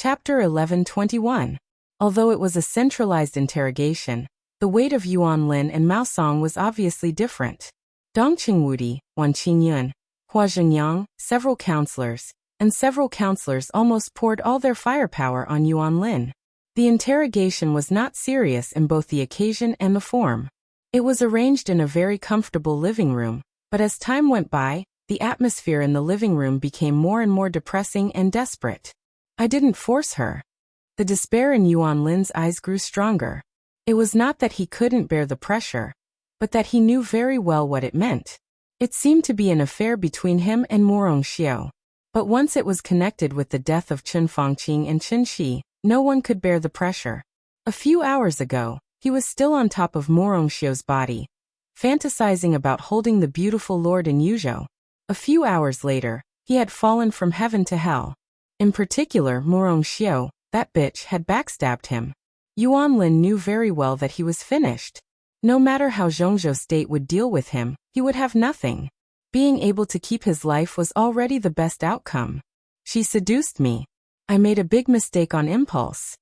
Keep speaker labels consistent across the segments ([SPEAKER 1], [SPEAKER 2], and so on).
[SPEAKER 1] Chapter 11:21. Although it was a centralized interrogation, the weight of Yuan Lin and Mao Song was obviously different. Dongqing Wudi, Wan Qingyun, Hua Zhenyang, several counselors almost poured all their firepower on Yuan Lin. The interrogation was not serious in both the occasion and the form. It was arranged in a very comfortable living room, but as time went by, the atmosphere in the living room became more and more depressing and desperate. I didn't force her. The despair in Yuan Lin's eyes grew stronger. It was not that he couldn't bear the pressure, but that he knew very well what it meant. It seemed to be an affair between him and Morong Xiao. But once it was connected with the death of Chen Fangqing and Chen Shi, no one could bear the pressure. A few hours ago, he was still on top of Morong Xiao's body, fantasizing about holding the beautiful lord in Yuzhou. A few hours later, he had fallen from heaven to hell. In particular, Morong Xiao, that bitch, had backstabbed him. Yuan Lin knew very well that he was finished. No matter how Zhongzhou State would deal with him, he would have nothing. Being able to keep his life was already the best outcome. She seduced me. I made a big mistake on impulse.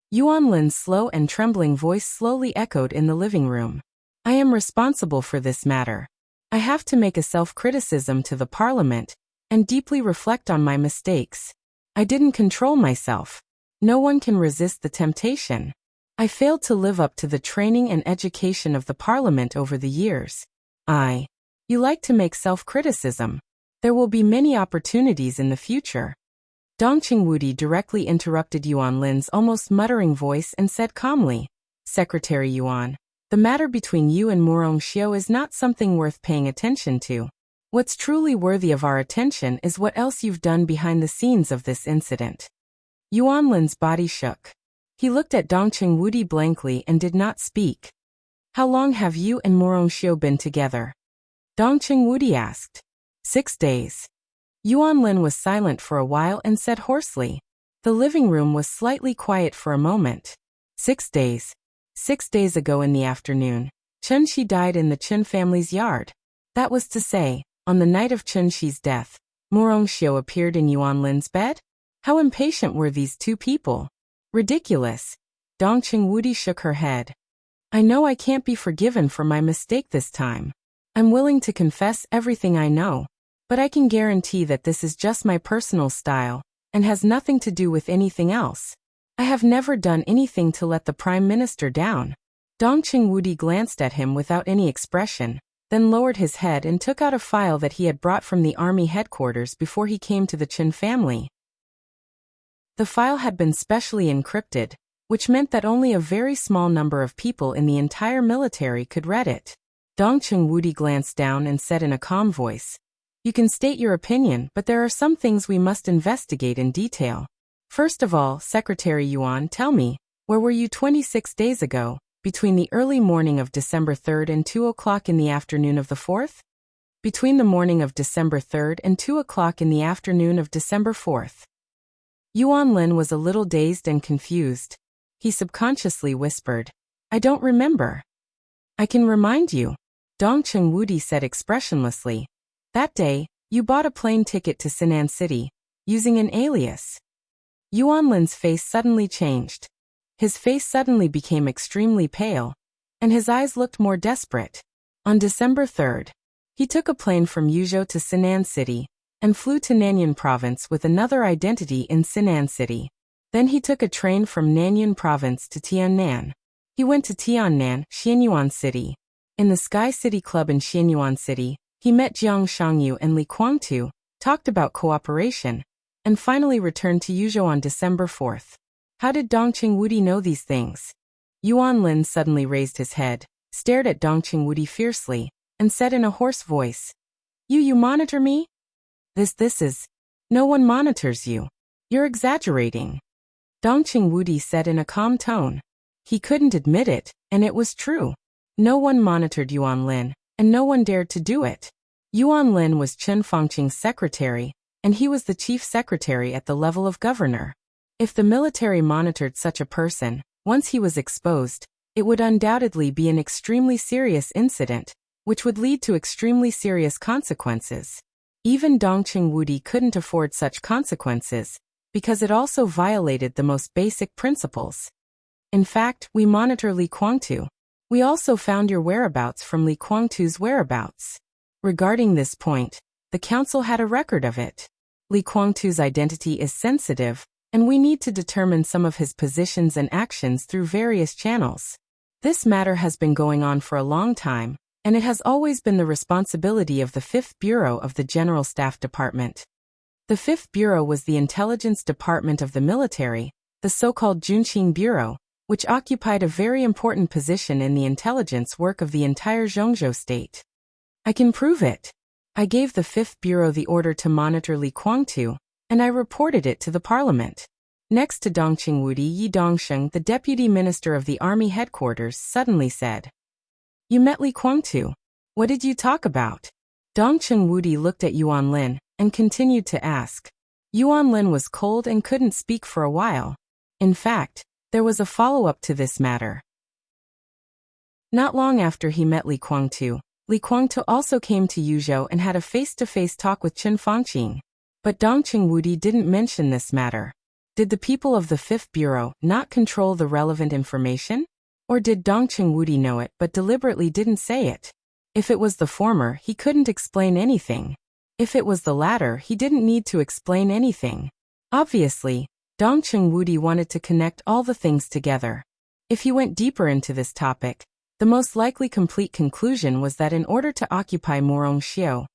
[SPEAKER 1] Yuan Lin's slow and trembling voice slowly echoed in the living room. I am responsible for this matter. I have to make a self-criticism to the parliament and deeply reflect on my mistakes. I didn't control myself. No one can resist the temptation. I failed to live up to the training and education of the parliament over the years. You like to make self-criticism. There will be many opportunities in the future. Dongqing Wudi directly interrupted Yuan Lin's almost muttering voice and said calmly, Secretary Yuan, the matter between you and Morong Xiao is not something worth paying attention to. What's truly worthy of our attention is what else you've done behind the scenes of this incident. Yuan Lin's body shook. He looked at Dongqing Wudi blankly and did not speak. How long have you and Morong Xiao been together? Dongqing Wudi asked. 6 days. Yuan Lin was silent for a while and said hoarsely. The living room was slightly quiet for a moment. 6 days. 6 days ago in the afternoon, Chen Shi died in the Chen family's yard. That was to say, on the night of Chen Shi's death, Morong Xiao appeared in Yuan Lin's bed? How impatient were these two people? Ridiculous. Dongqing Wudi shook her head. I know I can't be forgiven for my mistake this time. I'm willing to confess everything I know. But I can guarantee that this is just my personal style, and has nothing to do with anything else. I have never done anything to let the Prime Minister down. Dongqing Wudi glanced at him without any expression, then lowered his head and took out a file that he had brought from the army headquarters before he came to the Chen family. The file had been specially encrypted, which meant that only a very small number of people in the entire military could read it. Dongqing Wudi glanced down and said in a calm voice, You can state your opinion, but there are some things we must investigate in detail. First of all, Secretary Yuan, tell me, where were you 26 days ago, between the early morning of December 3rd and 2 o'clock in the afternoon of the 4th? Between the morning of December 3rd and 2 o'clock in the afternoon of December 4th. Yuan Lin was a little dazed and confused. He subconsciously whispered, I don't remember. I can remind you. Dongqing Wudi said expressionlessly. That day, you bought a plane ticket to Sinan City, using an alias. Yuan Lin's face suddenly changed. His face suddenly became extremely pale, and his eyes looked more desperate. On December 3rd, he took a plane from Yuzhou to Sinan City, and flew to Nanyuan Province with another identity in Sinan City. Then he took a train from Nanyuan Province to Tiannan. He went to Tiannan, Xianyuan City. In the Sky City Club in Xianyuan City, he met Jiang Shangyu and Li Guangtu, talked about cooperation, and finally returned to Yuzhou on December 4th. How did Dongqing Wudi know these things? Yuan Lin suddenly raised his head, stared at Dongqing Wudi fiercely, and said in a hoarse voice, You monitor me? This is. No one monitors you. You're exaggerating. Dongqing Wudi said in a calm tone. He couldn't admit it, and it was true. No one monitored Yuan Lin, and no one dared to do it. Yuan Lin was Chen Fangqing's secretary, and he was the chief secretary at the level of governor. If the military monitored such a person, once he was exposed, it would undoubtedly be an extremely serious incident, which would lead to extremely serious consequences. Even Dongqing Wudi couldn't afford such consequences, because it also violated the most basic principles. In fact, we monitor Li Guangtu. We also found your whereabouts from Li Guangtu's whereabouts. Regarding this point, the council had a record of it. Li Guangtu's identity is sensitive, and we need to determine some of his positions and actions through various channels. This matter has been going on for a long time, and it has always been the responsibility of the 5th Bureau of the General Staff Department. The 5th Bureau was the intelligence department of the military, the so-called Junqing Bureau, which occupied a very important position in the intelligence work of the entire Zhongzhou state. I can prove it. I gave the 5th Bureau the order to monitor Li Guangtu, and I reported it to the parliament. Next to Dongqing Wudi, Yi Dongsheng, the deputy minister of the army headquarters, suddenly said, "You met Li Guangtu. What did you talk about?" Dongqing Wudi looked at Yuan Lin and continued to ask. Yuan Lin was cold and couldn't speak for a while. In fact, there was a follow-up to this matter. Not long after he met Li Guangtu also came to Yuzhou and had a face-to-face talk with Qin Fangqing. But Dongqing Wudi didn't mention this matter. Did the people of the 5th Bureau not control the relevant information? Or did Dongqing Wudi know it but deliberately didn't say it? If it was the former, he couldn't explain anything. If it was the latter, he didn't need to explain anything. Obviously, Dongqing Wudi wanted to connect all the things together. If he went deeper into this topic, the most likely complete conclusion was that in order to occupy Morongxiu,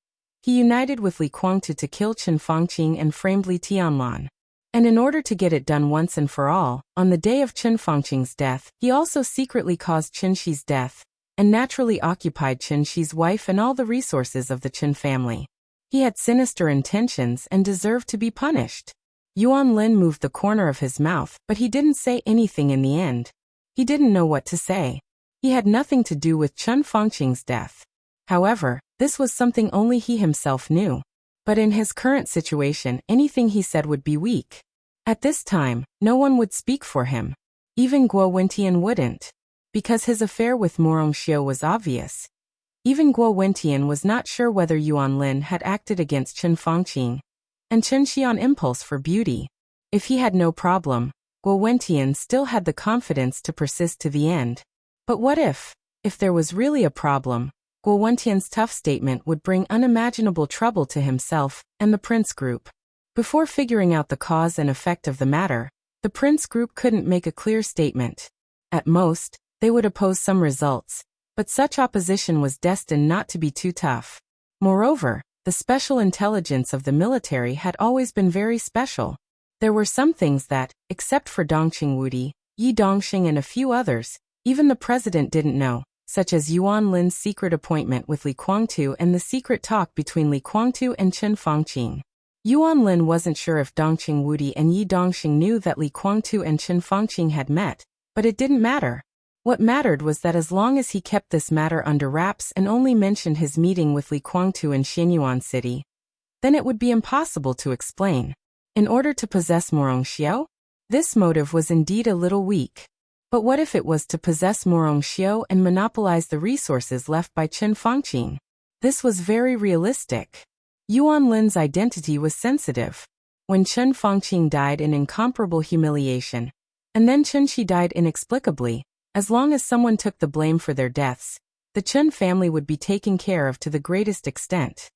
[SPEAKER 1] he united with Li Guangtu to kill Qin Fangqing and framed Li Tianlan. And in order to get it done once and for all, on the day of Qin Fangqing's death, he also secretly caused Qin Shi's death, and naturally occupied Qin Shi's wife and all the resources of the Qin family. He had sinister intentions and deserved to be punished. Yuan Lin moved the corner of his mouth, but he didn't say anything in the end. He didn't know what to say. He had nothing to do with Qin Fangqing's death. However, this was something only he himself knew. But in his current situation, anything he said would be weak. At this time, no one would speak for him. Even Guo Wentian wouldn't. Because his affair with Morongxiu was obvious. Even Guo Wentian was not sure whether Yuan Lin had acted against Qin Fangqing and Qin Shi on impulse for beauty. If he had no problem, Guo Wentian still had the confidence to persist to the end. But what if there was really a problem, Guo Wentian's tough statement would bring unimaginable trouble to himself and the Prince Group. Before figuring out the cause and effect of the matter, the Prince Group couldn't make a clear statement. At most, they would oppose some results, but such opposition was destined not to be too tough. Moreover, the special intelligence of the military had always been very special. There were some things that, except for Dongqing Wudi, Yi Dongsheng and a few others, even the president didn't know, such as Yuan Lin's secret appointment with Li Guangtu and the secret talk between Li Guangtu and Qin Fangqing. Yuan Lin wasn't sure if Dongqing Wudi and Yi Dongsheng knew that Li Guangtu and Qin Fangqing had met, but it didn't matter. What mattered was that as long as he kept this matter under wraps and only mentioned his meeting with Li Guangtu in Xianyuan City, then it would be impossible to explain. In order to possess Morongxiu? This motive was indeed a little weak. But what if it was to possess Morongxiu and monopolize the resources left by Qin Fangqing? This was very realistic. Yuan Lin's identity was sensitive. When Qin Fangqing died in incomparable humiliation, and then Qin Shi died inexplicably, as long as someone took the blame for their deaths, the Qin family would be taken care of to the greatest extent.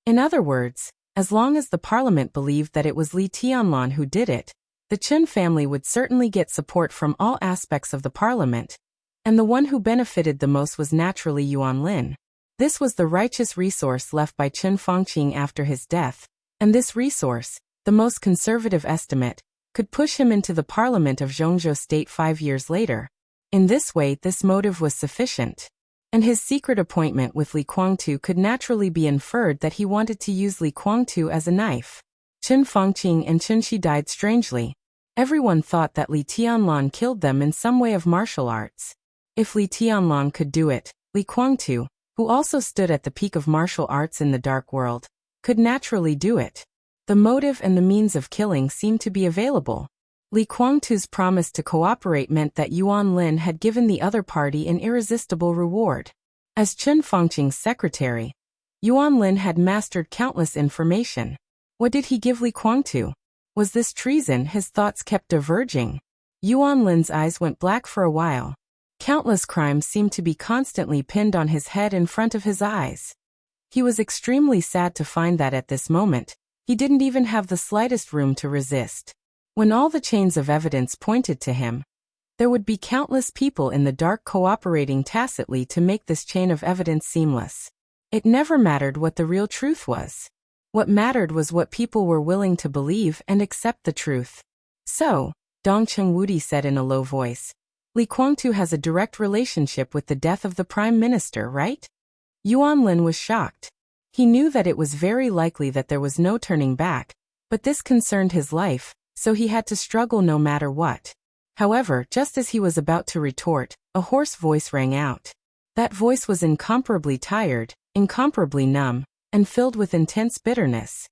[SPEAKER 1] In other words, as long as the parliament believed that it was Li Tianlan who did it, the Qin family would certainly get support from all aspects of the parliament, and the one who benefited the most was naturally Yuan Lin. This was the righteous resource left by Qin Fangqing after his death, and this resource, the most conservative estimate, could push him into the parliament of Zhongzhou state 5 years later. In this way, this motive was sufficient. And his secret appointment with Li Guangtu could naturally be inferred that he wanted to use Li Guangtu as a knife. Qin Fangqing and Qin Shi died strangely. Everyone thought that Li Tianlan killed them in some way of martial arts. If Li Tianlan could do it, Li Guangtu, who also stood at the peak of martial arts in the dark world, could naturally do it. The motive and the means of killing seemed to be available. Li Guangtu's promise to cooperate meant that Yuan Lin had given the other party an irresistible reward. As Qin Fangqing's secretary, Yuan Lin had mastered countless information. What did he give Li Guangtu? Was this treason? His thoughts kept diverging. Yuan Lin's eyes went black for a while. Countless crimes seemed to be constantly pinned on his head in front of his eyes. He was extremely sad to find that at this moment, he didn't even have the slightest room to resist. When all the chains of evidence pointed to him, there would be countless people in the dark cooperating tacitly to make this chain of evidence seamless. It never mattered what the real truth was. What mattered was what people were willing to believe and accept the truth. So, Dong Chengwudi said in a low voice, Li Guangtu has a direct relationship with the death of the Prime Minister, right? Yuan Lin was shocked. He knew that it was very likely that there was no turning back, but this concerned his life, so he had to struggle no matter what. However, just as he was about to retort, a hoarse voice rang out. That voice was incomparably tired, incomparably numb, and filled with intense bitterness.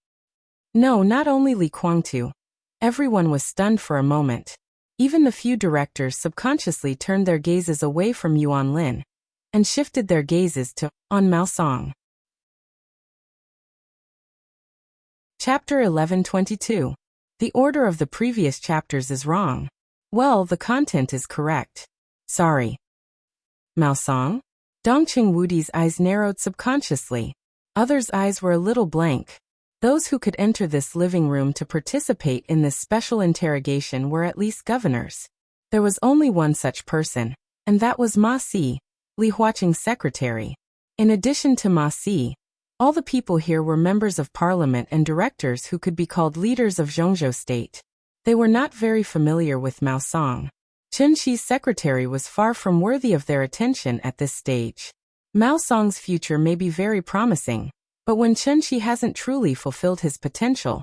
[SPEAKER 1] No, not only Li Guangtu. Everyone was stunned for a moment. Even the few directors subconsciously turned their gazes away from Yuan Lin and shifted their gazes on Mao Song. Chapter 1122. The order of the previous chapters is wrong. Well, the content is correct. Sorry. Mao Song? Dong Chengwudi's eyes narrowed subconsciously. Others' eyes were a little blank. Those who could enter this living room to participate in this special interrogation were at least governors. There was only one such person, and that was Ma Si, Li Huaqing's secretary. In addition to Ma Si, all the people here were members of parliament and directors who could be called leaders of Zhongzhou state. They were not very familiar with Mao Song. Chen Xi's secretary was far from worthy of their attention at this stage. Mao Song's future may be very promising, but when Chen Xi hasn't truly fulfilled his potential,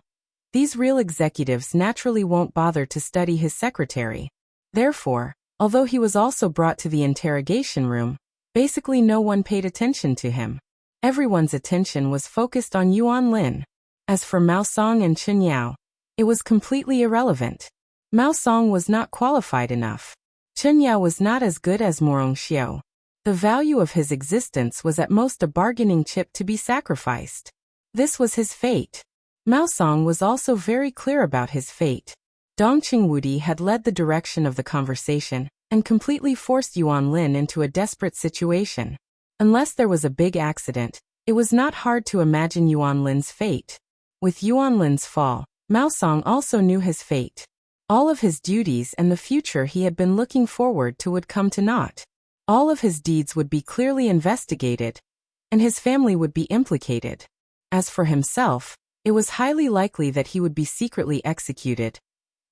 [SPEAKER 1] these real executives naturally won't bother to study his secretary. Therefore, although he was also brought to the interrogation room, basically no one paid attention to him. Everyone's attention was focused on Yuan Lin. As for Mao Song and Chen Yao, it was completely irrelevant. Mao Song was not qualified enough. Chen Yao was not as good as Morong Xiao. The value of his existence was at most a bargaining chip to be sacrificed. This was his fate. Mao Song was also very clear about his fate. Dong Chengwudi had led the direction of the conversation and completely forced Yuan Lin into a desperate situation. Unless there was a big accident, it was not hard to imagine Yuan Lin's fate. With Yuan Lin's fall, Mao Song also knew his fate. All of his duties and the future he had been looking forward to would come to naught. All of his deeds would be clearly investigated, and his family would be implicated. As for himself, it was highly likely that he would be secretly executed,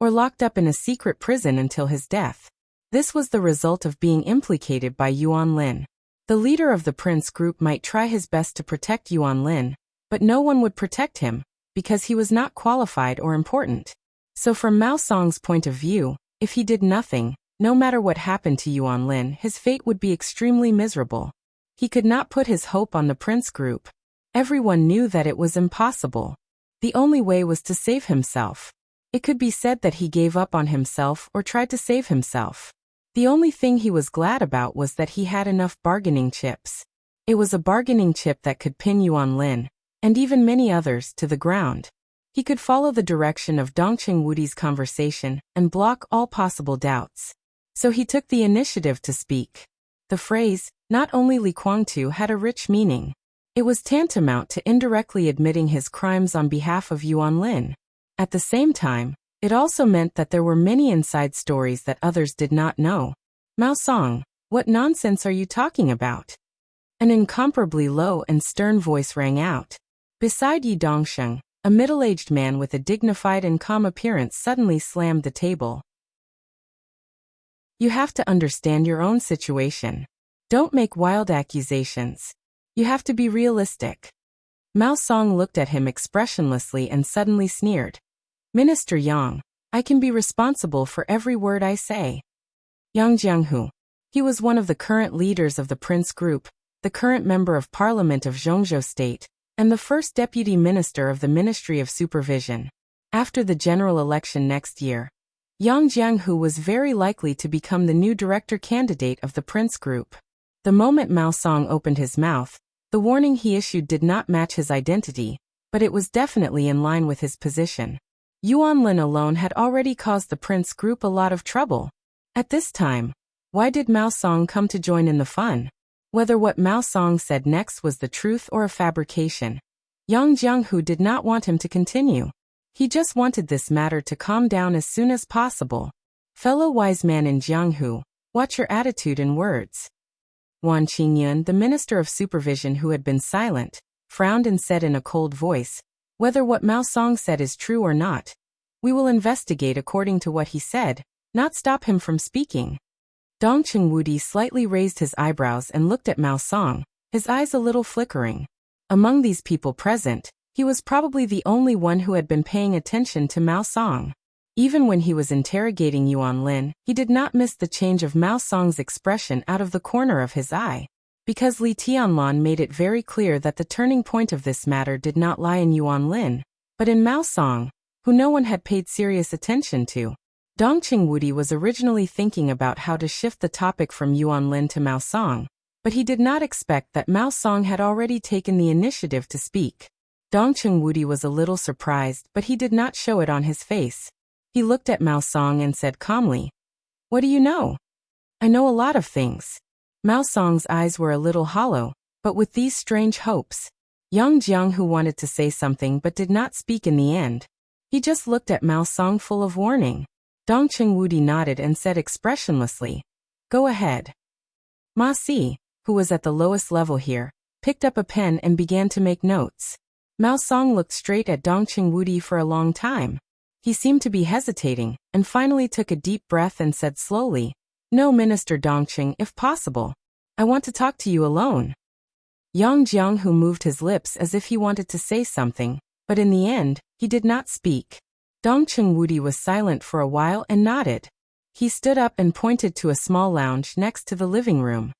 [SPEAKER 1] or locked up in a secret prison until his death. This was the result of being implicated by Yuan Lin. The leader of the Prince Group might try his best to protect Yuan Lin, but no one would protect him, because he was not qualified or important. So from Mao Song's point of view, if he did nothing, no matter what happened to Yuan Lin, his fate would be extremely miserable. He could not put his hope on the Prince Group. Everyone knew that it was impossible. The only way was to save himself. It could be said that he gave up on himself or tried to save himself. The only thing he was glad about was that he had enough bargaining chips. It was a bargaining chip that could pin Yuan Lin, and even many others, to the ground. He could follow the direction of Dong Chengwudi's conversation and block all possible doubts. So he took the initiative to speak. The phrase, not only Li Guangtu, had a rich meaning. It was tantamount to indirectly admitting his crimes on behalf of Yuan Lin. At the same time, it also meant that there were many inside stories that others did not know. Mao Song, what nonsense are you talking about? An incomparably low and stern voice rang out. Beside Yi Dongsheng, a middle-aged man with a dignified and calm appearance suddenly slammed the table. You have to understand your own situation. Don't make wild accusations. You have to be realistic. Mao Song looked at him expressionlessly and suddenly sneered. Minister Yang, I can be responsible for every word I say. Yang Jianghu. He was one of the current leaders of the Prince Group, the current member of Parliament of Zhongzhou State, and the first deputy minister of the Ministry of Supervision. After the general election next year, Yang Jianghu was very likely to become the new director candidate of the Prince Group. The moment Mao Song opened his mouth, the warning he issued did not match his identity, but it was definitely in line with his position. Yuan Lin alone had already caused the prince group a lot of trouble. At this time, why did Mao Song come to join in the fun? Whether what Mao Song said next was the truth or a fabrication, Yang Jianghu did not want him to continue. He just wanted this matter to calm down as soon as possible. Fellow wise man in Jianghu, watch your attitude and words. Wan Qingyun, the Minister of Supervision who had been silent, frowned and said in a cold voice, whether what Mao Song said is true or not, we will investigate according to what he said, not stop him from speaking. Dongqing Wudi slightly raised his eyebrows and looked at Mao Song, his eyes a little flickering. Among these people present, he was probably the only one who had been paying attention to Mao Song. Even when he was interrogating Yuan Lin, he did not miss the change of Mao Song's expression out of the corner of his eye. Because Li Tianlan made it very clear that the turning point of this matter did not lie in Yuan Lin, but in Mao Song, who no one had paid serious attention to. Dongqing Wudi was originally thinking about how to shift the topic from Yuan Lin to Mao Song, but he did not expect that Mao Song had already taken the initiative to speak. Dongqing Wudi was a little surprised, but he did not show it on his face. He looked at Mao Song and said calmly, "What do you know?" "I know a lot of things." Mao Song's eyes were a little hollow, but with these strange hopes. Yang Jianghu wanted to say something but did not speak in the end. He just looked at Mao Song full of warning. Dongqing Wudi nodded and said expressionlessly, "Go ahead." Ma Si, who was at the lowest level here, picked up a pen and began to make notes. Mao Song looked straight at Dongqing Wudi for a long time. He seemed to be hesitating, and finally took a deep breath and said slowly, "No, Minister Dongqing, if possible. I want to talk to you alone." Yang Jianghu moved his lips as if he wanted to say something, but in the end, he did not speak. Dongqing Wudi was silent for a while and nodded. He stood up and pointed to a small lounge next to the living room.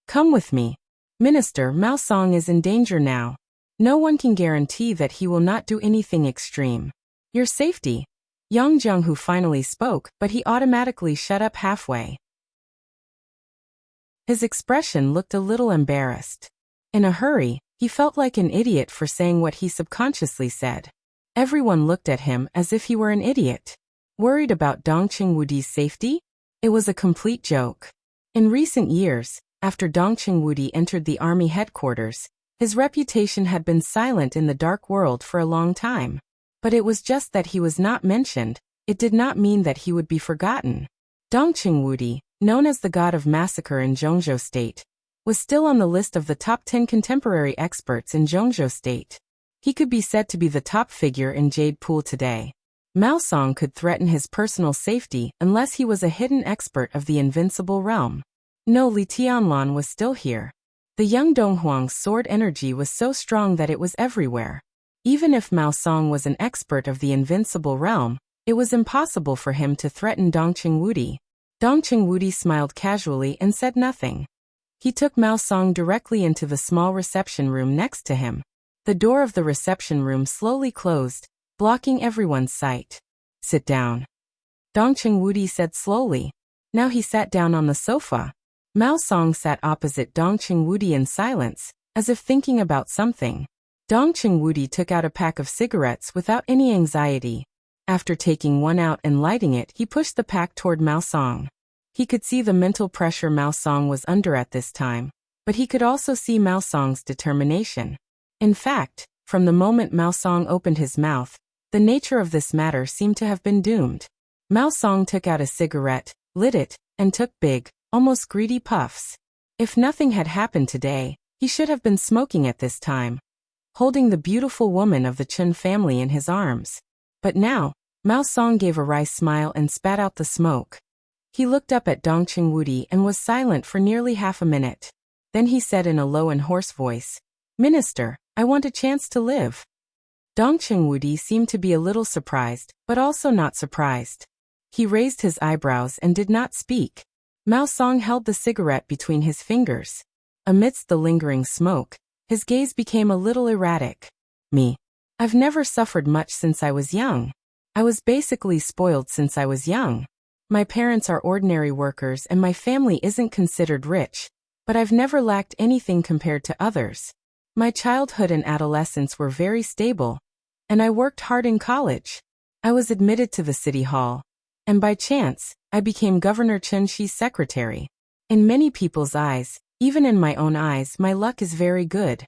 [SPEAKER 1] "Come with me. Minister, Mao Song is in danger now. No one can guarantee that he will not do anything extreme. Your safety." Yang Jianghu finally spoke, but he automatically shut up halfway. His expression looked a little embarrassed. In a hurry, he felt like an idiot for saying what he subconsciously said. Everyone looked at him as if he were an idiot. Worried about Dongqing Wudi's safety? It was a complete joke. In recent years, after Dongqing Wudi entered the army headquarters, his reputation had been silent in the dark world for a long time. But it was just that he was not mentioned. It did not mean that he would be forgotten. Dongqing Wudi, known as the god of massacre in Zhongzhou State, was still on the list of the top 10 contemporary experts in Zhongzhou State. He could be said to be the top figure in Jade Pool today. Mao Song could threaten his personal safety unless he was a hidden expert of the invincible realm. No, Li Tianlan was still here. The young Donghuang's sword energy was so strong that it was everywhere. Even if Mao Song was an expert of the invincible realm, it was impossible for him to threaten Dongqing Wudi. Dongqing Wudi smiled casually and said nothing. He took Mao Song directly into the small reception room next to him. The door of the reception room slowly closed, blocking everyone's sight. "Sit down," Dongqing Wudi said slowly. Now he sat down on the sofa. Mao Song sat opposite Dongqing Wudi in silence, as if thinking about something. Dongqing Wudi took out a pack of cigarettes without any anxiety. After taking one out and lighting it, he pushed the pack toward Mao Song. He could see the mental pressure Mao Song was under at this time, but he could also see Mao Song's determination. In fact, from the moment Mao Song opened his mouth, the nature of this matter seemed to have been doomed. Mao Song took out a cigarette, lit it, and took big, almost greedy puffs. If nothing had happened today, he should have been smoking at this time, holding the beautiful woman of the Chun family in his arms. But now, Mao Song gave a wry smile and spat out the smoke. He looked up at Dongqing Wudi and was silent for nearly half a minute. Then he said in a low and hoarse voice, "Minister, I want a chance to live." Dongqing Wudi seemed to be a little surprised, but also not surprised. He raised his eyebrows and did not speak. Mao Song held the cigarette between his fingers. Amidst the lingering smoke, his gaze became a little erratic. "Me. I've never suffered much since I was young. I was basically spoiled since I was young. My parents are ordinary workers and my family isn't considered rich, but I've never lacked anything compared to others. My childhood and adolescence were very stable, and I worked hard in college. I was admitted to the city hall. And by chance, I became Governor Chen Shi's secretary. In many people's eyes, even in my own eyes, my luck is very good.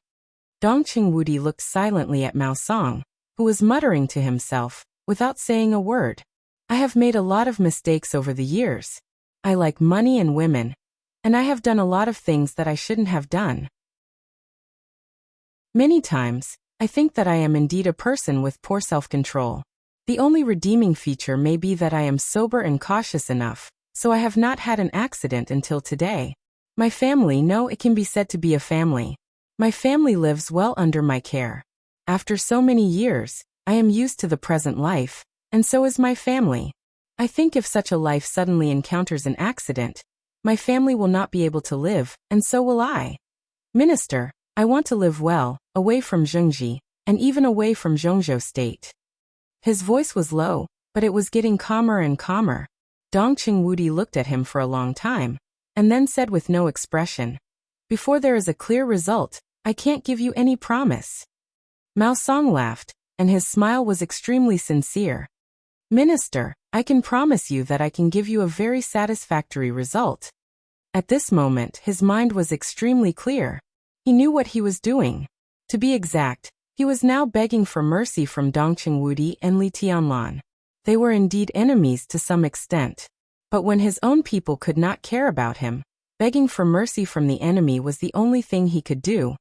[SPEAKER 1] Dongqing Wudi looked silently at Mao Song, who was muttering to himself, without saying a word. I have made a lot of mistakes over the years. I like money and women, and I have done a lot of things that I shouldn't have done. Many times, I think that I am indeed a person with poor self-control. The only redeeming feature may be that I am sober and cautious enough, so I have not had an accident until today. My family, no, it can be said to be a family. My family lives well under my care. After so many years, I am used to the present life, and so is my family. I think if such a life suddenly encounters an accident, my family will not be able to live, and so will I. Minister, I want to live well, away from Zhengji, and even away from Zhongzhou state. His voice was low, but it was getting calmer and calmer. Dongqing Wudi looked at him for a long time, and then said with no expression, "Before there is a clear result, I can't give you any promise." Mao Song laughed, and his smile was extremely sincere. "Minister, I can promise you that I can give you a very satisfactory result." At this moment, his mind was extremely clear. He knew what he was doing. To be exact, he was now begging for mercy from Dongqing Wudi and Li Tianlan. They were indeed enemies to some extent. But when his own people could not care about him, begging for mercy from the enemy was the only thing he could do.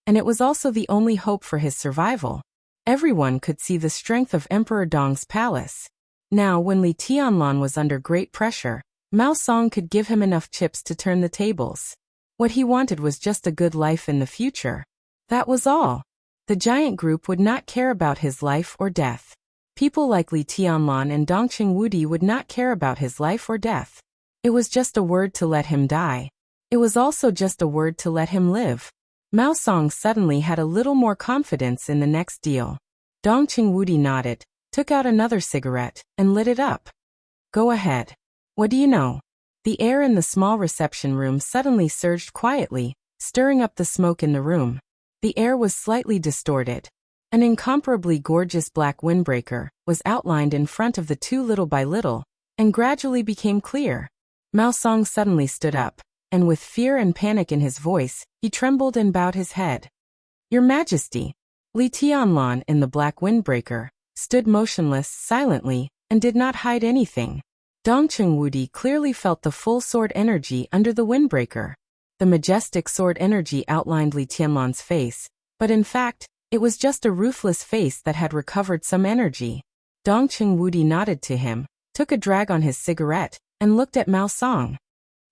[SPEAKER 1] And it was also the only hope for his survival. Everyone could see the strength of Emperor Dong's palace. Now, when Li Tianlan was under great pressure, Mao Song could give him enough chips to turn the tables. What he wanted was just a good life in the future. That was all. The giant group would not care about his life or death. People like Li Tianlan and Dongqing Wudi would not care about his life or death. It was just a word to let him die. It was also just a word to let him live. Mao Song suddenly had a little more confidence in the next deal. Dongqing Wudi nodded, took out another cigarette, and lit it up. "Go ahead. What do you know?" The air in the small reception room suddenly surged quietly, stirring up the smoke in the room. The air was slightly distorted. An incomparably gorgeous black windbreaker was outlined in front of the two little by little, and gradually became clear. Mao Song suddenly stood up, and with fear and panic in his voice, he trembled and bowed his head. "Your Majesty." Li Tianlan in the black windbreaker stood motionless, silently, and did not hide anything. Dongqing Wudi clearly felt the full sword energy under the windbreaker. The majestic sword energy outlined Li Tianlan's face, but in fact, it was just a ruthless face that had recovered some energy. Dongqing Wudi nodded to him, took a drag on his cigarette, and looked at Mao Song.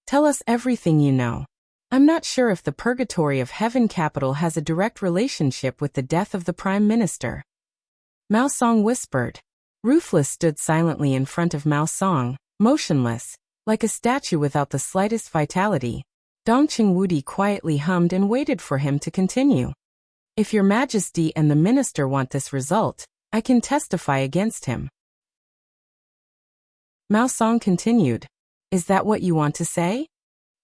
[SPEAKER 1] "Tell us everything you know. I'm not sure if the purgatory of heaven capital has a direct relationship with the death of the Prime Minister." Mao Song whispered. Ruthless stood silently in front of Mao Song, motionless, like a statue without the slightest vitality. Dongqing Wudi quietly hummed and waited for him to continue. "If your Majesty and the minister want this result, I can testify against him." Mao Song continued. "Is that what you want to say?"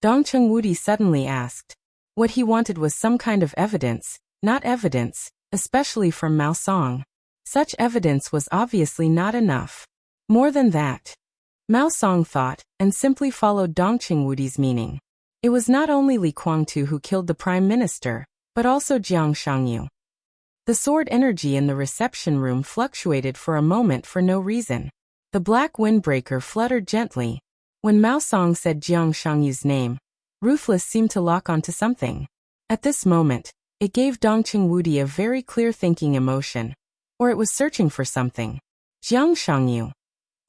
[SPEAKER 1] Dongqing Wudi suddenly asked. What he wanted was some kind of evidence, not evidence, especially from Mao Song. Such evidence was obviously not enough. More than that. Mao Song thought, and simply followed Dongqing Wudi's meaning. It was not only Li Guangtu who killed the Prime Minister, but also Jiang Shangyu. The sword energy in the reception room fluctuated for a moment for no reason. The black windbreaker fluttered gently. When Mao Song said Jiang Shangyu's name, Ruthless seemed to lock onto something. At this moment, it gave Dongqing Wudi a very clear thinking emotion. Or it was searching for something. Jiang Shangyu.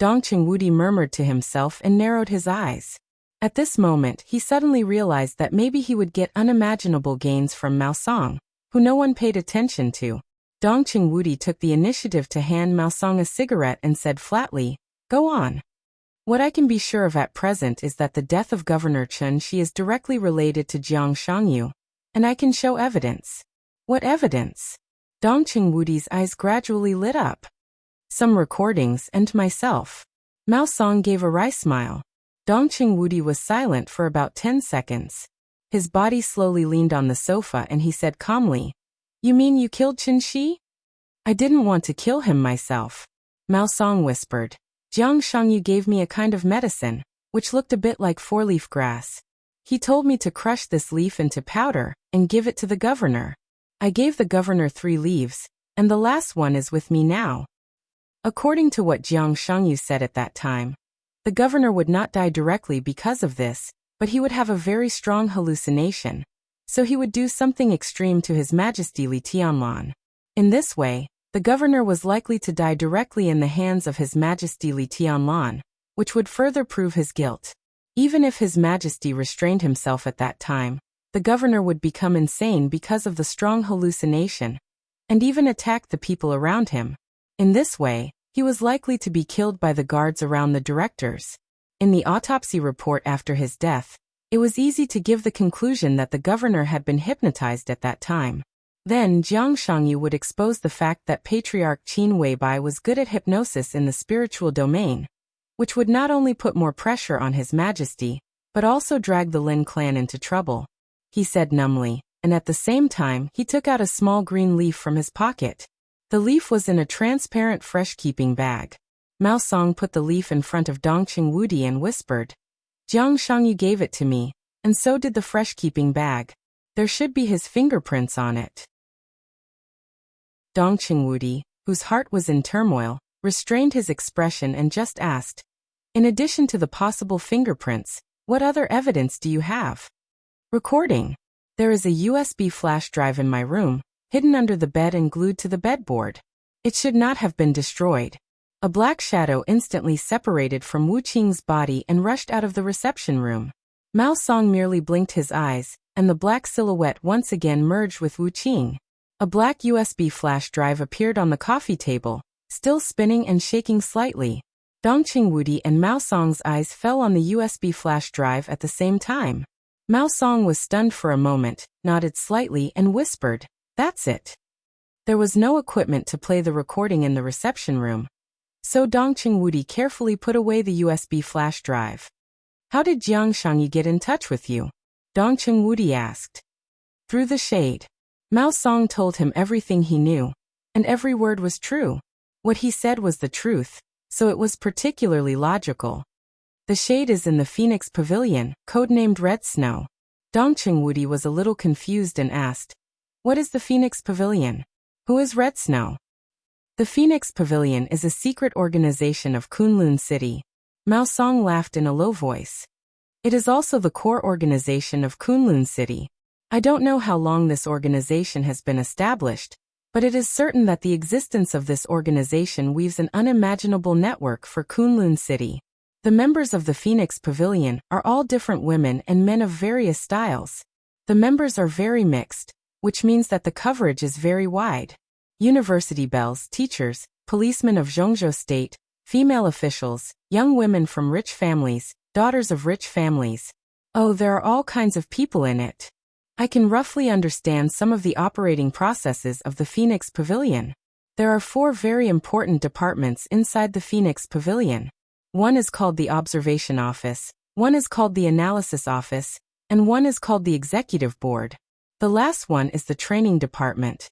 [SPEAKER 1] Dongqing Wudi murmured to himself and narrowed his eyes. At this moment, he suddenly realized that maybe he would get unimaginable gains from Mao Song, who no one paid attention to. Dongqing Wudi took the initiative to hand Mao Song a cigarette and said flatly, "Go on. What I can be sure of at present is that the death of Governor Chen Shi is directly related to Jiang Shangyu, and I can show evidence." "What evidence?" Dongqing Wudi's eyes gradually lit up. "Some recordings and myself." Mao Song gave a wry smile. Dongqing Wudi was silent for about 10 seconds. His body slowly leaned on the sofa and he said calmly, "You mean you killed Chen Shi?" "I didn't want to kill him myself. Mao Song whispered. Jiang Shangyu gave me a kind of medicine, which looked a bit like four-leaf grass. He told me to crush this leaf into powder and give it to the governor. I gave the governor 3 leaves, and the last one is with me now. According to what Jiang Shangyu said at that time, the governor would not die directly because of this, but he would have a very strong hallucination, so he would do something extreme to His Majesty Li Tianlan. In this way, the governor was likely to die directly in the hands of His Majesty Li Tianlan, which would further prove his guilt. Even if His Majesty restrained himself at that time, the governor would become insane because of the strong hallucination, and even attack the people around him. In this way, he was likely to be killed by the guards around the directors. In the autopsy report after his death, it was easy to give the conclusion that the governor had been hypnotized at that time. Then Jiang Shangyu would expose the fact that Patriarch Qin Weibai was good at hypnosis in the spiritual domain, which would not only put more pressure on His Majesty, but also drag the Lin clan into trouble. He said numbly, and at the same time he took out a small green leaf from his pocket. The leaf was in a transparent fresh-keeping bag. Mao Song put the leaf in front of Dongqing Wudi and whispered, Jiang Shangyu gave it to me, and so did the fresh-keeping bag. There should be his fingerprints on it. Dongqing Wudi, whose heart was in turmoil, restrained his expression and just asked, in addition to the possible fingerprints, what other evidence do you have? Recording. There is a USB flash drive in my room, hidden under the bed and glued to the bedboard. It should not have been destroyed. A black shadow instantly separated from Wu Qing's body and rushed out of the reception room. Mao Song merely blinked his eyes, and the black silhouette once again merged with Wu Qing. A black USB flash drive appeared on the coffee table, still spinning and shaking slightly. Dongqing Wudi and Mao Song's eyes fell on the USB flash drive at the same time. Mao Song was stunned for a moment, nodded slightly and whispered, "That's it." There was no equipment to play the recording in the reception room, so Dongqing Wudi carefully put away the USB flash drive. How did Jiang Shangyu get in touch with you? Dongqing Wudi asked. Through the shade. Mao Song told him everything he knew, and every word was true. What he said was the truth, so it was particularly logical. The shade is in the Phoenix Pavilion, codenamed Red Snow. Dongqing Wudi was a little confused and asked, "What is the Phoenix Pavilion? Who is Red Snow?" The Phoenix Pavilion is a secret organization of Kunlun City. Mao Song laughed in a low voice. It is also the core organization of Kunlun City. I don't know how long this organization has been established, but it is certain that the existence of this organization weaves an unimaginable network for Kunlun City. The members of the Phoenix Pavilion are all different women and men of various styles. The members are very mixed, which means that the coverage is very wide. University belles, teachers, policemen of Zhongzhou State, female officials, young women from rich families, daughters of rich families. Oh, there are all kinds of people in it. I can roughly understand some of the operating processes of the Phoenix Pavilion. There are 4 very important departments inside the Phoenix Pavilion. One is called the Observation Office, one is called the Analysis Office, and one is called the Executive Board. The last one is the Training Department.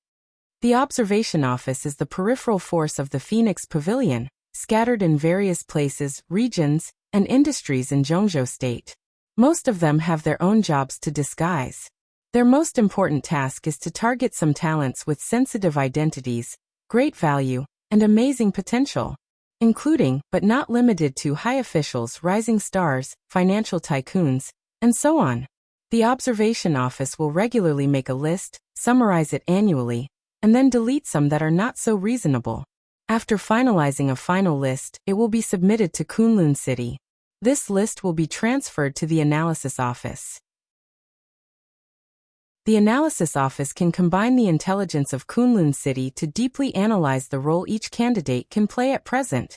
[SPEAKER 1] The Observation Office is the peripheral force of the Phoenix Pavilion, scattered in various places, regions, and industries in Zhongzhou State. Most of them have their own jobs to disguise. Their most important task is to target some talents with sensitive identities, great value, and amazing potential, including, but not limited to, high officials, rising stars, financial tycoons, and so on. The Observation Office will regularly make a list, summarize it annually, and then delete some that are not so reasonable. After finalizing a final list, it will be submitted to Kunlun City. This list will be transferred to the Analysis Office. The Analysis Office can combine the intelligence of Kunlun City to deeply analyze the role each candidate can play at present,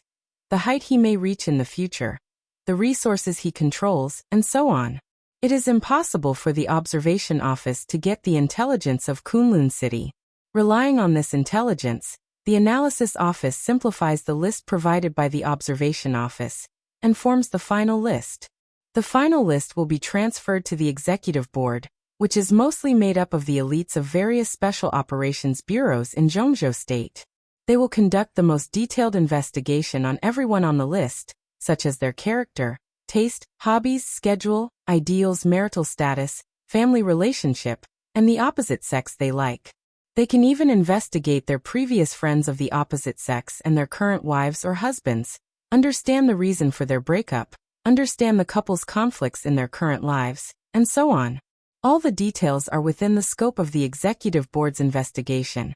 [SPEAKER 1] the height he may reach in the future, the resources he controls, and so on. It is impossible for the Observation Office to get the intelligence of Kunlun City. Relying on this intelligence, the Analysis Office simplifies the list provided by the Observation Office and forms the final list. The final list will be transferred to the Executive Board, which is mostly made up of the elites of various special operations bureaus in Zhongzhou State. They will conduct the most detailed investigation on everyone on the list, such as their character, taste, hobbies, schedule, ideals, marital status, family relationship, and the opposite sex they like. They can even investigate their previous friends of the opposite sex and their current wives or husbands, understand the reason for their breakup, understand the couple's conflicts in their current lives, and so on. All the details are within the scope of the executive board's investigation,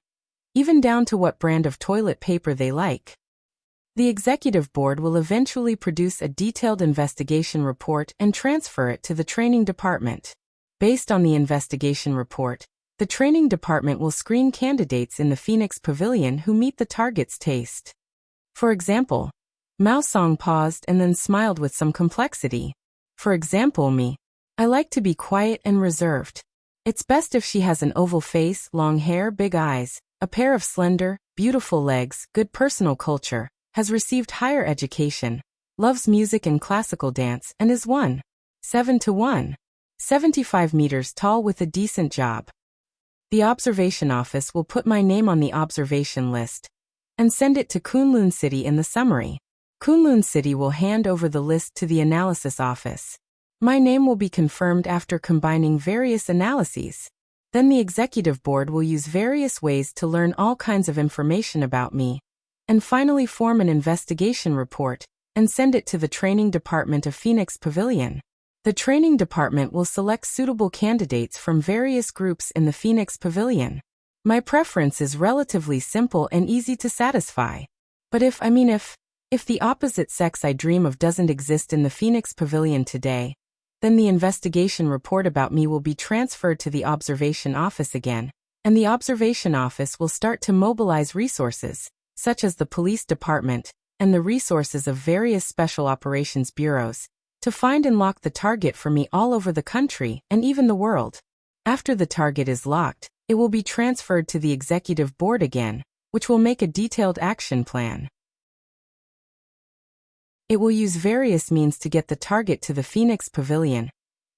[SPEAKER 1] even down to what brand of toilet paper they like. The executive board will eventually produce a detailed investigation report and transfer it to the training department. Based on the investigation report, the training department will screen candidates in the Phoenix Pavilion who meet the target's taste. For example, Mao Song paused and then smiled with some complexity. For example, me. I like to be quiet and reserved. It's best if she has an oval face, long hair, big eyes, a pair of slender, beautiful legs, good personal culture, has received higher education, loves music and classical dance, and is 1.7 to 1.75 meters tall with a decent job. The observation office will put my name on the observation list and send it to Kunlun City in the summary. Kunlun City will hand over the list to the analysis office. My name will be confirmed after combining various analyses. Then the executive board will use various ways to learn all kinds of information about me, and finally form an investigation report and send it to the training department of Phoenix Pavilion. The training department will select suitable candidates from various groups in the Phoenix Pavilion. My preference is relatively simple and easy to satisfy. But if the opposite sex I dream of doesn't exist in the Phoenix Pavilion today, then the investigation report about me will be transferred to the observation office again, and the observation office will start to mobilize resources, such as the police department and the resources of various special operations bureaus, to find and lock the target for me all over the country and even the world. After the target is locked, it will be transferred to the executive board again, which will make a detailed action plan. It will use various means to get the target to the Phoenix Pavilion,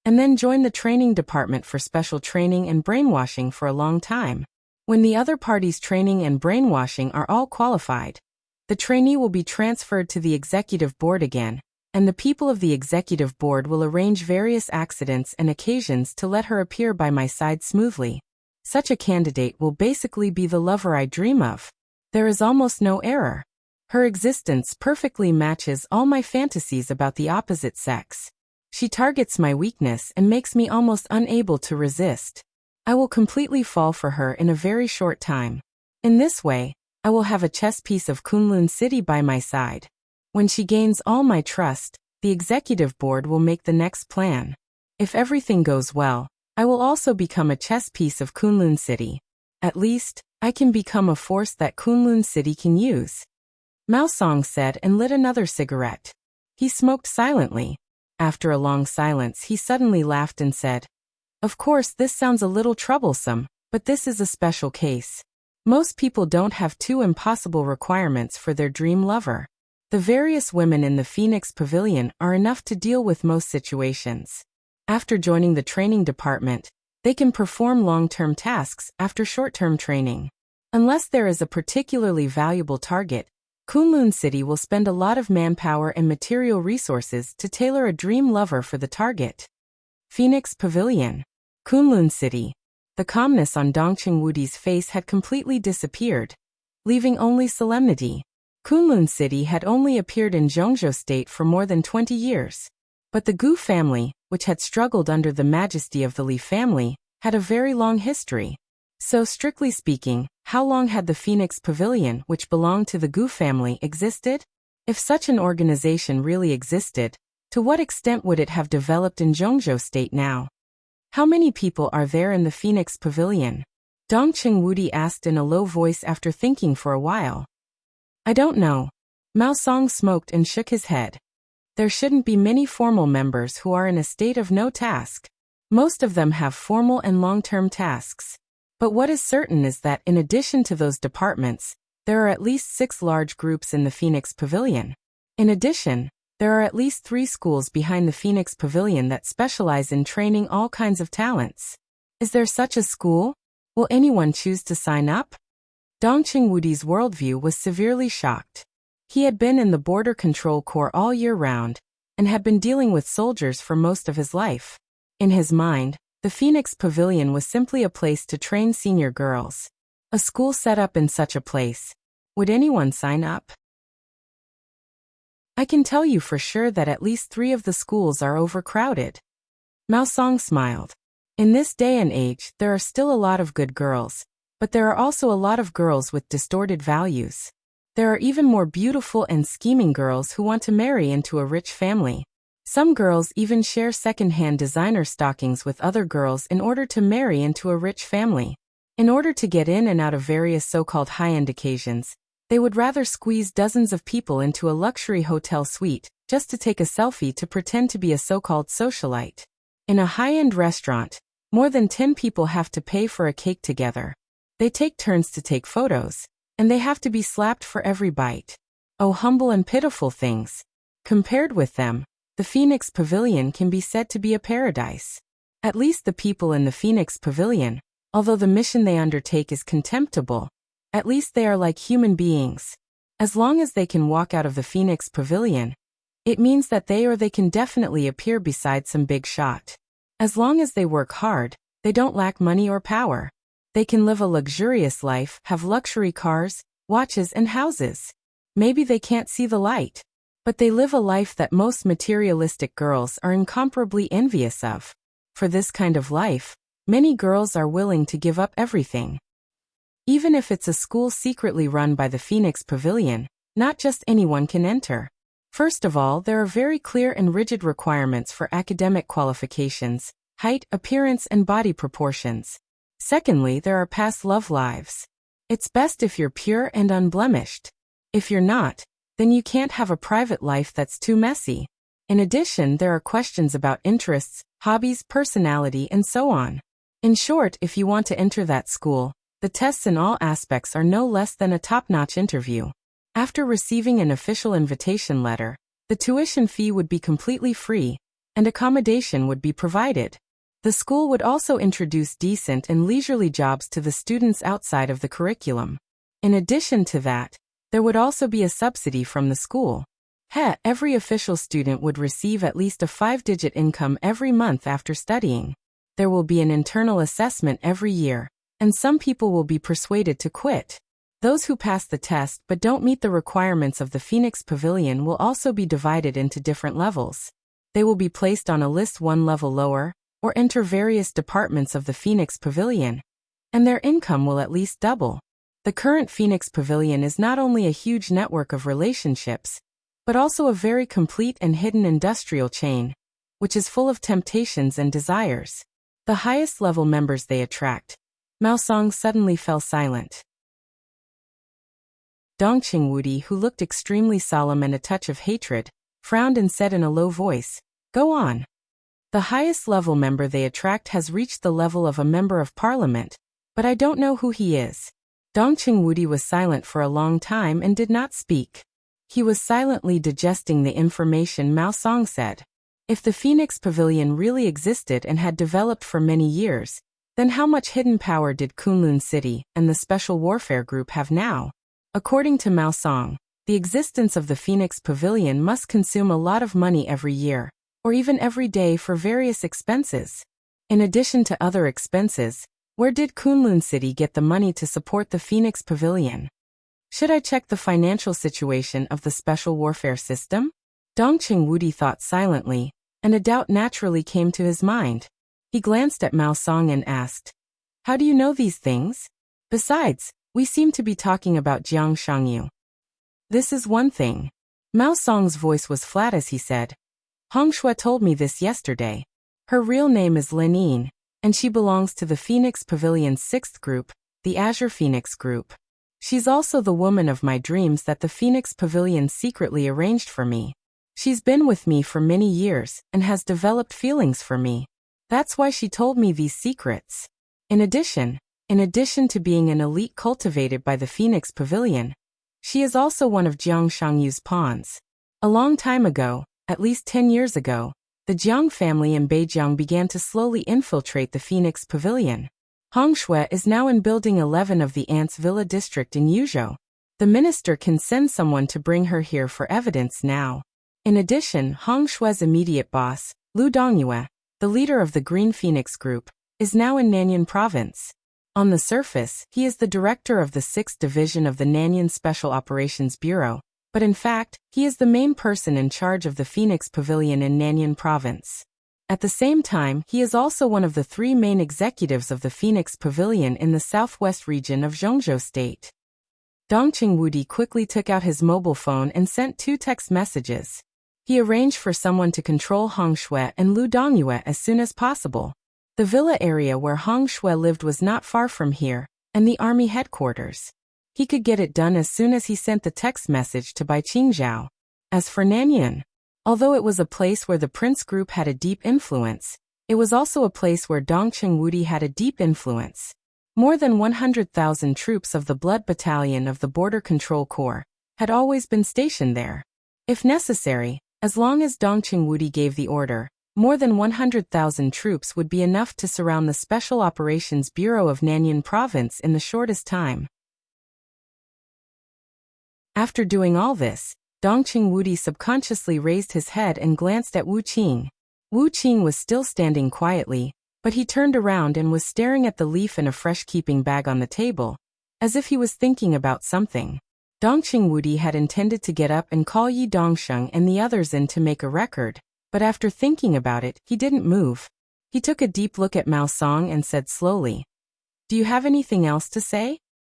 [SPEAKER 1] and then join the training department for special training and brainwashing for a long time. When the other party's training and brainwashing are all qualified, the trainee will be transferred to the executive board again, and the people of the executive board will arrange various accidents and occasions to let her appear by my side smoothly. Such a candidate will basically be the lover I dream of. There is almost no error. Her existence perfectly matches all my fantasies about the opposite sex. She targets my weakness and makes me almost unable to resist. I will completely fall for her in a very short time. In this way, I will have a chess piece of Kunlun City by my side. When she gains all my trust, the executive board will make the next plan. If everything goes well, I will also become a chess piece of Kunlun City. At least, I can become a force that Kunlun City can use. Mao Song said and lit another cigarette. He smoked silently. After a long silence, he suddenly laughed and said, "Of course, this sounds a little troublesome, but this is a special case. Most people don't have two impossible requirements for their dream lover. The various women in the Phoenix Pavilion are enough to deal with most situations. After joining the training department, they can perform long-term tasks after short-term training. Unless there is a particularly valuable target, Kunlun City will spend a lot of manpower and material resources to tailor a dream lover for the target." Phoenix Pavilion. Kunlun City. The calmness on Dongqing Wudi's face had completely disappeared, leaving only solemnity. Kunlun City had only appeared in Zhongzhou State for more than 20 years. But the Gu family, which had struggled under the majesty of the Li family, had a very long history. So strictly speaking, how long had the Phoenix Pavilion, which belonged to the Gu family, existed? If such an organization really existed, to what extent would it have developed in Zhongzhou State now? How many people are there in the Phoenix Pavilion? Dongqing Wudi asked in a low voice after thinking for a while. I don't know. Mao Song smoked and shook his head. There shouldn't be many formal members who are in a state of no task. Most of them have formal and long-term tasks. But what is certain is that in addition to those departments, there are at least 6 large groups in the Phoenix Pavilion. In addition, there are at least 3 schools behind the Phoenix Pavilion that specialize in training all kinds of talents. Is there such a school? Will anyone choose to sign up? Dong Qingwudi's worldview was severely shocked. He had been in the Border Control Corps all year round, and had been dealing with soldiers for most of his life. In his mind, the Phoenix Pavilion was simply a place to train senior girls. A school set up in such a place. Would anyone sign up? I can tell you for sure that at least 3 of the schools are overcrowded. Mao Song smiled. In this day and age, there are still a lot of good girls, but there are also a lot of girls with distorted values. There are even more beautiful and scheming girls who want to marry into a rich family. Some girls even share second-hand designer stockings with other girls in order to marry into a rich family. In order to get in and out of various so-called high-end occasions, they would rather squeeze dozens of people into a luxury hotel suite just to take a selfie to pretend to be a so-called socialite. In a high-end restaurant, more than 10 people have to pay for a cake together. They take turns to take photos, and they have to be slapped for every bite. Oh, humble and pitiful things. Compared with them, the Phoenix Pavilion can be said to be a paradise. At least the people in the Phoenix Pavilion, although the mission they undertake is contemptible, at least they are like human beings. As long as they can walk out of the Phoenix Pavilion, it means that they can definitely appear beside some big shot. As long as they work hard, they don't lack money or power. They can live a luxurious life, have luxury cars, watches and houses. Maybe they can't see the light, but they live a life that most materialistic girls are incomparably envious of. For this kind of life, many girls are willing to give up everything. Even if it's a school secretly run by the Phoenix Pavilion, not just anyone can enter. First of all, there are very clear and rigid requirements for academic qualifications, height, appearance, and body proportions. Secondly, there are past love lives. It's best if you're pure and unblemished. If you're not, then you can't have a private life that's too messy. In addition, there are questions about interests, hobbies, personality, and so on. In short, if you want to enter that school, the tests in all aspects are no less than a top-notch interview. After receiving an official invitation letter, the tuition fee would be completely free, and accommodation would be provided. The school would also introduce decent and leisurely jobs to the students outside of the curriculum. In addition to that, there would also be a subsidy from the school. Every official student would receive at least a 5-digit income every month after studying. There will be an internal assessment every year, and some people will be persuaded to quit. Those who pass the test but don't meet the requirements of the Phoenix Pavilion will also be divided into different levels. They will be placed on a list 1 level lower, or enter various departments of the Phoenix Pavilion, and their income will at least double. The current Phoenix Pavilion is not only a huge network of relationships, but also a very complete and hidden industrial chain, which is full of temptations and desires. The highest level members they attract. Mao Song suddenly fell silent. Dong Qingwudi, who looked extremely solemn and a touch of hatred, frowned and said in a low voice, "Go on." The highest level member they attract has reached the level of a member of parliament, but I don't know who he is. Dong Qingwudi was silent for a long time and did not speak. He was silently digesting the information Mao Song said. If the Phoenix Pavilion really existed and had developed for many years, then how much hidden power did Kunlun City and the Special Warfare Group have now? According to Mao Song, the existence of the Phoenix Pavilion must consume a lot of money every year, or even every day for various expenses. In addition to other expenses, where did Kunlun City get the money to support the Phoenix Pavilion? Should I check the financial situation of the Special Warfare System? Dong Qingwudi thought silently, and a doubt naturally came to his mind. He glanced at Mao Song and asked, "How do you know these things? Besides, we seem to be talking about Jiang Shangyu." "This is one thing." Mao Song's voice was flat as he said, "Hong Shui told me this yesterday. Her real name is Lin Yin, and she belongs to the Phoenix Pavilion's 6th group, the Azure Phoenix Group. She's also the woman of my dreams that the Phoenix Pavilion secretly arranged for me. She's been with me for many years and has developed feelings for me. That's why she told me these secrets. In addition to being an elite cultivated by the Phoenix Pavilion, she is also one of Jiang Shangyu's pawns. A long time ago, at least 10 years ago, the Jiang family in Beijiang began to slowly infiltrate the Phoenix Pavilion. Hong Shui is now in Building 11 of the Ants Villa district in Yuzhou. The minister can send someone to bring her here for evidence now. In addition, Hong Shui's immediate boss, Lu Dongyue, the leader of the Green Phoenix Group, is now in Nanyuan Province. On the surface, he is the director of the 6th Division of the Nanyuan Special Operations Bureau, but in fact, he is the main person in charge of the Phoenix Pavilion in Nanyuan Province. At the same time, he is also one of the 3 main executives of the Phoenix Pavilion in the southwest region of Zhongzhou State. Dongqing Wudi quickly took out his mobile phone and sent 2 text messages. He arranged for someone to control Hong Shui and Lu Dongyue as soon as possible. The villa area where Hong Shui lived was not far from here, and the army headquarters. He could get it done as soon as he sent the text message to Bai Qingzhao. As for Nanyuan, although it was a place where the Prince Group had a deep influence, it was also a place where Dongqing Wudi had a deep influence. More than 100,000 troops of the Blood Battalion of the Border Control Corps had always been stationed there. If necessary, as long as Dongqing Wudi gave the order, more than 100,000 troops would be enough to surround the Special Operations Bureau of Nanyuan Province in the shortest time. After doing all this, Dongqing Wudi subconsciously raised his head and glanced at Wu Qing. Wu Qing was still standing quietly, but he turned around and was staring at the leaf in a fresh keeping bag on the table, as if he was thinking about something. Dongqing Wudi had intended to get up and call Yi Dongsheng and the others in to make a record, but after thinking about it, he didn't move. He took a deep look at Mao Song and said slowly, "Do you have anything else to say?"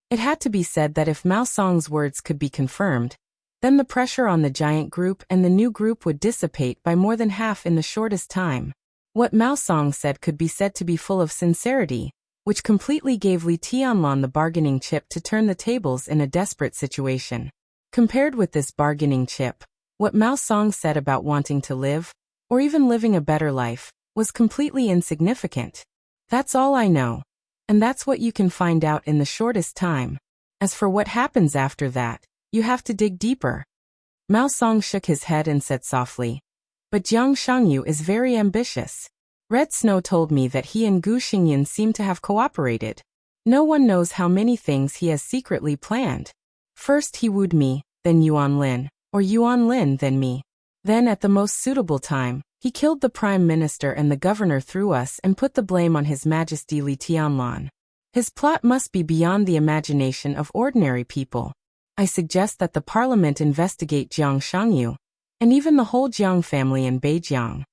[SPEAKER 1] It had to be said that if Mao Song's words could be confirmed, then the pressure on the giant group and the new group would dissipate by more than half in the shortest time. What Mao Song said could be said to be full of sincerity, which completely gave Li Tianlan the bargaining chip to turn the tables in a desperate situation. Compared with this bargaining chip, what Mao Song said about wanting to live, or even living a better life, was completely insignificant. That's all I know. And that's what you can find out in the shortest time. As for what happens after that, you have to dig deeper. Mao Song shook his head and said softly, "But Jiang Shangyu is very ambitious. Red Snow told me that he and Gu Xingyan seem to have cooperated. No one knows how many things he has secretly planned. First he wooed me, then Yuan Lin, or Yuan Lin then me. Then at the most suitable time, he killed the Prime Minister and the Governor through us and put the blame on His Majesty Li Tianlan. His plot must be beyond the imagination of ordinary people. I suggest that the Parliament investigate Jiang Shangyu, and even the whole Jiang family in Beijiang.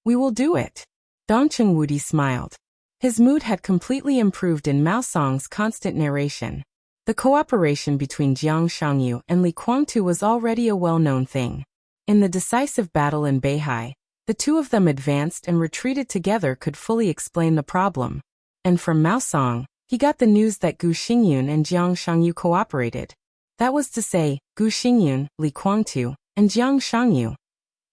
[SPEAKER 1] We will do it." Dongqing Wudi smiled. His mood had completely improved in Mao Song's constant narration. The cooperation between Jiang Shangyu and Li Guangtu was already a well-known thing. In the decisive battle in Beihai, the two of them advanced and retreated together could fully explain the problem. And from Mao Song, he got the news that Gu Xingyun and Jiang Shangyu cooperated. That was to say, Gu Xingyun, Li Guangtu, and Jiang Shangyu.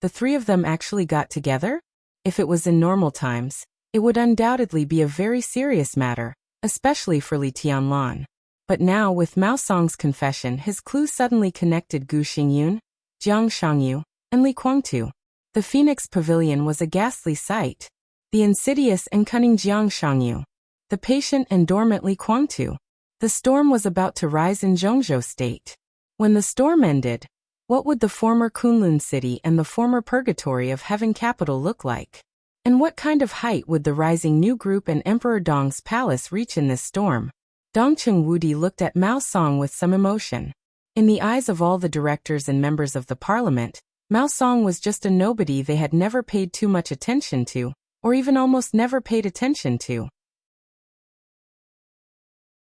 [SPEAKER 1] The 3 of them actually got together? If it was in normal times, it would undoubtedly be a very serious matter, especially for Li Tianlan. But now with Mao Song's confession, his clue suddenly connected Gu Xingyun, Jiang Shangyu, and Li Guangtu. The Phoenix Pavilion was a ghastly sight. The insidious and cunning Jiang Shangyu. The patient and dormant Li Guangtu. The storm was about to rise in Zhongzhou State. When the storm ended, what would the former Kunlun city and the former purgatory of Heaven capital look like? And what kind of height would the rising new group and Emperor Dong's palace reach in this storm? Dongqing Wudi looked at Mao Song with some emotion. In the eyes of all the directors and members of the parliament, Mao Song was just a nobody they had never paid too much attention to, or even almost never paid attention to.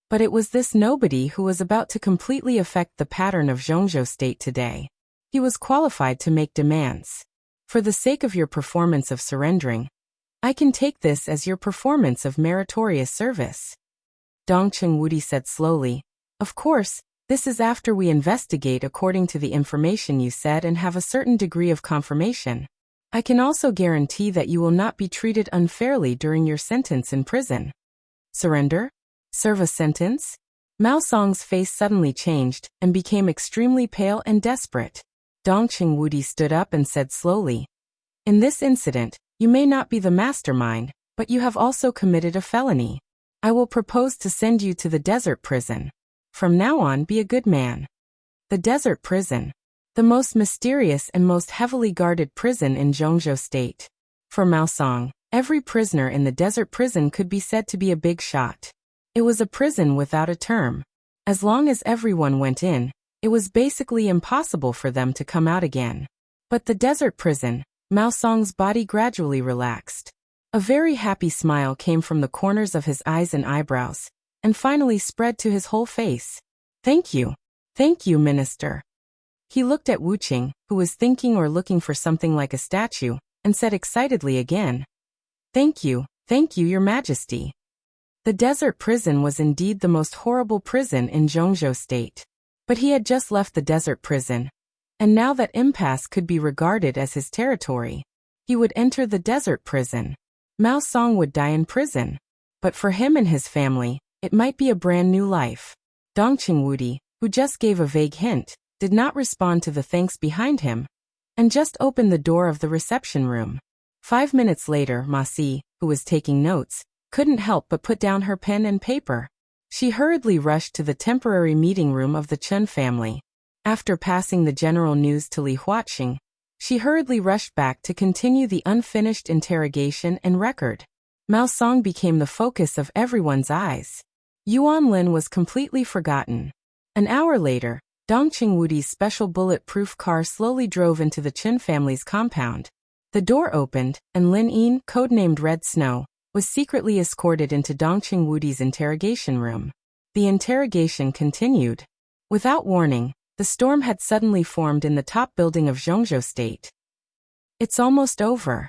[SPEAKER 1] But it was this nobody who was about to completely affect the pattern of Zhongzhou State today. He was qualified to make demands. For the sake of your performance of surrendering, I can take this as your performance of meritorious service. Dongqing Wudi said slowly, "Of course, this is after we investigate according to the information you said and have a certain degree of confirmation. I can also guarantee that you will not be treated unfairly during your sentence in prison." Surrender? Serve a sentence? Mao Song's face suddenly changed and became extremely pale and desperate. Dongqing Wudi stood up and said slowly, "In this incident, you may not be the mastermind, but you have also committed a felony. I will propose to send you to the desert prison. From now on, be a good man. The desert prison. The most mysterious and most heavily guarded prison in Zhongzhou State. For Mao Song, every prisoner in the desert prison could be said to be a big shot. It was a prison without a term. As long as everyone went in, it was basically impossible for them to come out again. But the desert prison, Mao Song's body gradually relaxed. A very happy smile came from the corners of his eyes and eyebrows, and finally spread to his whole face. Thank you, Minister. He looked at Wu Qing, who was thinking or looking for something like a statue, and said excitedly again, Thank you, Your Majesty. The desert prison was indeed the most horrible prison in Zhongzhou State. But he had just left the desert prison, and now that impasse could be regarded as his territory. He would enter the desert prison. Mao Song would die in prison. But for him and his family, it might be a brand new life. Dongqing Wudi, who just gave a vague hint, did not respond to the thanks behind him, and just opened the door of the reception room. 5 minutes later, Ma Si, who was taking notes, couldn't help but put down her pen and paper. She hurriedly rushed to the temporary meeting room of the Chen family. After passing the general news to Li Huaqing, she hurriedly rushed back to continue the unfinished interrogation and record. Mao Song became the focus of everyone's eyes. Yuan Lin was completely forgotten. An hour later, Dongqing Wudi's special bullet-proof car slowly drove into the Chen family's compound. The door opened, and Lin Yin, codenamed Red Snow, was secretly escorted into Dongqing Wudi's interrogation room. The interrogation continued. Without warning, the storm had suddenly formed in the top building of Zhongzhou State. It's almost over.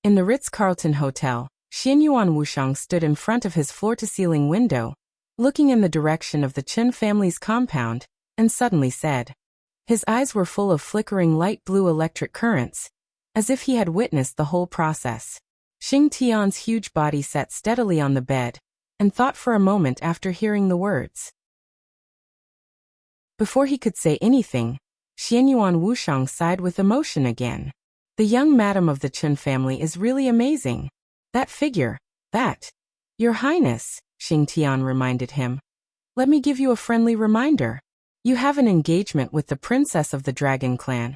[SPEAKER 1] In the Ritz-Carlton Hotel, Xianyuan Wushang stood in front of his floor-to-ceiling window, looking in the direction of the Chen family's compound, and suddenly said. His eyes were full of flickering light blue electric currents, as if he had witnessed the whole process. Xing Tian's huge body sat steadily on the bed, and thought for a moment after hearing the words. Before he could say anything, Xianyuan Wushang sighed with emotion again. The young madam of the Chen family is really amazing. That figure, that. Your Highness, Xing Tian reminded him. Let me give you a friendly reminder. You have an engagement with the princess of the Dragon Clan,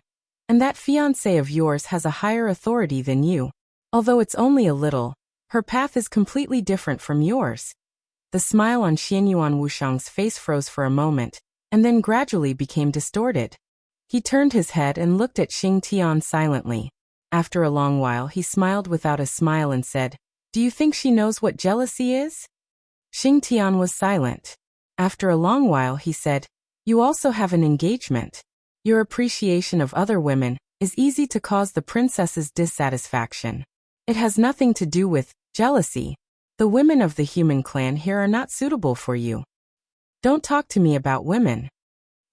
[SPEAKER 1] and that fiancé of yours has a higher authority than you. Although it's only a little, her path is completely different from yours. The smile on Xianyuan Wushang's face froze for a moment, and then gradually became distorted. He turned his head and looked at Xing Tian silently. After a long while he smiled without a smile and said, Do you think she knows what jealousy is? Xing Tian was silent. After a long while he said, You also have an engagement. Your appreciation of other women is easy to cause the princess's dissatisfaction. It has nothing to do with jealousy. The women of the human clan here are not suitable for you. Don't talk to me about women.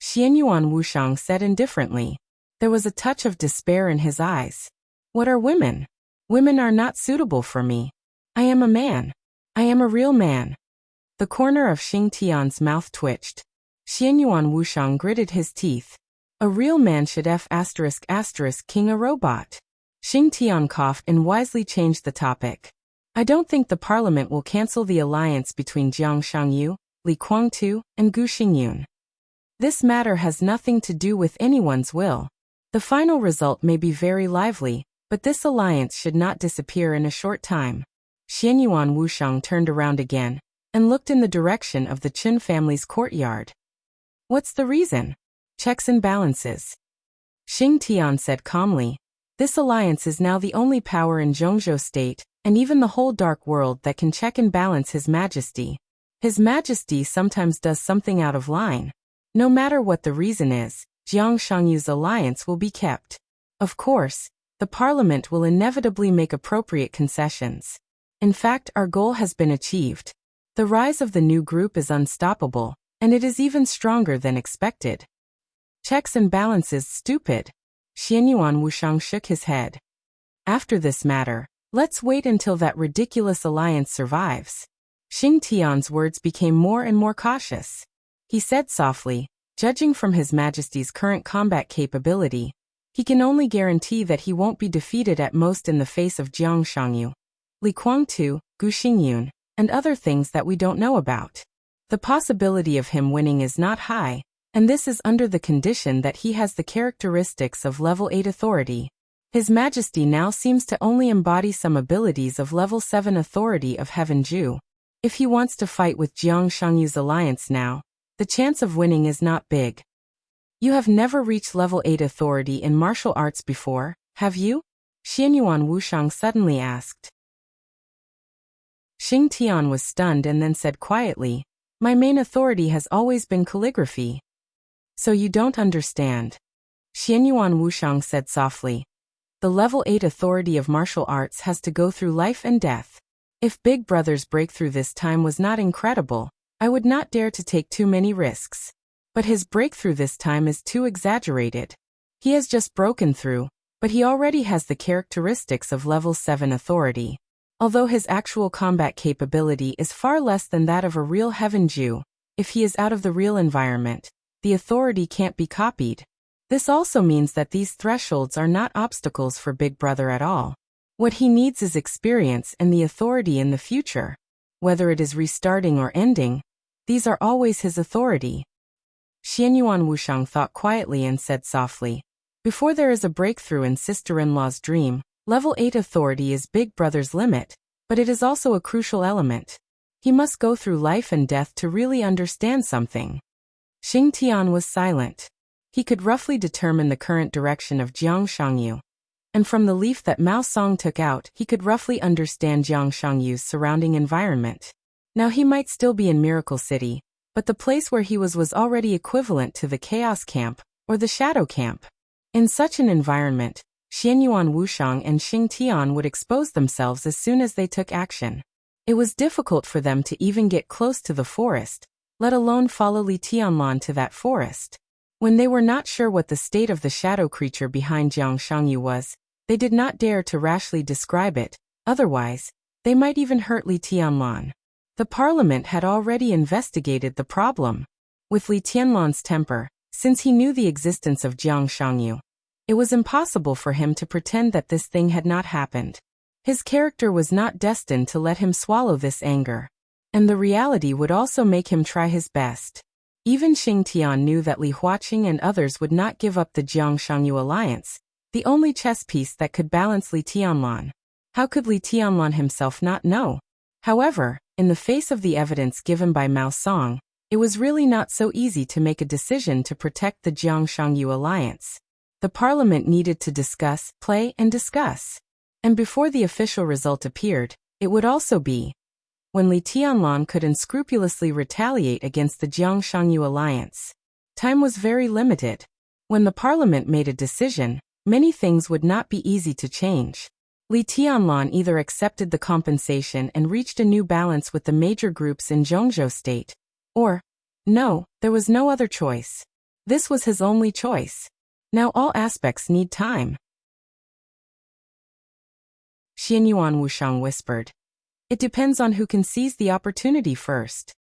[SPEAKER 1] Xianyuan Wushang said indifferently. There was a touch of despair in his eyes. What are women? Women are not suitable for me. I am a man. I am a real man. The corner of Xing Tian's mouth twitched. Xianyuan Wushang gritted his teeth. A real man should king a robot. Xing Tian coughed and wisely changed the topic. I don't think the parliament will cancel the alliance between Jiang Shangyu, Li Guangtu, and Gu Xingyun. This matter has nothing to do with anyone's will. The final result may be very lively, but this alliance should not disappear in a short time. Xianyuan Wushang turned around again, and looked in the direction of the Qin family's courtyard. What's the reason? Checks and balances. Xing Tian said calmly. This alliance is now the only power in Zhongzhou State, and even the whole dark world that can check and balance His Majesty. His Majesty sometimes does something out of line. No matter what the reason is, Jiang Shangyu's alliance will be kept. Of course, the parliament will inevitably make appropriate concessions. In fact, our goal has been achieved. The rise of the new group is unstoppable, and it is even stronger than expected. Checks and balances stupid. Xianyuan Wushang shook his head. After this matter, let's wait until that ridiculous alliance survives. Xing Tian's words became more and more cautious. He said softly, judging from His Majesty's current combat capability, he can only guarantee that he won't be defeated at most in the face of Jiang Shangyu, Li Guangtu, Gu Xingyun, and other things that we don't know about. The possibility of him winning is not high, and this is under the condition that he has the characteristics of level 8 authority. His Majesty now seems to only embody some abilities of level 7 authority of Heaven Ju. If he wants to fight with Jiang Shangyu's alliance now, the chance of winning is not big. You have never reached level 8 authority in martial arts before, have you? Xianyuan Wushang suddenly asked. Xing Tian was stunned and then said quietly, "My main authority has always been calligraphy." "So you don't understand," Xianyuan Wushang said softly. "The level 8 authority of martial arts has to go through life and death. If Big Brother's breakthrough this time was not incredible, I would not dare to take too many risks. But his breakthrough this time is too exaggerated. He has just broken through, but he already has the characteristics of level 7 authority. Although his actual combat capability is far less than that of a real Heaven Ju, if he is out of the real environment, the authority can't be copied. This also means that these thresholds are not obstacles for Big Brother at all. What he needs is experience and the authority in the future. Whether it is restarting or ending, these are always his authority." Xianyuan Wushang thought quietly and said softly, "Before there is a breakthrough in sister-in-law's dream, level 8 authority is Big Brother's limit, but it is also a crucial element. He must go through life and death to really understand something." Xing Tian was silent. He could roughly determine the current direction of Jiang Shangyu. And from the leaf that Mao Song took out, he could roughly understand Jiang Shangyu's surrounding environment. Now he might still be in Miracle City, but the place where he was already equivalent to the Chaos Camp, or the Shadow Camp. In such an environment, Xianyuan Wushang and Xing Tian would expose themselves as soon as they took action. It was difficult for them to even get close to the forest, let alone follow Li Tianlan to that forest. When they were not sure what the state of the shadow creature behind Jiang Shangyu was, they did not dare to rashly describe it, otherwise, they might even hurt Li Tianlan. The parliament had already investigated the problem. With Li Tianlan's temper, since he knew the existence of Jiang Shangyu, it was impossible for him to pretend that this thing had not happened. His character was not destined to let him swallow this anger. And the reality would also make him try his best. Even Xing Tian knew that Li Huaqing and others would not give up the Jiang Shangyu alliance, the only chess piece that could balance Li Tianlan. How could Li Tianlan himself not know? However, in the face of the evidence given by Mao Song, it was really not so easy to make a decision to protect the Jiang Shangyu alliance. The parliament needed to discuss, play, and discuss. And before the official result appeared, it would also be when Li Tianlan could unscrupulously retaliate against the Jiang Shangyu alliance. Time was very limited. When the parliament made a decision, many things would not be easy to change. Li Tianlan either accepted the compensation and reached a new balance with the major groups in Zhongzhou state, or, no, there was no other choice. This was his only choice. Now all aspects need time. Xianyuan Wushang whispered. It depends on who can seize the opportunity first.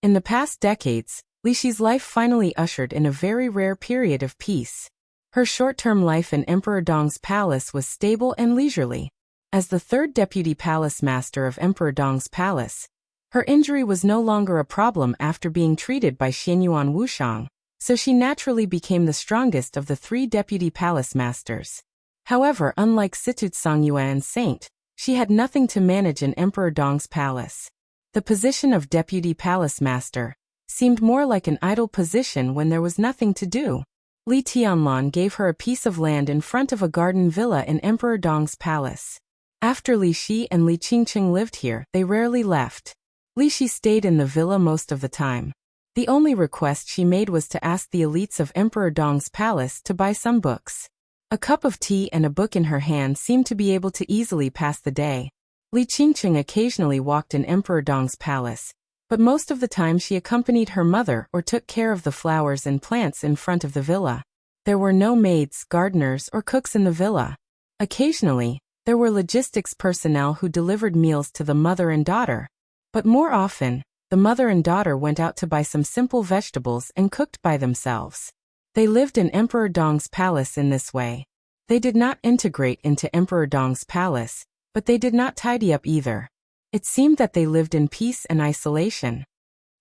[SPEAKER 1] In the past decades, Li Shi's life finally ushered in a very rare period of peace. Her short-term life in Emperor Dong's palace was stable and leisurely. As the third deputy palace master of Emperor Dong's palace, her injury was no longer a problem after being treated by Xianyuan Wushang, so she naturally became the strongest of the three deputy palace masters. However, unlike Situt Songyuan and Saint, she had nothing to manage in Emperor Dong's palace. The position of deputy palace master seemed more like an idle position when there was nothing to do. Li Tianlan gave her a piece of land in front of a garden villa in Emperor Dong's palace. After Li Shi and Li Qingqing lived here, they rarely left. Li Shi stayed in the villa most of the time. The only request she made was to ask the elites of Emperor Dong's palace to buy some books. A cup of tea and a book in her hand seemed to be able to easily pass the day. Li Qingqing occasionally walked in Emperor Dong's palace, but most of the time she accompanied her mother or took care of the flowers and plants in front of the villa. There were no maids, gardeners, or cooks in the villa. Occasionally, there were logistics personnel who delivered meals to the mother and daughter. But more often, the mother and daughter went out to buy some simple vegetables and cooked by themselves. They lived in Emperor Dong's palace in this way. They did not integrate into Emperor Dong's palace, but they did not tidy up either. It seemed that they lived in peace and isolation.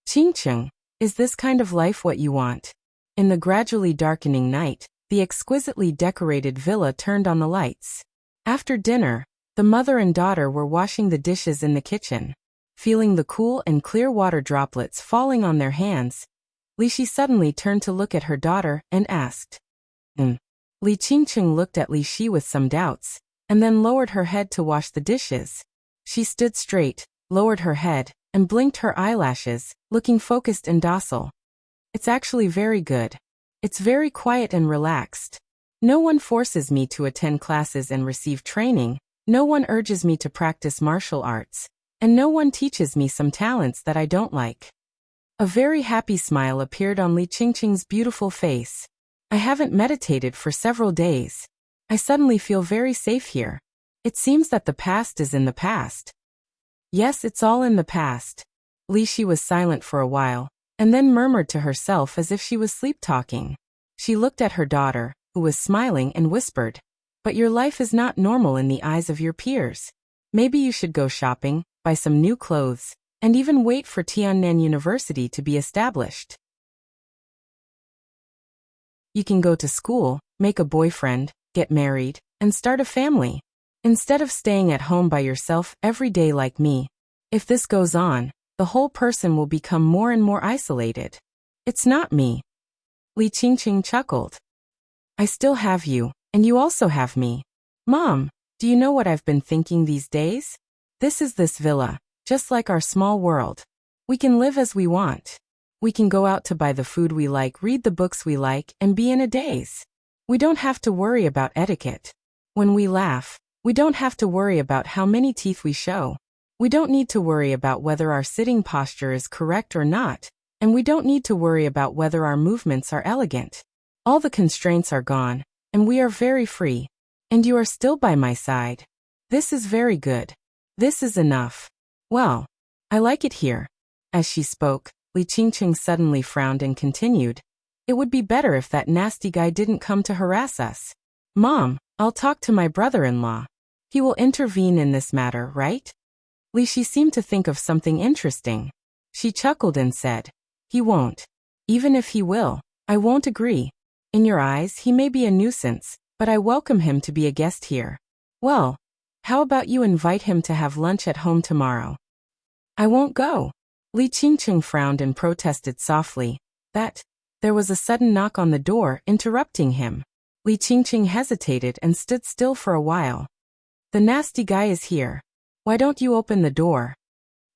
[SPEAKER 1] Qingqing, is this kind of life what you want? In the gradually darkening night, the exquisitely decorated villa turned on the lights. After dinner, the mother and daughter were washing the dishes in the kitchen. Feeling the cool and clear water droplets falling on their hands, Li Shi suddenly turned to look at her daughter and asked, Li Qingqing looked at Li Shi with some doubts, and then lowered her head to wash the dishes. She stood straight, lowered her head, and blinked her eyelashes, looking focused and docile. It's actually very good. It's very quiet and relaxed. No one forces me to attend classes and receive training, no one urges me to practice martial arts, and no one teaches me some talents that I don't like. A very happy smile appeared on Li Qingqing's beautiful face. I haven't meditated for several days. I suddenly feel very safe here. It seems that the past is in the past. Yes, it's all in the past. Li Shi was silent for a while, and then murmured to herself as if she was sleep-talking. She looked at her daughter, who was smiling, and whispered, "But your life is not normal in the eyes of your peers. Maybe you should go shopping, buy some new clothes, and even wait for Tiannan University to be established. You can go to school, make a boyfriend, get married, and start a family. Instead of staying at home by yourself every day like me. If this goes on, the whole person will become more and more isolated. It's not me." Li Qingqing chuckled. "I still have you, and you also have me. Mom, do you know what I've been thinking these days? This is this villa, just like our small world. We can live as we want. We can go out to buy the food we like, read the books we like, and be in a daze. We don't have to worry about etiquette. When we laugh, we don't have to worry about how many teeth we show. We don't need to worry about whether our sitting posture is correct or not, and we don't need to worry about whether our movements are elegant. All the constraints are gone, and we are very free. And you are still by my side. This is very good. This is enough. Well, I like it here." As she spoke, Li Qingqing suddenly frowned and continued, "It would be better if that nasty guy didn't come to harass us. Mom, I'll talk to my brother-in-law. He will intervene in this matter, right?" Li Shi seemed to think of something interesting. She chuckled and said, "He won't. Even if he will, I won't agree. In your eyes he may be a nuisance, but I welcome him to be a guest here. Well, how about you invite him to have lunch at home tomorrow?" "I won't go." Li Qingqing frowned and protested softly. There was a sudden knock on the door, interrupting him. Li Qingqing hesitated and stood still for a while. "The nasty guy is here. Why don't you open the door?"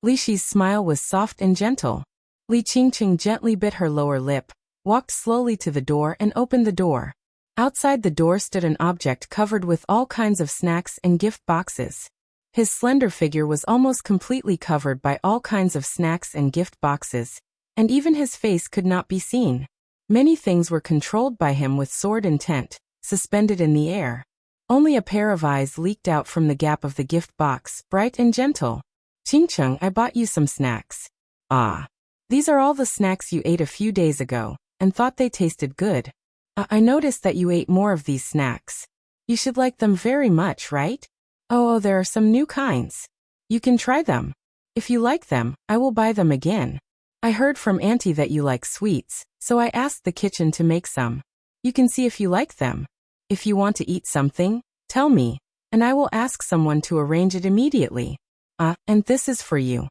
[SPEAKER 1] Li Shi's smile was soft and gentle. Li Qingqing gently bit her lower lip, walked slowly to the door and opened the door. Outside the door stood an object covered with all kinds of snacks and gift boxes. His slender figure was almost completely covered by all kinds of snacks and gift boxes, and even his face could not be seen. Many things were controlled by him with sword intent, suspended in the air. Only a pair of eyes leaked out from the gap of the gift box, bright and gentle. "Qingqing, I bought you some snacks." "Ah. These are all the snacks you ate a few days ago, and thought they tasted good. I noticed that you ate more of these snacks. You should like them very much, right? Oh, there are some new kinds. You can try them. If you like them, I will buy them again. I heard from Auntie that you like sweets, so I asked the kitchen to make some. You can see if you like them. If you want to eat something, tell me, and I will ask someone to arrange it immediately. And this is for you."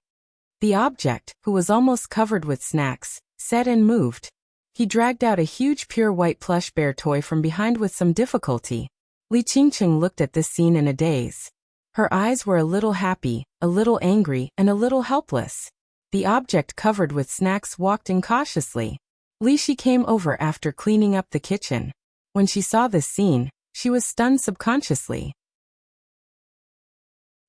[SPEAKER 1] The object, who was almost covered with snacks, said and moved. He dragged out a huge pure white plush bear toy from behind with some difficulty. Li Qingqing looked at this scene in a daze. Her eyes were a little happy, a little angry, and a little helpless. The object covered with snacks walked incautiously. Li Shi came over after cleaning up the kitchen. When she saw this scene, she was stunned subconsciously.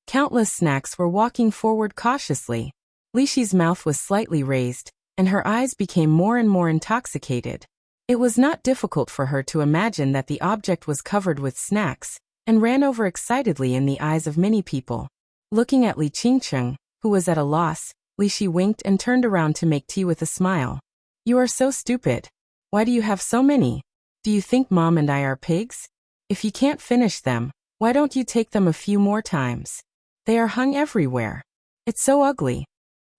[SPEAKER 1] Countless snacks were walking forward cautiously. Li Shi's mouth was slightly raised, and her eyes became more and more intoxicated. It was not difficult for her to imagine that the object was covered with snacks, and ran over excitedly in the eyes of many people. Looking at Li Qingqing, who was at a loss, Li Shi winked and turned around to make tea with a smile. "You are so stupid. Why do you have so many? Do you think Mom and I are pigs? If you can't finish them, why don't you take them a few more times? They are hung everywhere. It's so ugly.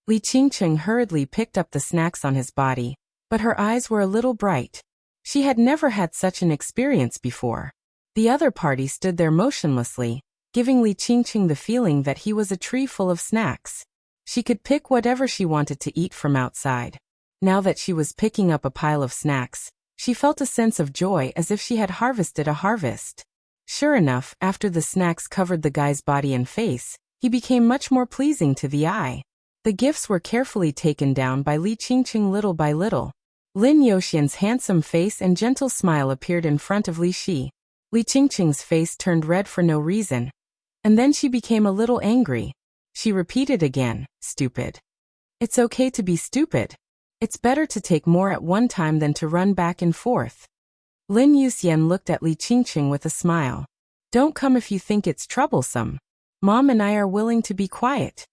[SPEAKER 1] Li Qingqing hurriedly picked up the snacks on his body, but her eyes were a little bright. She had never had such an experience before. The other party stood there motionlessly, giving Li Qingqing the feeling that he was a tree full of snacks. She could pick whatever she wanted to eat from outside. Now that she was picking up a pile of snacks, she felt a sense of joy as if she had harvested a harvest. Sure enough, after the snacks covered the guy's body and face, he became much more pleasing to the eye. The gifts were carefully taken down by Li Qingqing little by little. Lin Youxian's handsome face and gentle smile appeared in front of Li Shi. Li Qingqing's face turned red for no reason. And then she became a little angry. She repeated again, "Stupid. It's okay to be stupid. It's better to take more at one time than to run back and forth." Lin Youxian looked at Li Qingqing with a smile. "Don't come if you think it's troublesome. Mom and I are willing to be quiet."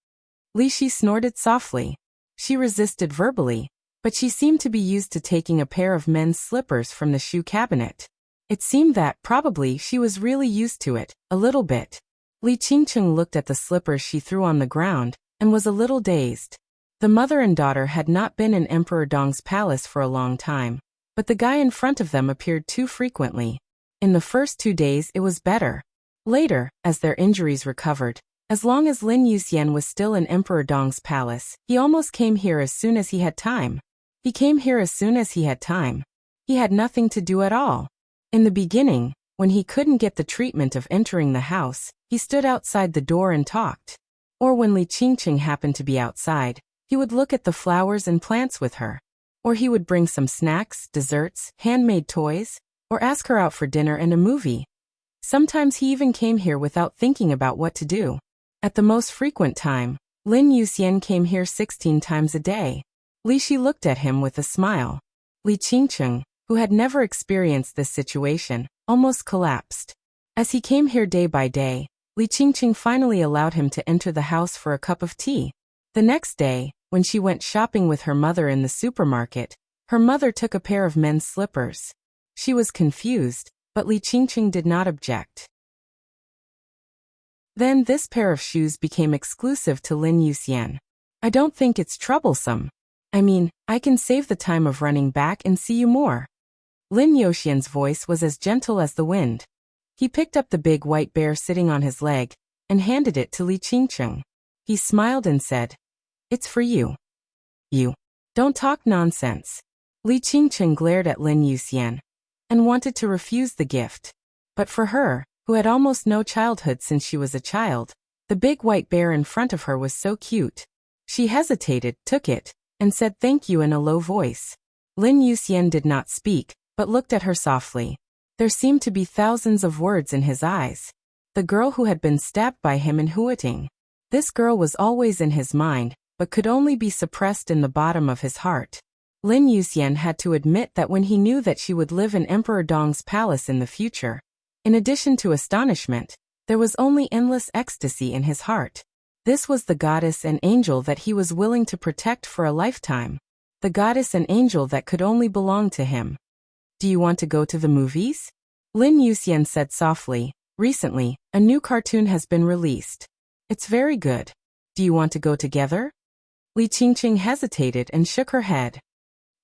[SPEAKER 1] Li Shi snorted softly. She resisted verbally, but she seemed to be used to taking a pair of men's slippers from the shoe cabinet. It seemed that, probably, she was really used to it, a little bit. Li Qingqing looked at the slippers she threw on the ground, and was a little dazed. The mother and daughter had not been in Emperor Dong's palace for a long time, but the guy in front of them appeared too frequently. In the first 2 days it was better. Later, as their injuries recovered, as long as Lin Youxian was still in Emperor Dong's palace, he almost came here as soon as he had time. He came here as soon as he had time. He had nothing to do at all. In the beginning, when he couldn't get the treatment of entering the house, he stood outside the door and talked. Or when Li Qingqing happened to be outside, he would look at the flowers and plants with her. Or he would bring some snacks, desserts, handmade toys, or ask her out for dinner and a movie. Sometimes he even came here without thinking about what to do. At the most frequent time, Lin Youxian came here 16 times a day. Li Shi looked at him with a smile. Li Qingqing, who had never experienced this situation, almost collapsed. As he came here day by day, Li Qingqing finally allowed him to enter the house for a cup of tea. The next day, when she went shopping with her mother in the supermarket, her mother took a pair of men's slippers. She was confused, but Li Qingqing did not object. Then this pair of shoes became exclusive to Lin Youxian. "I don't think it's troublesome. I mean, I can save the time of running back and see you more." Lin Youxian's voice was as gentle as the wind. He picked up the big white bear sitting on his leg, and handed it to Li Qingqing. He smiled and said, "It's for you." "You. Don't talk nonsense." Li Qingqing glared at Lin Youxian, and wanted to refuse the gift. But for her, who had almost no childhood since she was a child, the big white bear in front of her was so cute. She hesitated, took it, and said thank you in a low voice. Lin Youxian did not speak, but looked at her softly. There seemed to be thousands of words in his eyes. The girl who had been stabbed by him in Huiting. This girl was always in his mind, but could only be suppressed in the bottom of his heart. Lin Youxian had to admit that when he knew that she would live in Emperor Dong's palace in the future, in addition to astonishment, there was only endless ecstasy in his heart. This was the goddess and angel that he was willing to protect for a lifetime. The goddess and angel that could only belong to him. "Do you want to go to the movies?" Lin Youxian said softly. "Recently, a new cartoon has been released. It's very good. Do you want to go together?" Li Qingqing hesitated and shook her head.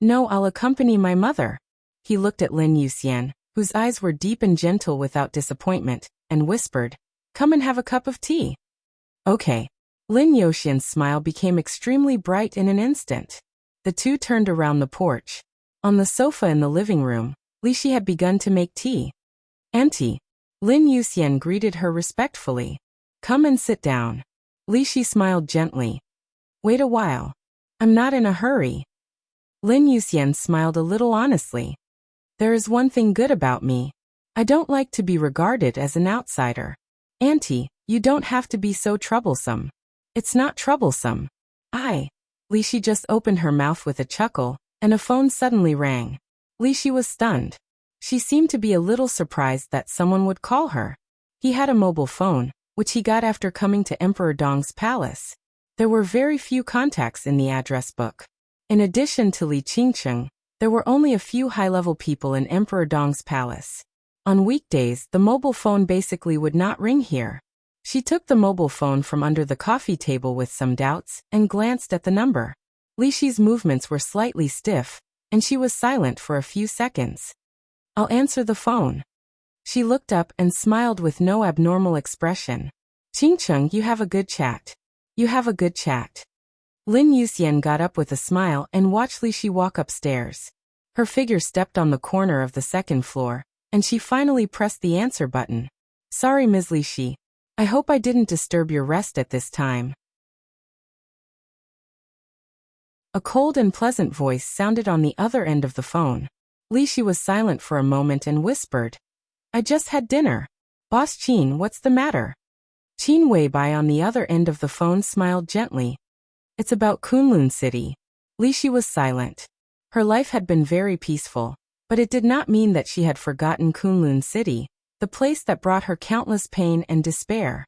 [SPEAKER 1] "No, I'll accompany my mother." He looked at Lin Youxian, whose eyes were deep and gentle without disappointment, and whispered, "Come and have a cup of tea." "Okay." Lin Youxian's smile became extremely bright in an instant. The two turned around the porch. On the sofa in the living room, Li Shi had begun to make tea. "Auntie." Lin Youxian greeted her respectfully. "Come and sit down." Li Shi smiled gently. "Wait a while. I'm not in a hurry." Lin Youxian smiled a little honestly. "There is one thing good about me. I don't like to be regarded as an outsider. Auntie, you don't have to be so troublesome." "It's not troublesome. Li Shi just opened her mouth with a chuckle, and a phone suddenly rang. Li Shi was stunned. She seemed to be a little surprised that someone would call her. He had a mobile phone, which he got after coming to Emperor Dong's palace. There were very few contacts in the address book. In addition to Li Qingqing, there were only a few high-level people in Emperor Dong's palace. On weekdays, the mobile phone basically would not ring here. She took the mobile phone from under the coffee table with some doubts and glanced at the number. Li Shi's movements were slightly stiff, and she was silent for a few seconds. "I'll answer the phone." She looked up and smiled with no abnormal expression. "Qingcheng, you have a good chat. You have a good chat." Lin Yuxian got up with a smile and watched Li Shi walk upstairs. Her figure stepped on the corner of the second floor, and she finally pressed the answer button. "Sorry, Ms. Li Shi. I hope I didn't disturb your rest at this time." A cold and pleasant voice sounded on the other end of the phone. Li Shi was silent for a moment and whispered, "I just had dinner. Boss Qin, what's the matter?" Qin Weibai on the other end of the phone smiled gently. "It's about Kunlun City." Li Shi was silent. Her life had been very peaceful, but it did not mean that she had forgotten Kunlun City, the place that brought her countless pain and despair.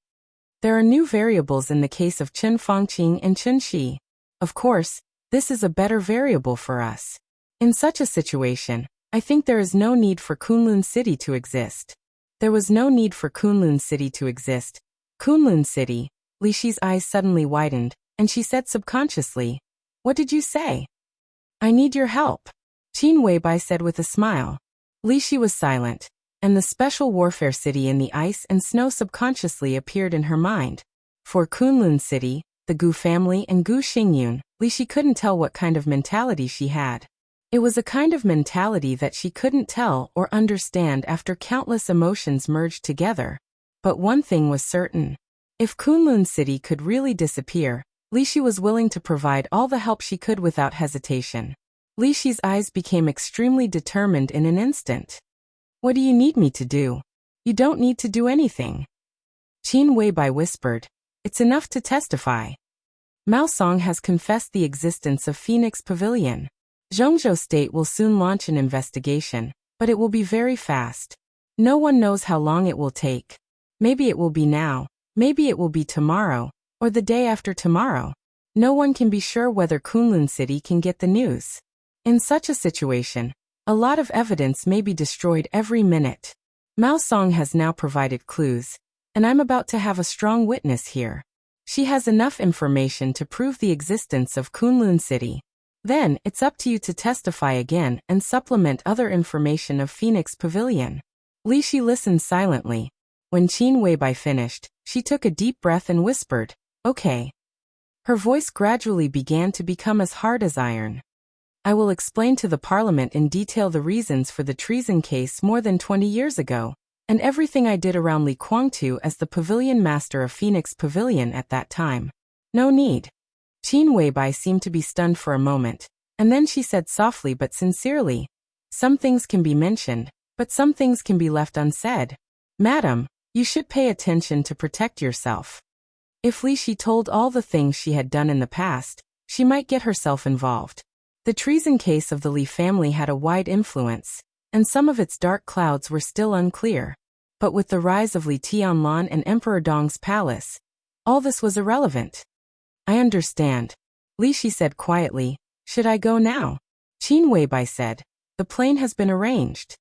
[SPEAKER 1] There are new variables in the case of Chen Fangqing and Chen Shi. Of course, this is a better variable for us. In such a situation, I think there is no need for Kunlun City to exist. There was no need for Kunlun City to exist. Kunlun City. Li Shi's eyes suddenly widened, and she said subconsciously, "What did you say?" "I need your help," Qin Weibai said with a smile. Li Shi was silent, and the special warfare city in the ice and snow subconsciously appeared in her mind. For Kunlun City, the Gu family and Gu Xingyun, Li Shi couldn't tell what kind of mentality she had. It was a kind of mentality that she couldn't tell or understand after countless emotions merged together. But one thing was certain. If Kunlun City could really disappear, Li Shi was willing to provide all the help she could without hesitation. Li Shi's eyes became extremely determined in an instant. "What do you need me to do?" "You don't need to do anything," Qin Weibai whispered. "It's enough to testify. Mao Song has confessed the existence of Phoenix Pavilion. Zhongzhou State will soon launch an investigation, but it will be very fast. No one knows how long it will take. Maybe it will be now, maybe it will be tomorrow, or the day after tomorrow. No one can be sure whether Kunlun City can get the news. In such a situation, a lot of evidence may be destroyed every minute. Mao Song has now provided clues, and I'm about to have a strong witness here. She has enough information to prove the existence of Kunlun City. Then, it's up to you to testify again and supplement other information of Phoenix Pavilion." Li Shi listened silently. When Qin Weibai finished, she took a deep breath and whispered, "Okay." Her voice gradually began to become as hard as iron. "I will explain to the Parliament in detail the reasons for the treason case more than 20 years ago, and everything I did around Li Guangtu as the pavilion master of Phoenix Pavilion at that time. No need." Qin Weibai seemed to be stunned for a moment, and then she said softly but sincerely, "Some things can be mentioned, but some things can be left unsaid. Madam, you should pay attention to protect yourself." If Li Shi told all the things she had done in the past, she might get herself involved. The treason case of the Li family had a wide influence, and some of its dark clouds were still unclear. But with the rise of Li Tianlan and Emperor Dong's palace, all this was irrelevant. "I understand," Li Shi said quietly. "Should I go now?" Qin Weibai said, "The plane has been arranged.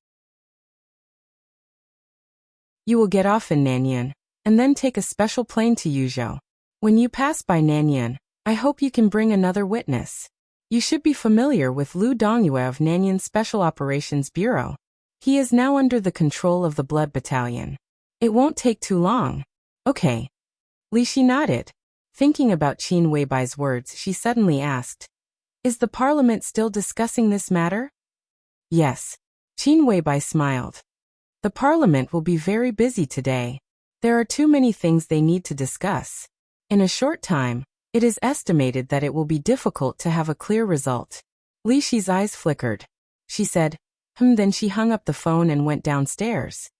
[SPEAKER 1] You will get off in Nanyuan, and then take a special plane to Yuzhou. When you pass by Nanyuan, I hope you can bring another witness. You should be familiar with Lu Dongyue of Nanyuan Special Operations Bureau. He is now under the control of the Blood Battalion. It won't take too long." "Okay." Li Shi nodded. Thinking about Qin Weibai's words, she suddenly asked, "Is the Parliament still discussing this matter?" "Yes." Qin Weibai smiled. "The Parliament will be very busy today. There are too many things they need to discuss. In a short time, it is estimated that it will be difficult to have a clear result." Li Shi's eyes flickered. She said, then she hung up the phone and went downstairs.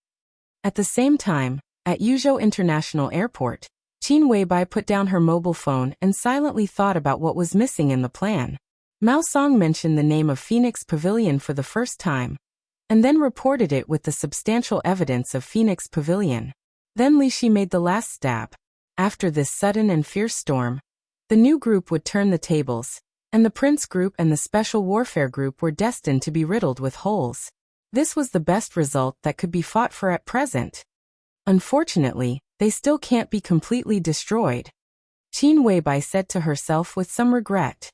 [SPEAKER 1] At the same time, at Yuzhou International Airport, Qin Weibai put down her mobile phone and silently thought about what was missing in the plan. Mao Song mentioned the name of Phoenix Pavilion for the first time, and then reported it with the substantial evidence of Phoenix Pavilion. Then Li Shi made the last stab. After this sudden and fierce storm, the new group would turn the tables, and the Prince Group and the Special Warfare Group were destined to be riddled with holes. This was the best result that could be fought for at present. Unfortunately, they still can't be completely destroyed. Qin Weibai said to herself with some regret.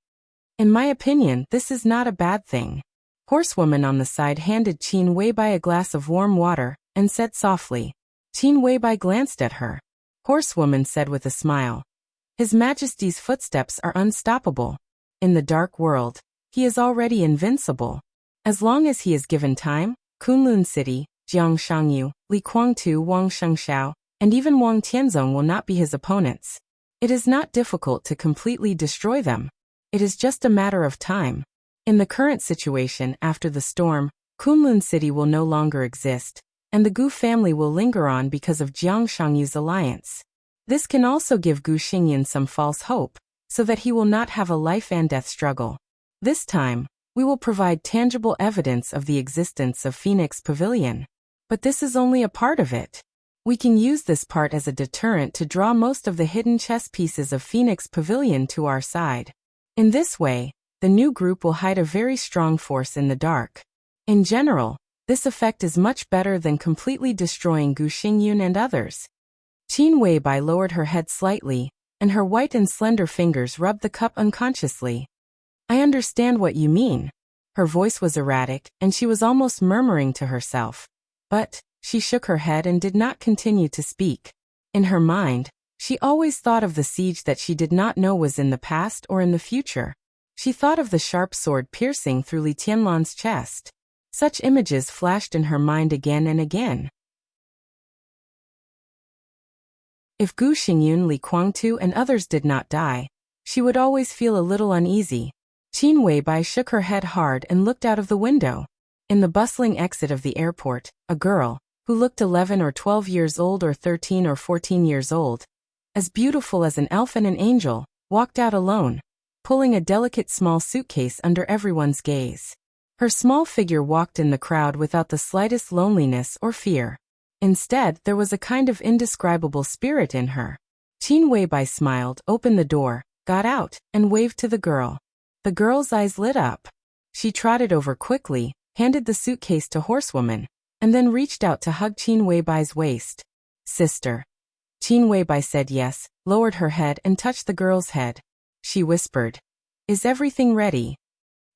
[SPEAKER 1] In my opinion, this is not a bad thing. Horsewoman on the side handed Qin Weibai a glass of warm water and said softly. Qin Weibai glanced at her. Horsewoman said with a smile. His Majesty's footsteps are unstoppable. In the dark world, he is already invincible. As long as he is given time, Kunlun City, Jiang Shangyu, Li Kuangtu, Wang Shengshao, and even Wang Tianzong will not be his opponents. It is not difficult to completely destroy them. It is just a matter of time. In the current situation after the storm, Kunlun City will no longer exist, and the Gu family will linger on because of Jiang Shangyu's alliance. This can also give Gu Xingyan some false hope, so that he will not have a life and death struggle. This time, we will provide tangible evidence of the existence of Phoenix Pavilion. But this is only a part of it. We can use this part as a deterrent to draw most of the hidden chess pieces of Phoenix Pavilion to our side. In this way, the new group will hide a very strong force in the dark. In general, this effect is much better than completely destroying Gu Xingyun and others. Qin Weibai lowered her head slightly, and her white and slender fingers rubbed the cup unconsciously. I understand what you mean. Her voice was erratic, and she was almost murmuring to herself. But she shook her head and did not continue to speak. In her mind, she always thought of the siege that she did not know was in the past or in the future. She thought of the sharp sword piercing through Li Tianlan's chest. Such images flashed in her mind again and again. If Gu Xingyun, Li Kuangtu, and others did not die, she would always feel a little uneasy. Qin Weibai shook her head hard and looked out of the window. In the bustling exit of the airport, a girl, who looked 11 or 12 years old or 13 or 14 years old, as beautiful as an elf and an angel, walked out alone, pulling a delicate small suitcase under everyone's gaze. Her small figure walked in the crowd without the slightest loneliness or fear. Instead, there was a kind of indescribable spirit in her. Qin Weibai smiled, opened the door, got out, and waved to the girl. The girl's eyes lit up. She trotted over quickly, handed the suitcase to Horsewoman, and then reached out to hug Qin Weibai's waist. Sister. Qin Weibai said yes, lowered her head and touched the girl's head. She whispered, Is everything ready?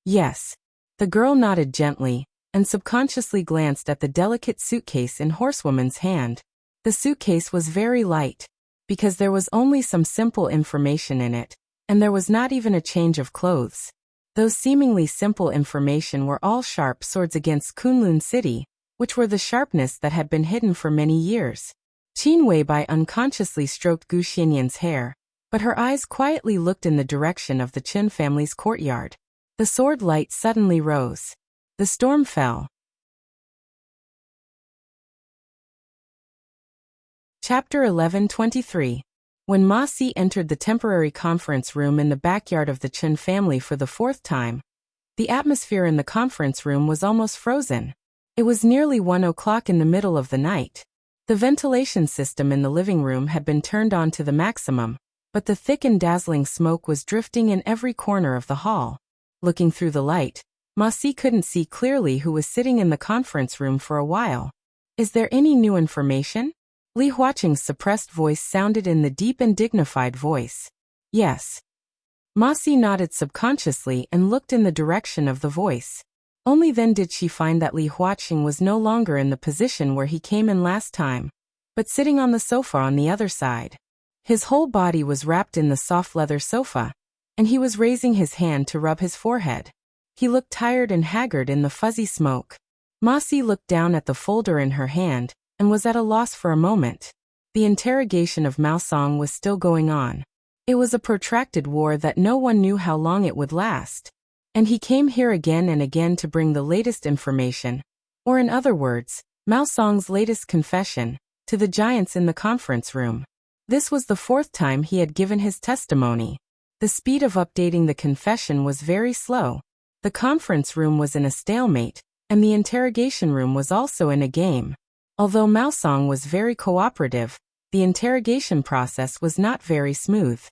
[SPEAKER 1] Yes. The girl nodded gently, and subconsciously glanced at the delicate suitcase in Horsewoman's hand. The suitcase was very light, because there was only some simple information in it, and there was not even a change of clothes. Those seemingly simple information were all sharp swords against Kunlun City, which were the sharpness that had been hidden for many years. Qin Weibai unconsciously stroked Gu Xinyan's hair, but her eyes quietly looked in the direction of the Qin family's courtyard. The sword light suddenly rose. The storm fell. Chapter 11:23. When Ma Si entered the temporary conference room in the backyard of the Qin family for the fourth time, the atmosphere in the conference room was almost frozen. It was nearly 1 o'clock in the middle of the night. The ventilation system in the living room had been turned on to the maximum, but the thick and dazzling smoke was drifting in every corner of the hall. Looking through the light, Ma Si couldn't see clearly who was sitting in the conference room for a while. Is there any new information? Li Huaqing's suppressed voice sounded in the deep and dignified voice. Yes. Ma Si nodded subconsciously and looked in the direction of the voice. Only then did she find that Li Huaqing was no longer in the position where he came in last time, but sitting on the sofa on the other side. His whole body was wrapped in the soft leather sofa, and he was raising his hand to rub his forehead. He looked tired and haggard in the fuzzy smoke. Ma Si looked down at the folder in her hand, and was at a loss for a moment. The interrogation of Mao Song was still going on. It was a protracted war that no one knew how long it would last. And he came here again and again to bring the latest information, or in other words, Mao Song's latest confession, to the giants in the conference room. This was the fourth time he had given his testimony. The speed of updating the confession was very slow. The conference room was in a stalemate, and the interrogation room was also in a game. Although Mao Song was very cooperative, the interrogation process was not very smooth.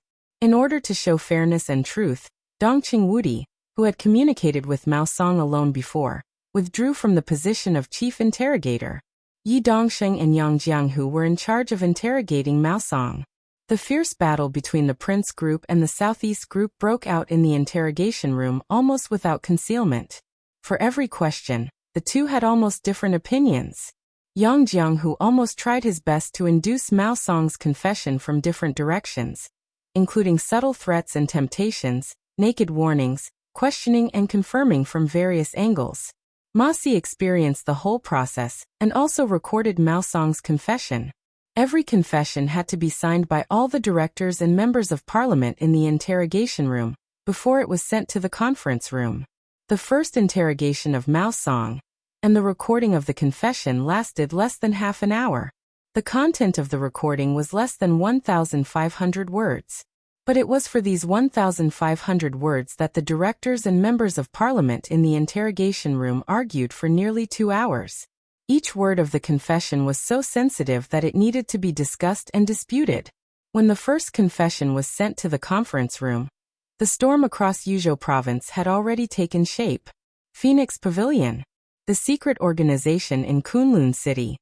[SPEAKER 1] In order to show fairness and truth, Dongqing Wudi, who had communicated with Mao Song alone before, withdrew from the position of chief interrogator. Yi Dongsheng and Yang Jianghu were in charge of interrogating Mao Song. The fierce battle between the Prince Group and the Southeast Group broke out in the interrogation room almost without concealment. For every question, the two had almost different opinions. Yang Jianghu almost tried his best to induce Mao Song's confession from different directions, including subtle threats and temptations, naked warnings, questioning and confirming from various angles. Ma Si experienced the whole process and also recorded Mao Song's confession. Every confession had to be signed by all the directors and members of parliament in the interrogation room before it was sent to the conference room. The first interrogation of Mao Song and the recording of the confession lasted less than half an hour. The content of the recording was less than 1,500 words. But it was for these 1,500 words that the directors and members of parliament in the interrogation room argued for nearly 2 hours. Each word of the confession was so sensitive that it needed to be discussed and disputed. When the first confession was sent to the conference room, the storm across Yuzhou province had already taken shape. Phoenix Pavilion, the secret organization in Kunlun City.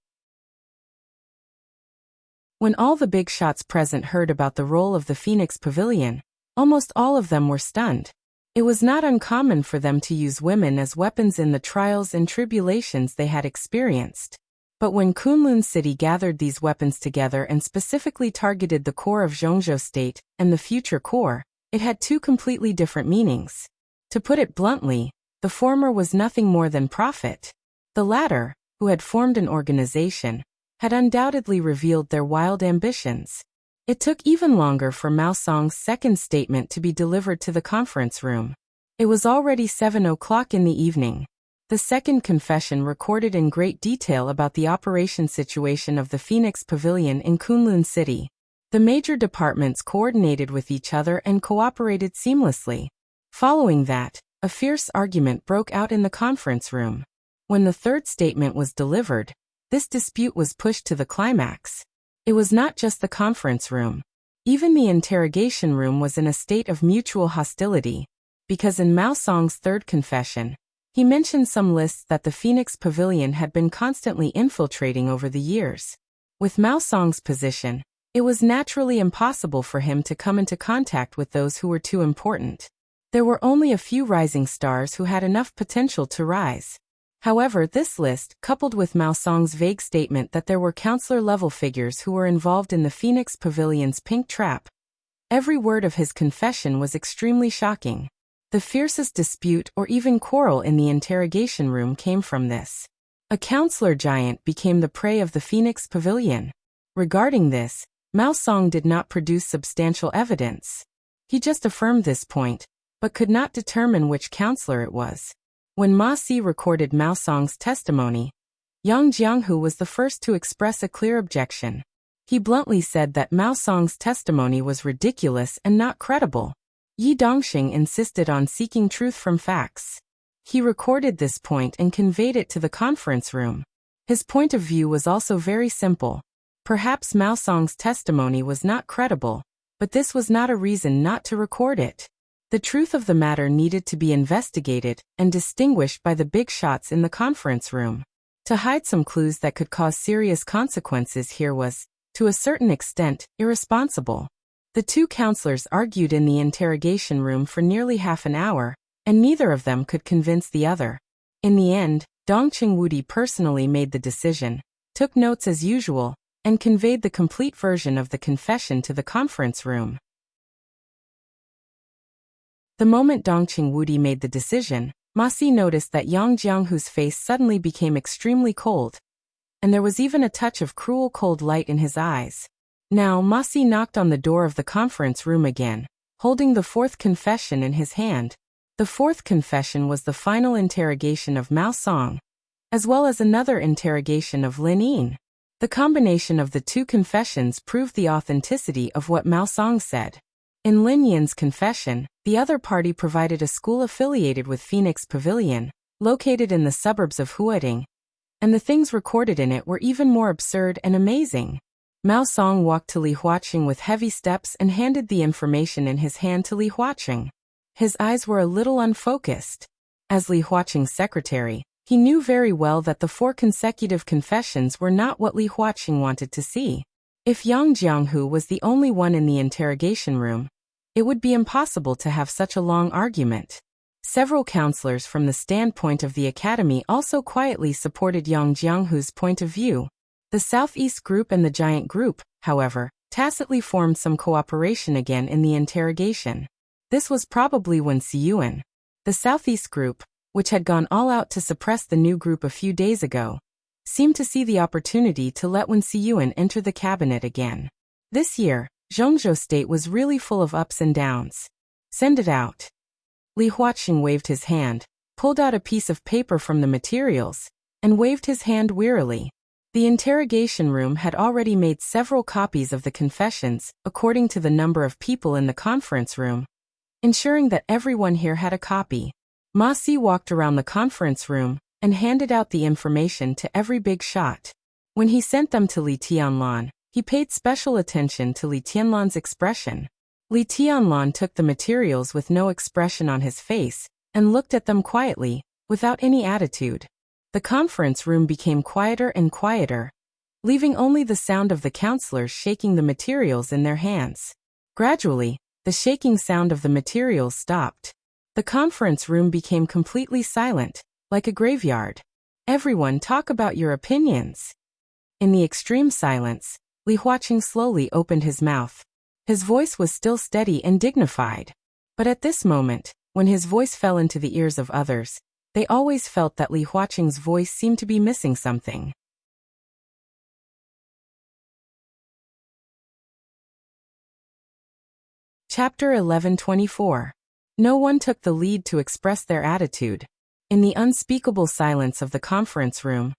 [SPEAKER 1] When all the big shots present heard about the role of the Phoenix Pavilion, almost all of them were stunned. It was not uncommon for them to use women as weapons in the trials and tribulations they had experienced. But when Kunlun City gathered these weapons together and specifically targeted the core of Zhongzhou State and the future core, it had two completely different meanings. To put it bluntly, the former was nothing more than profit. The latter, who had formed an organization, had undoubtedly revealed their wild ambitions. It took even longer for Mao Song's second statement to be delivered to the conference room. It was already 7 o'clock in the evening. The second confession recorded in great detail about the operation situation of the Phoenix Pavilion in Kunlun City. The major departments coordinated with each other and cooperated seamlessly. Following that, a fierce argument broke out in the conference room. When the third statement was delivered, this dispute was pushed to the climax. It was not just the conference room. Even the interrogation room was in a state of mutual hostility, because in Mao Song's third confession, he mentioned some lists that the Phoenix Pavilion had been constantly infiltrating over the years. With Mao Song's position, it was naturally impossible for him to come into contact with those who were too important. There were only a few rising stars who had enough potential to rise. However, this list, coupled with Mao Song's vague statement that there were counselor-level figures who were involved in the Phoenix Pavilion's pink trap, every word of his confession was extremely shocking. The fiercest dispute or even quarrel in the interrogation room came from this. A counselor giant became the prey of the Phoenix Pavilion. Regarding this, Mao Song did not produce substantial evidence. He just affirmed this point, but could not determine which counselor it was. When Ma Si recorded Mao Song's testimony, Yang Jianghu was the first to express a clear objection. He bluntly said that Mao Song's testimony was ridiculous and not credible. Yi Dongsheng insisted on seeking truth from facts. He recorded this point and conveyed it to the conference room. His point of view was also very simple. Perhaps Mao Song's testimony was not credible, but this was not a reason not to record it. The truth of the matter needed to be investigated and distinguished by the big shots in the conference room. To hide some clues that could cause serious consequences here was, to a certain extent, irresponsible. The two counselors argued in the interrogation room for nearly half an hour, and neither of them could convince the other. In the end, Dongqing Wudi personally made the decision, took notes as usual, and conveyed the complete version of the confession to the conference room. The moment Dongqing Wudi made the decision, Ma Si noticed that Yang Jianghu's face suddenly became extremely cold, and there was even a touch of cruel cold light in his eyes. Now Ma Si knocked on the door of the conference room again, holding the fourth confession in his hand. The fourth confession was the final interrogation of Mao Song, as well as another interrogation of Lin Yin. The combination of the two confessions proved the authenticity of what Mao Song said. In Lin Yin's confession, the other party provided a school affiliated with Phoenix Pavilion, located in the suburbs of Huading, and the things recorded in it were even more absurd and amazing. Mao Song walked to Li Huaqing with heavy steps and handed the information in his hand to Li Huaqing. His eyes were a little unfocused. As Li Huaqing's secretary, He knew very well that the 4 consecutive confessions were not what Li Huaqing wanted to see. If Yang Jianghu was the only one in the interrogation room, it would be impossible to have such a long argument. Several counselors from the standpoint of the academy also quietly supported Yang Jianghu's point of view. The Southeast Group and the Giant Group, however, tacitly formed some cooperation again in the interrogation. This was probably when Siyuan, the Southeast Group, which had gone all out to suppress the new group a few days ago, seemed to see the opportunity to let Wen Siyuan enter the cabinet again. This year, Zhongzhou State was really full of ups and downs. Send it out. Li Huaqing waved his hand, pulled out a piece of paper from the materials, and waved his hand wearily. The interrogation room had already made several copies of the confessions, according to the number of people in the conference room, ensuring that everyone here had a copy. Ma Si walked around the conference room and handed out the information to every big shot. When he sent them to Li Tianlan, he paid special attention to Li Tianlan's expression. Li Tianlan took the materials with no expression on his face and looked at them quietly, without any attitude. The conference room became quieter and quieter, leaving only the sound of the counselors shaking the materials in their hands. Gradually, the shaking sound of the materials stopped. The conference room became completely silent, like a graveyard. Everyone talk about your opinions. In the extreme silence, Li Huaqing slowly opened his mouth. His voice was still steady and dignified. But at this moment, when his voice fell into the ears of others, they always felt that Li Huaqing's voice seemed to be missing something. Chapter 11:24. No one took the lead to express their attitude. In the unspeakable silence of the conference room,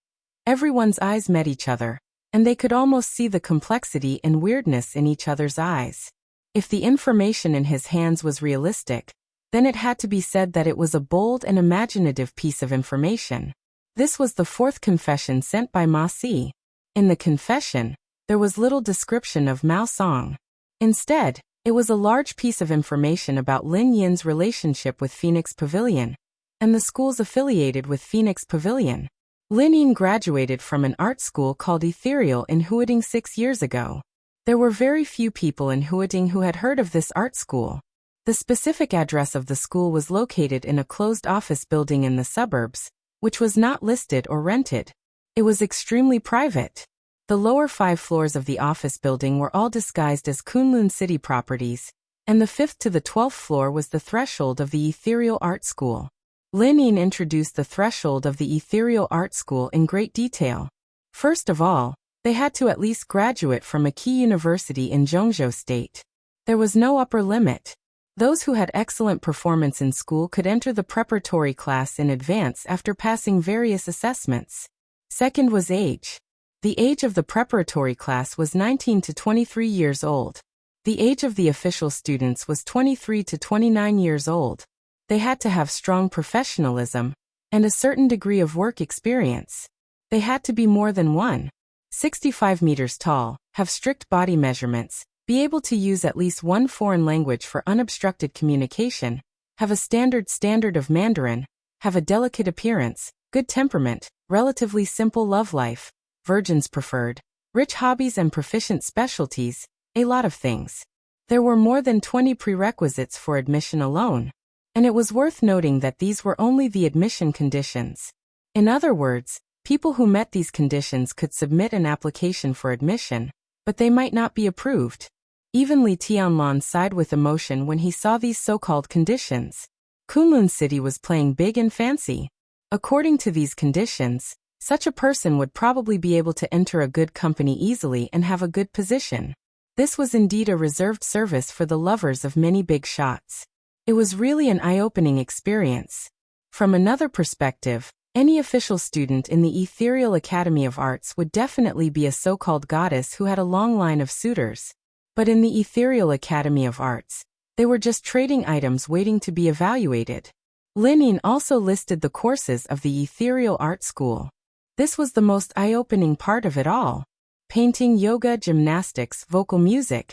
[SPEAKER 1] everyone's eyes met each other, and they could almost see the complexity and weirdness in each other's eyes. If the information in his hands was realistic, then it had to be said that it was a bold and imaginative piece of information. This was the 4th confession sent by Ma Si. In the confession, there was little description of Mao Song. Instead, it was a large piece of information about Lin Yin's relationship with Phoenix Pavilion, and the schools affiliated with Phoenix Pavilion. Lin Yin graduated from an art school called Ethereal in Huading 6 years ago. There were very few people in Huading who had heard of this art school. The specific address of the school was located in a closed office building in the suburbs, which was not listed or rented. It was extremely private. The lower 5 floors of the office building were all disguised as Kunlun City properties, and the 5th to the 12th floor was the threshold of the Ethereal Art School. Lin Yin introduced the threshold of the Ethereal Art School in great detail. First of all, they had to at least graduate from a key university in Zhongzhou State. There was no upper limit. Those who had excellent performance in school could enter the preparatory class in advance after passing various assessments. Second was age. The age of the preparatory class was 19 to 23 years old. The age of the official students was 23 to 29 years old. They had to have strong professionalism and a certain degree of work experience. They had to be more than 1.65 meters tall, have strict body measurements, be able to use at least one foreign language for unobstructed communication, have a standard of Mandarin, have a delicate appearance, good temperament, relatively simple love life, virgins preferred, rich hobbies and proficient specialties, a lot of things. There were more than 20 prerequisites for admission alone, and it was worth noting that these were only the admission conditions. In other words, people who met these conditions could submit an application for admission, but they might not be approved. Even Li Tianlan sighed with emotion when he saw these so-called conditions. Kunlun City was playing big and fancy. According to these conditions, such a person would probably be able to enter a good company easily and have a good position. This was indeed a reserved service for the lovers of many big shots. It was really an eye-opening experience. From another perspective, any official student in the Ethereal Academy of Arts would definitely be a so-called goddess who had a long line of suitors. But in the Ethereal Academy of Arts, they were just trading items waiting to be evaluated. Lin Yin also listed the courses of the Ethereal Art School. This was the most eye-opening part of it all. Painting, yoga, gymnastics, vocal music.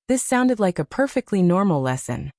[SPEAKER 1] This sounded like a perfectly normal lesson.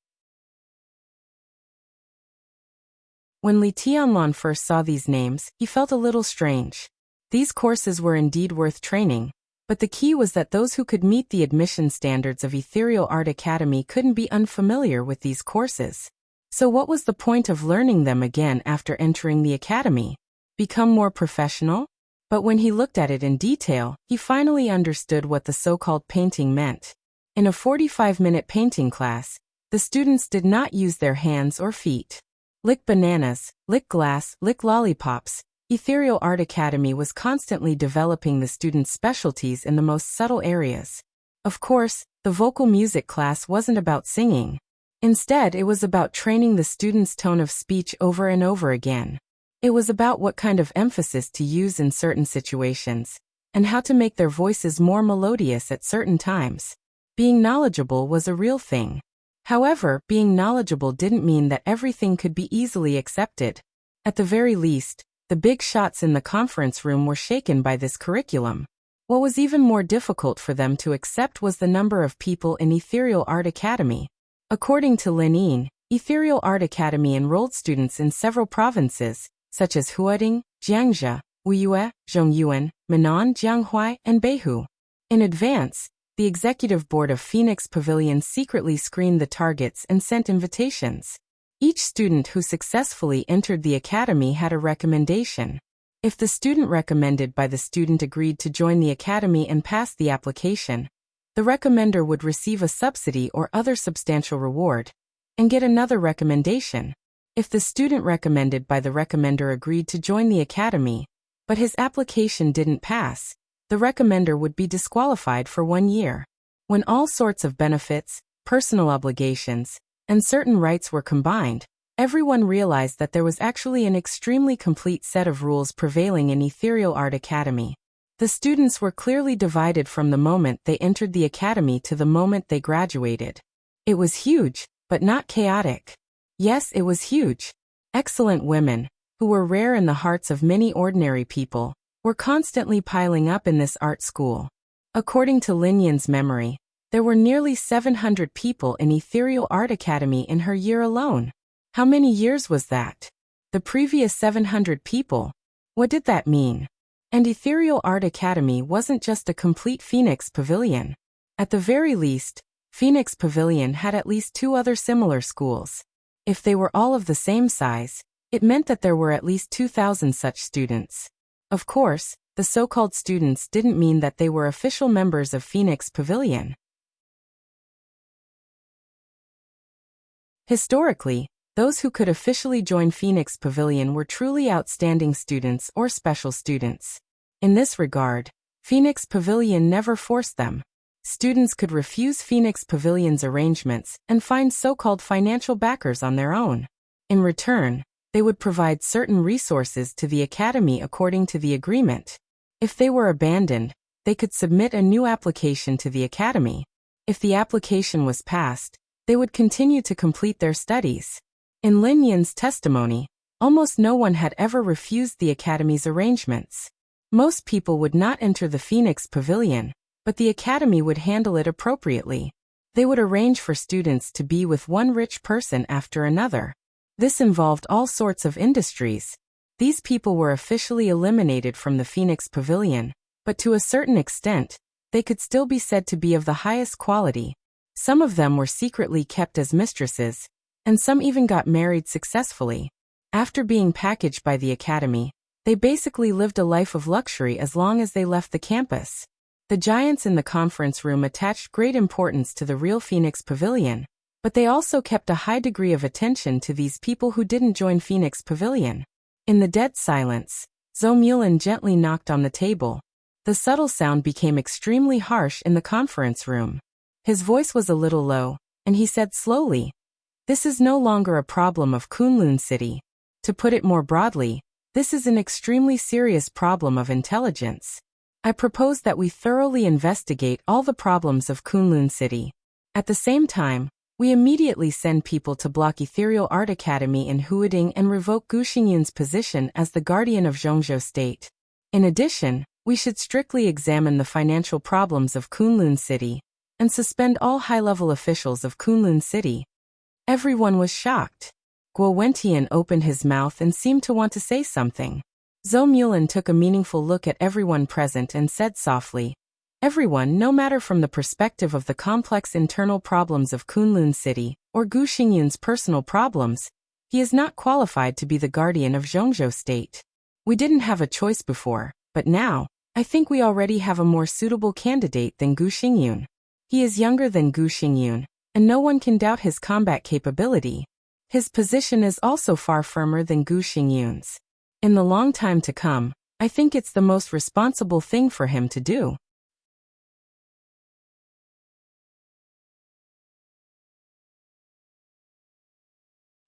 [SPEAKER 1] When Li Tianlon first saw these names, he felt a little strange. These courses were indeed worth training, but the key was that those who could meet the admission standards of Ethereal Art Academy couldn't be unfamiliar with these courses. So what was the point of learning them again after entering the academy? Become more professional? But when he looked at it in detail, he finally understood what the so-called painting meant. In a 45-minute painting class, the students did not use their hands or feet. Lick bananas, lick glass, lick lollipops. Ethereal Art Academy was constantly developing the students' specialties in the most subtle areas. Of course, the vocal music class wasn't about singing. Instead, it was about training the students' tone of speech over and over again. It was about what kind of emphasis to use in certain situations, and how to make their voices more melodious at certain times. Being knowledgeable was a real thing. However, being knowledgeable didn't mean that everything could be easily accepted. At the very least, the big shots in the conference room were shaken by this curriculum. What was even more difficult for them to accept was the number of people in Ethereal Art Academy. According to Lin Yin, Ethereal Art Academy enrolled students in several provinces, such as Huading, Jiangzhou, Wuyue, Zhongyuan, Minnan, Jianghuai, and Beihu. In advance, the executive board of Phoenix Pavilion secretly screened the targets and sent invitations. Each student who successfully entered the academy had a recommendation. If the student recommended by the student agreed to join the academy and passed the application, the recommender would receive a subsidy or other substantial reward, and get another recommendation. If the student recommended by the recommender agreed to join the academy, but his application didn't pass, the recommender would be disqualified for 1 year. When all sorts of benefits, personal obligations, and certain rights were combined, everyone realized that there was actually an extremely complete set of rules prevailing in Ethereal Art Academy. The students were clearly divided from the moment they entered the academy to the moment they graduated. It was huge, but not chaotic. Yes, it was huge. Excellent women, who were rare in the hearts of many ordinary people, were constantly piling up in this art school. According to Lin Yin's memory, there were nearly 700 people in Ethereal Art Academy in her year alone. How many years was that? The previous 700 people? What did that mean? And Ethereal Art Academy wasn't just a complete Phoenix Pavilion. At the very least, Phoenix Pavilion had at least 2 other similar schools. If they were all of the same size, it meant that there were at least 2,000 such students. Of course, the so-called students didn't mean that they were official members of Phoenix Pavilion. Historically, those who could officially join Phoenix Pavilion were truly outstanding students or special students. In this regard, Phoenix Pavilion never forced them. Students could refuse Phoenix Pavilion's arrangements and find so-called financial backers on their own. In return, they would provide certain resources to the academy according to the agreement. If they were abandoned, they could submit a new application to the academy. If the application was passed, they would continue to complete their studies. In Lin Yin's testimony, almost no one had ever refused the academy's arrangements. Most people would not enter the Phoenix Pavilion, but the academy would handle it appropriately. They would arrange for students to be with one rich person after another. This involved all sorts of industries. These people were officially eliminated from the Phoenix Pavilion, but to a certain extent, they could still be said to be of the highest quality. Some of them were secretly kept as mistresses, and some even got married successfully. After being packaged by the academy, they basically lived a life of luxury as long as they left the campus. The giants in the conference room attached great importance to the real Phoenix Pavilion, but they also kept a high degree of attention to these people who didn't join Phoenix Pavilion. In the dead silence, Zhou Mulan gently knocked on the table. The subtle sound became extremely harsh in the conference room. His voice was a little low, and he said slowly, "This is no longer a problem of Kunlun City. To put it more broadly, this is an extremely serious problem of intelligence. I propose that we thoroughly investigate all the problems of Kunlun City. At the same time, we immediately send people to block Ethereal Art Academy in Huading and revoke Gu Xingyun's position as the guardian of Zhongzhou State. In addition, we should strictly examine the financial problems of Kunlun City and suspend all high-level officials of Kunlun City." Everyone was shocked. Guo Wentian opened his mouth and seemed to want to say something. Zhou Mulan took a meaningful look at everyone present and said softly, "Everyone, no matter from the perspective of the complex internal problems of Kunlun City, or Gu Xingyun's personal problems, he is not qualified to be the guardian of Zhongzhou State. We didn't have a choice before, but now, I think we already have a more suitable candidate than Gu Xingyun. He is younger than Gu Xingyun, and no one can doubt his combat capability. His position is also far firmer than Gu Xingyun's. In the long time to come, I think it's the most responsible thing for him to do."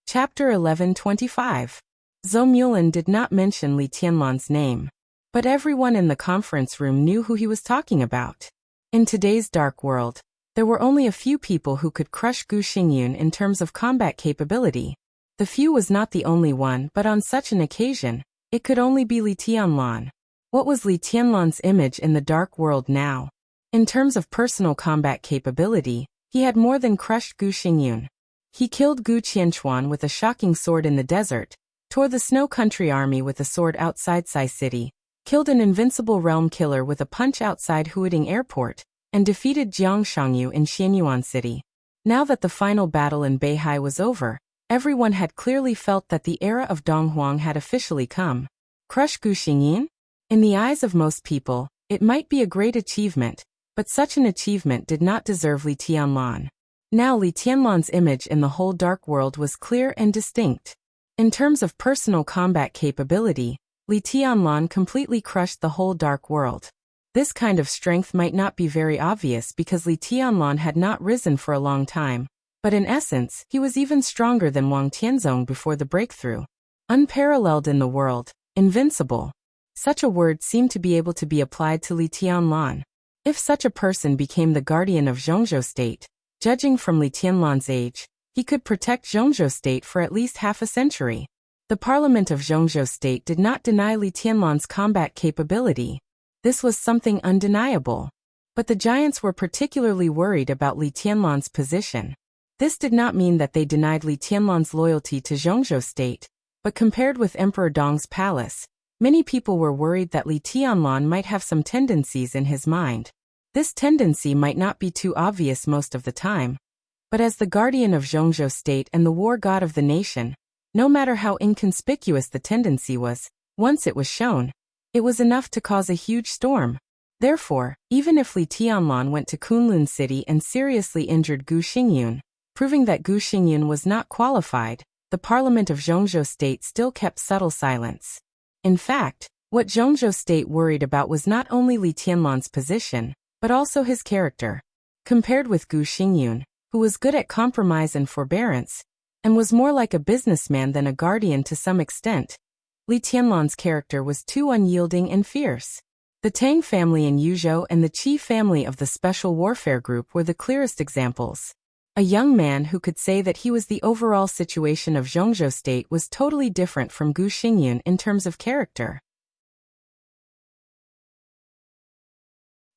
[SPEAKER 1] Chapter 11:25. Zhou Mulan did not mention Li Tianlan's name, but everyone in the conference room knew who he was talking about. In today's dark world, there were only a few people who could crush Gu Xingyun in terms of combat capability. The few was not the only one, but on such an occasion, it could only be Li Tianlan. What was Li Tianlan's image in the dark world now? In terms of personal combat capability, he had more than crushed Gu Xingyun. He killed Gu Qianchuan with a shocking sword in the desert, tore the Snow Country army with a sword outside Sai City, killed an invincible realm killer with a punch outside Huading Airport, and defeated Jiang Shangyu in Xianyuan City. Now that the final battle in Beihai was over, everyone had clearly felt that the era of Donghuang had officially come. Crush Gu Xingyun? In the eyes of most people, it might be a great achievement, but such an achievement did not deserve Li Tianlan. Now Li Tianlan's image in the whole dark world was clear and distinct. In terms of personal combat capability, Li Tianlan completely crushed the whole dark world. This kind of strength might not be very obvious because Li Tianlan had not risen for a long time, but in essence, he was even stronger than Wang Tianzong before the breakthrough. Unparalleled in the world, invincible. Such a word seemed to be able to be applied to Li Tianlan. If such a person became the guardian of Zhongzhou State, judging from Li Tianlan's age, he could protect Zhongzhou State for at least half a century. The parliament of Zhongzhou State did not deny Li Tianlan's combat capability. This was something undeniable. But the giants were particularly worried about Li Tianlan's position. This did not mean that they denied Li Tianlan's loyalty to Zhongzhou State, but compared with Emperor Dong's palace, many people were worried that Li Tianlan might have some tendencies in his mind. This tendency might not be too obvious most of the time. But as the guardian of Zhongzhou State and the war god of the nation, no matter how inconspicuous the tendency was, once it was shown, it was enough to cause a huge storm. Therefore, even if Li Tianlan went to Kunlun City and seriously injured Gu Xingyun, proving that Gu Xingyun was not qualified, the parliament of Zhongzhou State still kept subtle silence. In fact, what Zhongzhou State worried about was not only Li Tianlan's position, but also his character. Compared with Gu Xingyun, who was good at compromise and forbearance, and was more like a businessman than a guardian to some extent, Li Tianlan's character was too unyielding and fierce. The Tang family in Yuzhou and the Qi family of the Special Warfare Group were the clearest examples. A young man who could say that he was the overall situation of Zhongzhou State was totally different from Gu Xingyun in terms of character.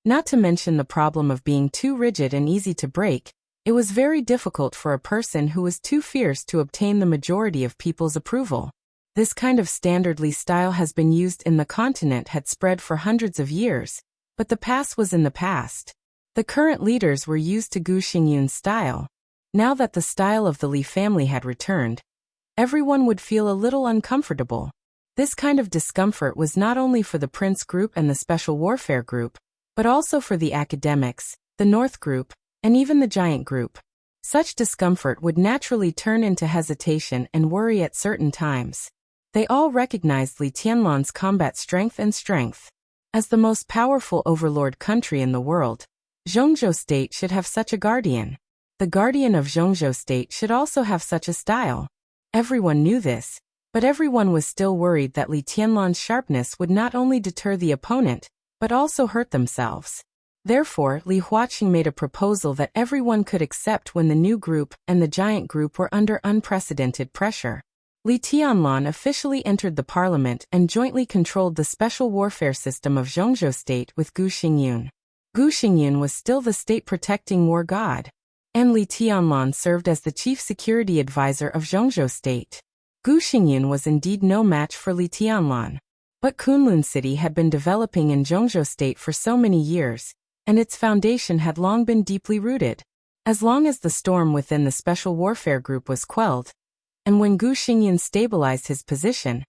[SPEAKER 1] Not to mention the problem of being too rigid and easy to break, it was very difficult for a person who was too fierce to obtain the majority of people's approval. This kind of standard Li style has been used in the continent had spread for hundreds of years, but the past was in the past. The current leaders were used to Gu Xingyun's style. Now that the style of the Li family had returned, everyone would feel a little uncomfortable. This kind of discomfort was not only for the Prince Group and the Special Warfare Group, but also for the academics, the North Group, and even the Giant Group. Such discomfort would naturally turn into hesitation and worry at certain times. They all recognized Li Tianlan's combat strength. As the most powerful overlord country in the world, Zhongzhou State should have such a guardian. The guardian of Zhongzhou State should also have such a style. Everyone knew this, but everyone was still worried that Li Tianlan's sharpness would not only deter the opponent, but also hurt themselves. Therefore, Li Huaqing made a proposal that everyone could accept when the new group and the Giant Group were under unprecedented pressure. Li Tianlan officially entered the parliament and jointly controlled the special warfare system of Zhongzhou State with Gu Xingyun. Gu Xingyun was still the state-protecting war god. and Li Tianlan served as the chief security advisor of Zhongzhou State. Gu Xingyun was indeed no match for Li Tianlan. But Kunlun City had been developing in Zhongzhou State for so many years, and its foundation had long been deeply rooted. As long as the storm within the Special Warfare Group was quelled, and when Gu Xingyun stabilized his position,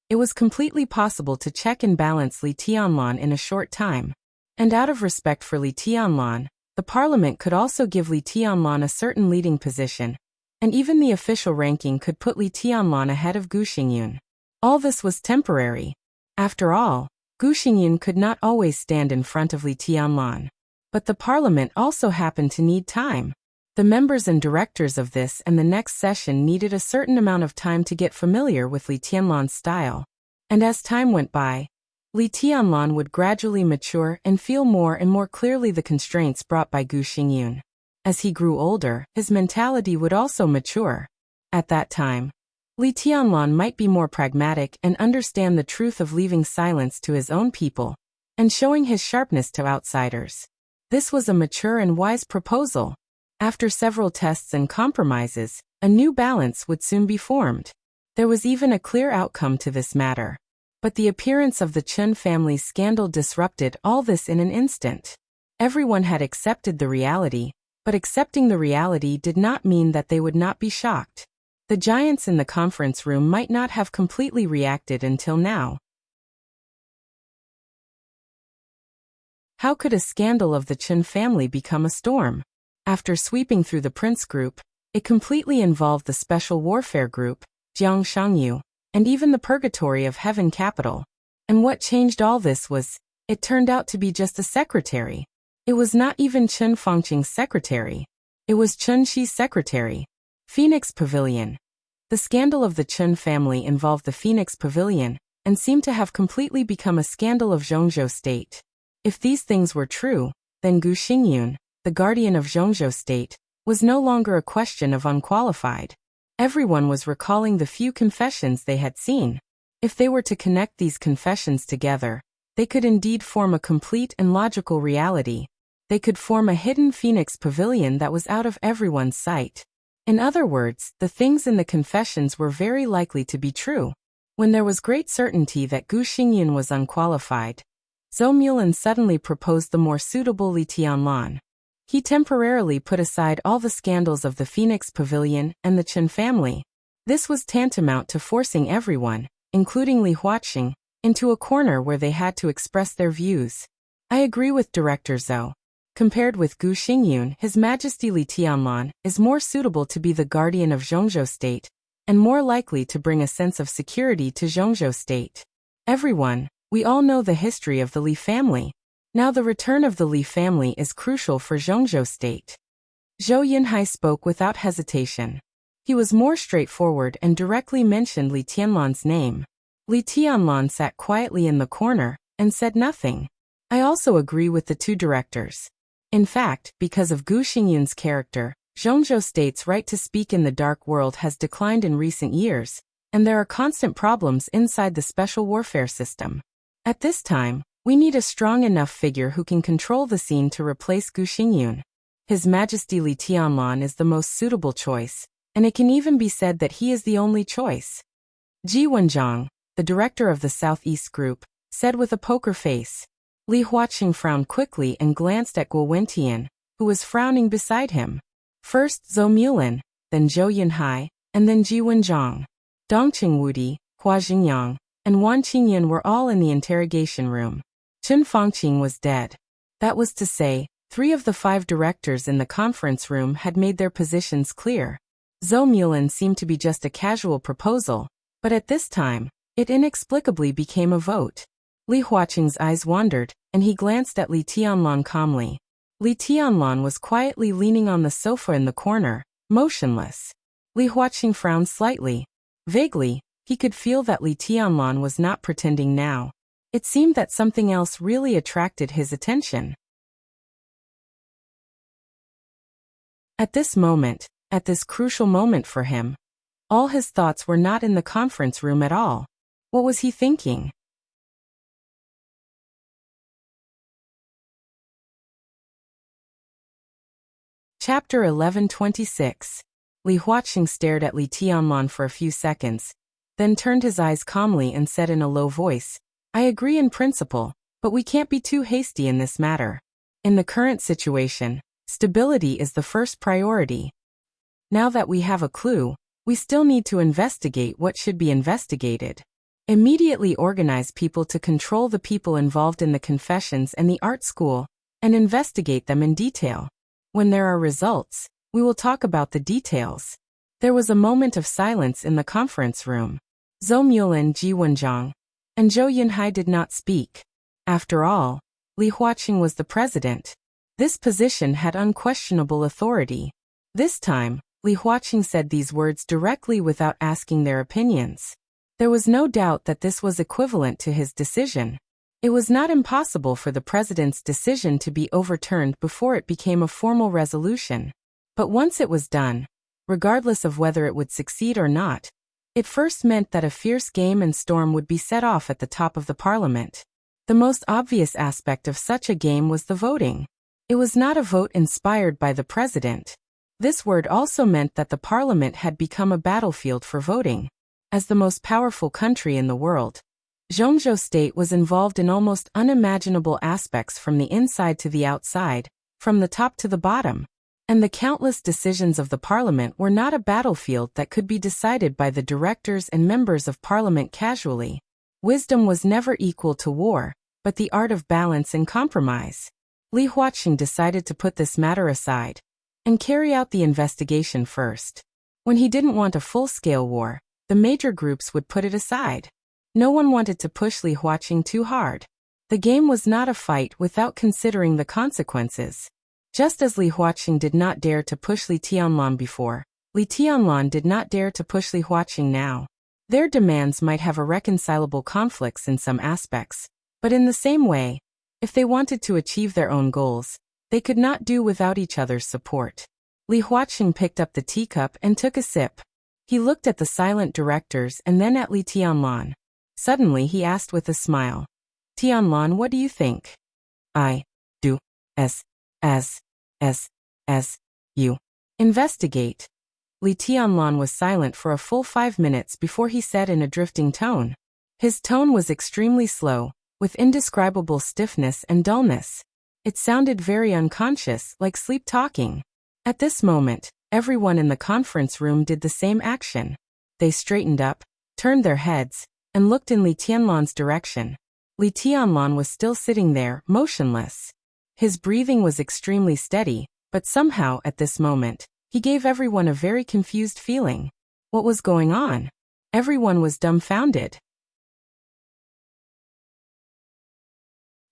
[SPEAKER 1] it was completely possible to check and balance Li Tianlan in a short time. And out of respect for Li Tianlan, the parliament could also give Li Tianlan a certain leading position, and even the official ranking could put Li Tianlan ahead of Gu Xingyun. All this was temporary. After all, Gu Xingyun could not always stand in front of Li Tianlan. But the parliament also happened to need time. The members and directors of this and the next session needed a certain amount of time to get familiar with Li Tianlan's style. And as time went by, Li Tianlan would gradually mature and feel more and more clearly the constraints brought by Gu Xingyun. As he grew older, his mentality would also mature. At that time, Li Tianlan might be more pragmatic and understand the truth of leaving silence to his own people and showing his sharpness to outsiders. This was a mature and wise proposal. After several tests and compromises, a new balance would soon be formed. There was even a clear outcome to this matter. But the appearance of the Chen family's scandal disrupted all this in an instant. Everyone had accepted the reality, but accepting the reality did not mean that they would not be shocked. The giants in the conference room might not have completely reacted until now. How could a scandal of the Chen family become a storm? After sweeping through the Prince Group, it completely involved the Special Warfare Group, Jiang Shangyu, and even the Purgatory of Heaven Capital. And what changed all this was, it turned out to be just a secretary. It was not even Chen Fangqing's secretary. It was Chen Xi's secretary. Phoenix Pavilion. The scandal of the Chen family involved the Phoenix Pavilion, and seemed to have completely become a scandal of Zhongzhou State. If these things were true, then Gu Xingyun, the guardian of Zhongzhou State, was no longer a question of unqualified. Everyone was recalling the few confessions they had seen. If they were to connect these confessions together, they could indeed form a complete and logical reality. They could form a hidden Phoenix Pavilion that was out of everyone's sight. In other words, the things in the confessions were very likely to be true. When there was great certainty that Gu Xingyun was unqualified, Zhou Mulan suddenly proposed the more suitable Li Tianlan. He temporarily put aside all the scandals of the Phoenix Pavilion and the Chen family. This was tantamount to forcing everyone, including Li Huaqing, into a corner where they had to express their views. I agree with Director Zhou. Compared with Gu Xingyun, His Majesty Li Tianlan is more suitable to be the guardian of Zhongzhou State, and more likely to bring a sense of security to Zhongzhou State. Everyone, we all know the history of the Li family. Now the return of the Li family is crucial for Zhongzhou State. Zhou Yunhai spoke without hesitation. He was more straightforward and directly mentioned Li Tianlan's name. Li Tianlan sat quietly in the corner and said nothing. I also agree with the two directors. In fact, because of Gu Xingyun's character, Zhongzhou State's right to speak in the dark world has declined in recent years, and there are constant problems inside the special warfare system. At this time, we need a strong enough figure who can control the scene to replace Gu Xingyun. His Majesty Li Tianlan is the most suitable choice, and it can even be said that he is the only choice. Ji Wenjiang, the director of the Southeast Group, said with a poker face. Li Huaqing frowned quickly and glanced at Guo Wentian, who was frowning beside him. First Zhou Mulan, then Zhou Yunhai, and then Ji Wenjiang. Dongqing Wudi, Hua Xingyang, and Wan Qingyan were all in the interrogation room. Chen Fangqing was dead. That was to say, 3 of the 5 directors in the conference room had made their positions clear. Zhou Mulan seemed to be just a casual proposal, but at this time, it inexplicably became a vote. Li Huaqing's eyes wandered, and he glanced at Li Tianlan calmly. Li Tianlan was quietly leaning on the sofa in the corner, motionless. Li Huaqing frowned slightly. Vaguely, he could feel that Li Tianlan was not pretending now. It seemed that something else really attracted his attention. At this moment, at this crucial moment for him, all his thoughts were not in the conference room at all. What was he thinking? Chapter 1126. Li Huaqing stared at Li Tianlan for a few seconds, then turned his eyes calmly and said in a low voice, I agree in principle, but we can't be too hasty in this matter. In the current situation, stability is the first priority. Now that we have a clue, we still need to investigate what should be investigated. Immediately organize people to control the people involved in the confessions and the art school, and investigate them in detail. When there are results, we will talk about the details. There was a moment of silence in the conference room. Zhou Mulin, Ji Wenjiang, and Zhou Yunhai did not speak. After all, Li Huaqing was the president. This position had unquestionable authority. This time, Li Huaqing said these words directly without asking their opinions. There was no doubt that this was equivalent to his decision. It was not impossible for the president's decision to be overturned before it became a formal resolution. But once it was done, regardless of whether it would succeed or not, it first meant that a fierce game and storm would be set off at the top of the parliament. The most obvious aspect of such a game was the voting. It was not a vote inspired by the president. This word also meant that the parliament had become a battlefield for voting. As the most powerful country in the world, Zhongzhou State was involved in almost unimaginable aspects from the inside to the outside, from the top to the bottom. And the countless decisions of the parliament were not a battlefield that could be decided by the directors and members of parliament casually. Wisdom was never equal to war, but the art of balance and compromise. Li Huaqing decided to put this matter aside and carry out the investigation first. When he didn't want a full-scale war, the major groups would put it aside. No one wanted to push Li Huaqing too hard. The game was not a fight without considering the consequences. Just as Li Huaqing did not dare to push Li Tianlan before, Li Tianlan did not dare to push Li Huaqing now. Their demands might have irreconcilable conflicts in some aspects, but in the same way, if they wanted to achieve their own goals, they could not do without each other's support. Li Huaqing picked up the teacup and took a sip. He looked at the silent directors and then at Li Tianlan. Suddenly he asked with a smile, Tianlan, what do you think? I do as you investigate. Li Tianlan was silent for a full 5 minutes before he said in a drifting tone. His tone was extremely slow, with indescribable stiffness and dullness. It sounded very unconscious, like sleep talking. At this moment, everyone in the conference room did the same action. They straightened up, turned their heads, and looked in Li Tianlan's direction. Li Tianlan was still sitting there, motionless. His breathing was extremely steady, but somehow at this moment, he gave everyone a very confused feeling. What was going on? Everyone was dumbfounded.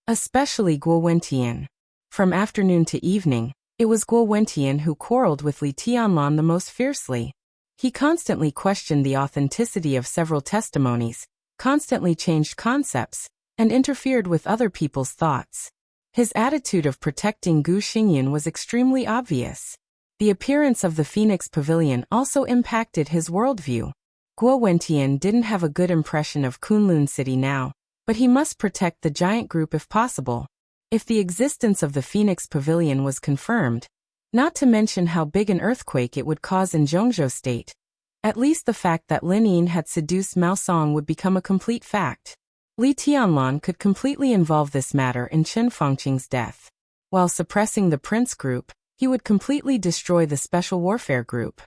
[SPEAKER 1] Especially Guo Wentian. From afternoon to evening, it was Guo Wentian who quarreled with Li Tianlan the most fiercely. He constantly questioned the authenticity of several testimonies, constantly changed concepts, and interfered with other people's thoughts. His attitude of protecting Gu Xingyan was extremely obvious. The appearance of the Phoenix Pavilion also impacted his worldview. Guo Wentian didn't have a good impression of Kunlun City now, but he must protect the giant group if possible. If the existence of the Phoenix Pavilion was confirmed, not to mention how big an earthquake it would cause in Zhongzhou State, at least the fact that Lin Yin had seduced Mao Song would become a complete fact. Li Tianlan could completely involve this matter in Chen Fangqing's death. While suppressing the Prince Group, he would completely destroy the Special Warfare Group.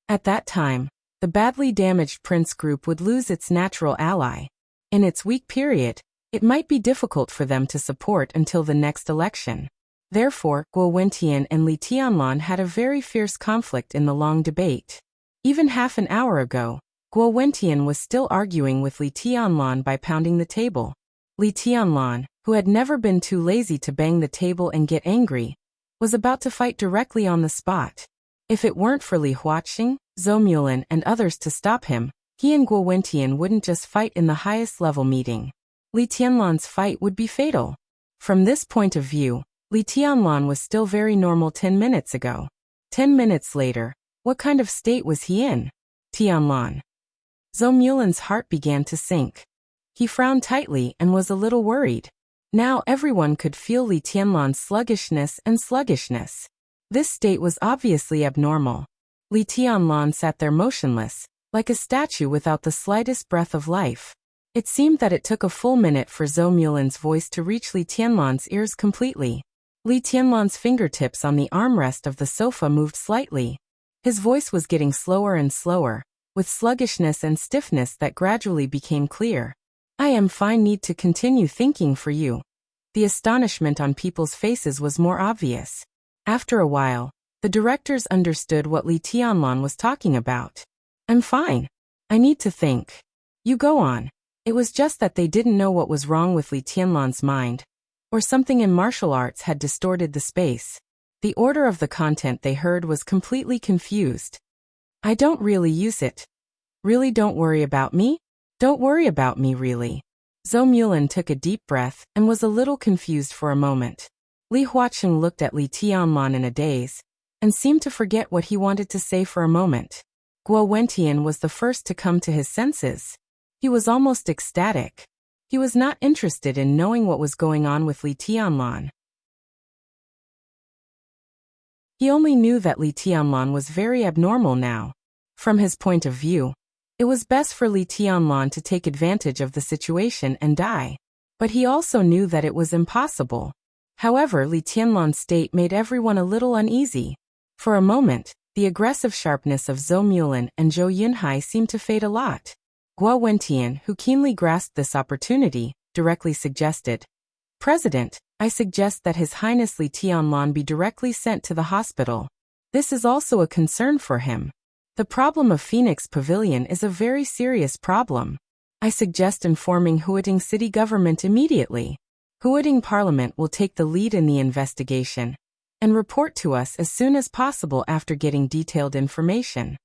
[SPEAKER 1] At that time, the badly damaged Prince Group would lose its natural ally. In its weak period, it might be difficult for them to support until the next election. Therefore, Guo Wentian and Li Tianlan had a very fierce conflict in the long debate. Even half an hour ago, Guo Wentian was still arguing with Li Tianlan by pounding the table. Li Tianlan, who had never been too lazy to bang the table and get angry, was about to fight directly on the spot. If it weren't for Li Huaqing, Zhou Mulin, and others to stop him, he and Guo Wentian wouldn't just fight in the highest level meeting. Li Tianlan's fight would be fatal. From this point of view, Li Tianlan was still very normal 10 minutes ago. 10 minutes later, what kind of state was he in? Tianlan. Zhou Mulin's heart began to sink. He frowned tightly and was a little worried. Now everyone could feel Li Tianlan's sluggishness. This state was obviously abnormal. Li Tianlan sat there motionless, like a statue without the slightest breath of life. It seemed that it took a full minute for Zhou Mulan's voice to reach Li Tianlan's ears completely. Li Tianlan's fingertips on the armrest of the sofa moved slightly. His voice was getting slower and slower, with sluggishness and stiffness that gradually became clear. I am fine, need to continue thinking for you. The astonishment on people's faces was more obvious. After a while, the directors understood what Li Tianlan was talking about. I'm fine. I need to think. You go on. It was just that they didn't know what was wrong with Li Tianlan's mind, or something in martial arts had distorted the space. The order of the content they heard was completely confused. I don't really use it. Really, don't worry about me? Don't worry about me, really. Zhou Mulan took a deep breath and was a little confused for a moment. Li Huaqing looked at Li Tianlan in a daze, and seemed to forget what he wanted to say for a moment. Guo Wentian was the first to come to his senses. He was almost ecstatic. He was not interested in knowing what was going on with Li Tianlan. He only knew that Li Tianlan was very abnormal now. From his point of view, it was best for Li Tianlan to take advantage of the situation and die. But he also knew that it was impossible. However, Li Tianlan's state made everyone a little uneasy. For a moment, the aggressive sharpness of Zhou Mulan and Zhou Yunhai seemed to fade a lot. Guo Wentian, who keenly grasped this opportunity, directly suggested, President, I suggest that His Highness Li Tianlan be directly sent to the hospital. This is also a concern for him. The problem of Phoenix Pavilion is a very serious problem. I suggest informing Huating City government immediately. Huating Parliament will take the lead in the investigation and report to us as soon as possible after getting detailed information.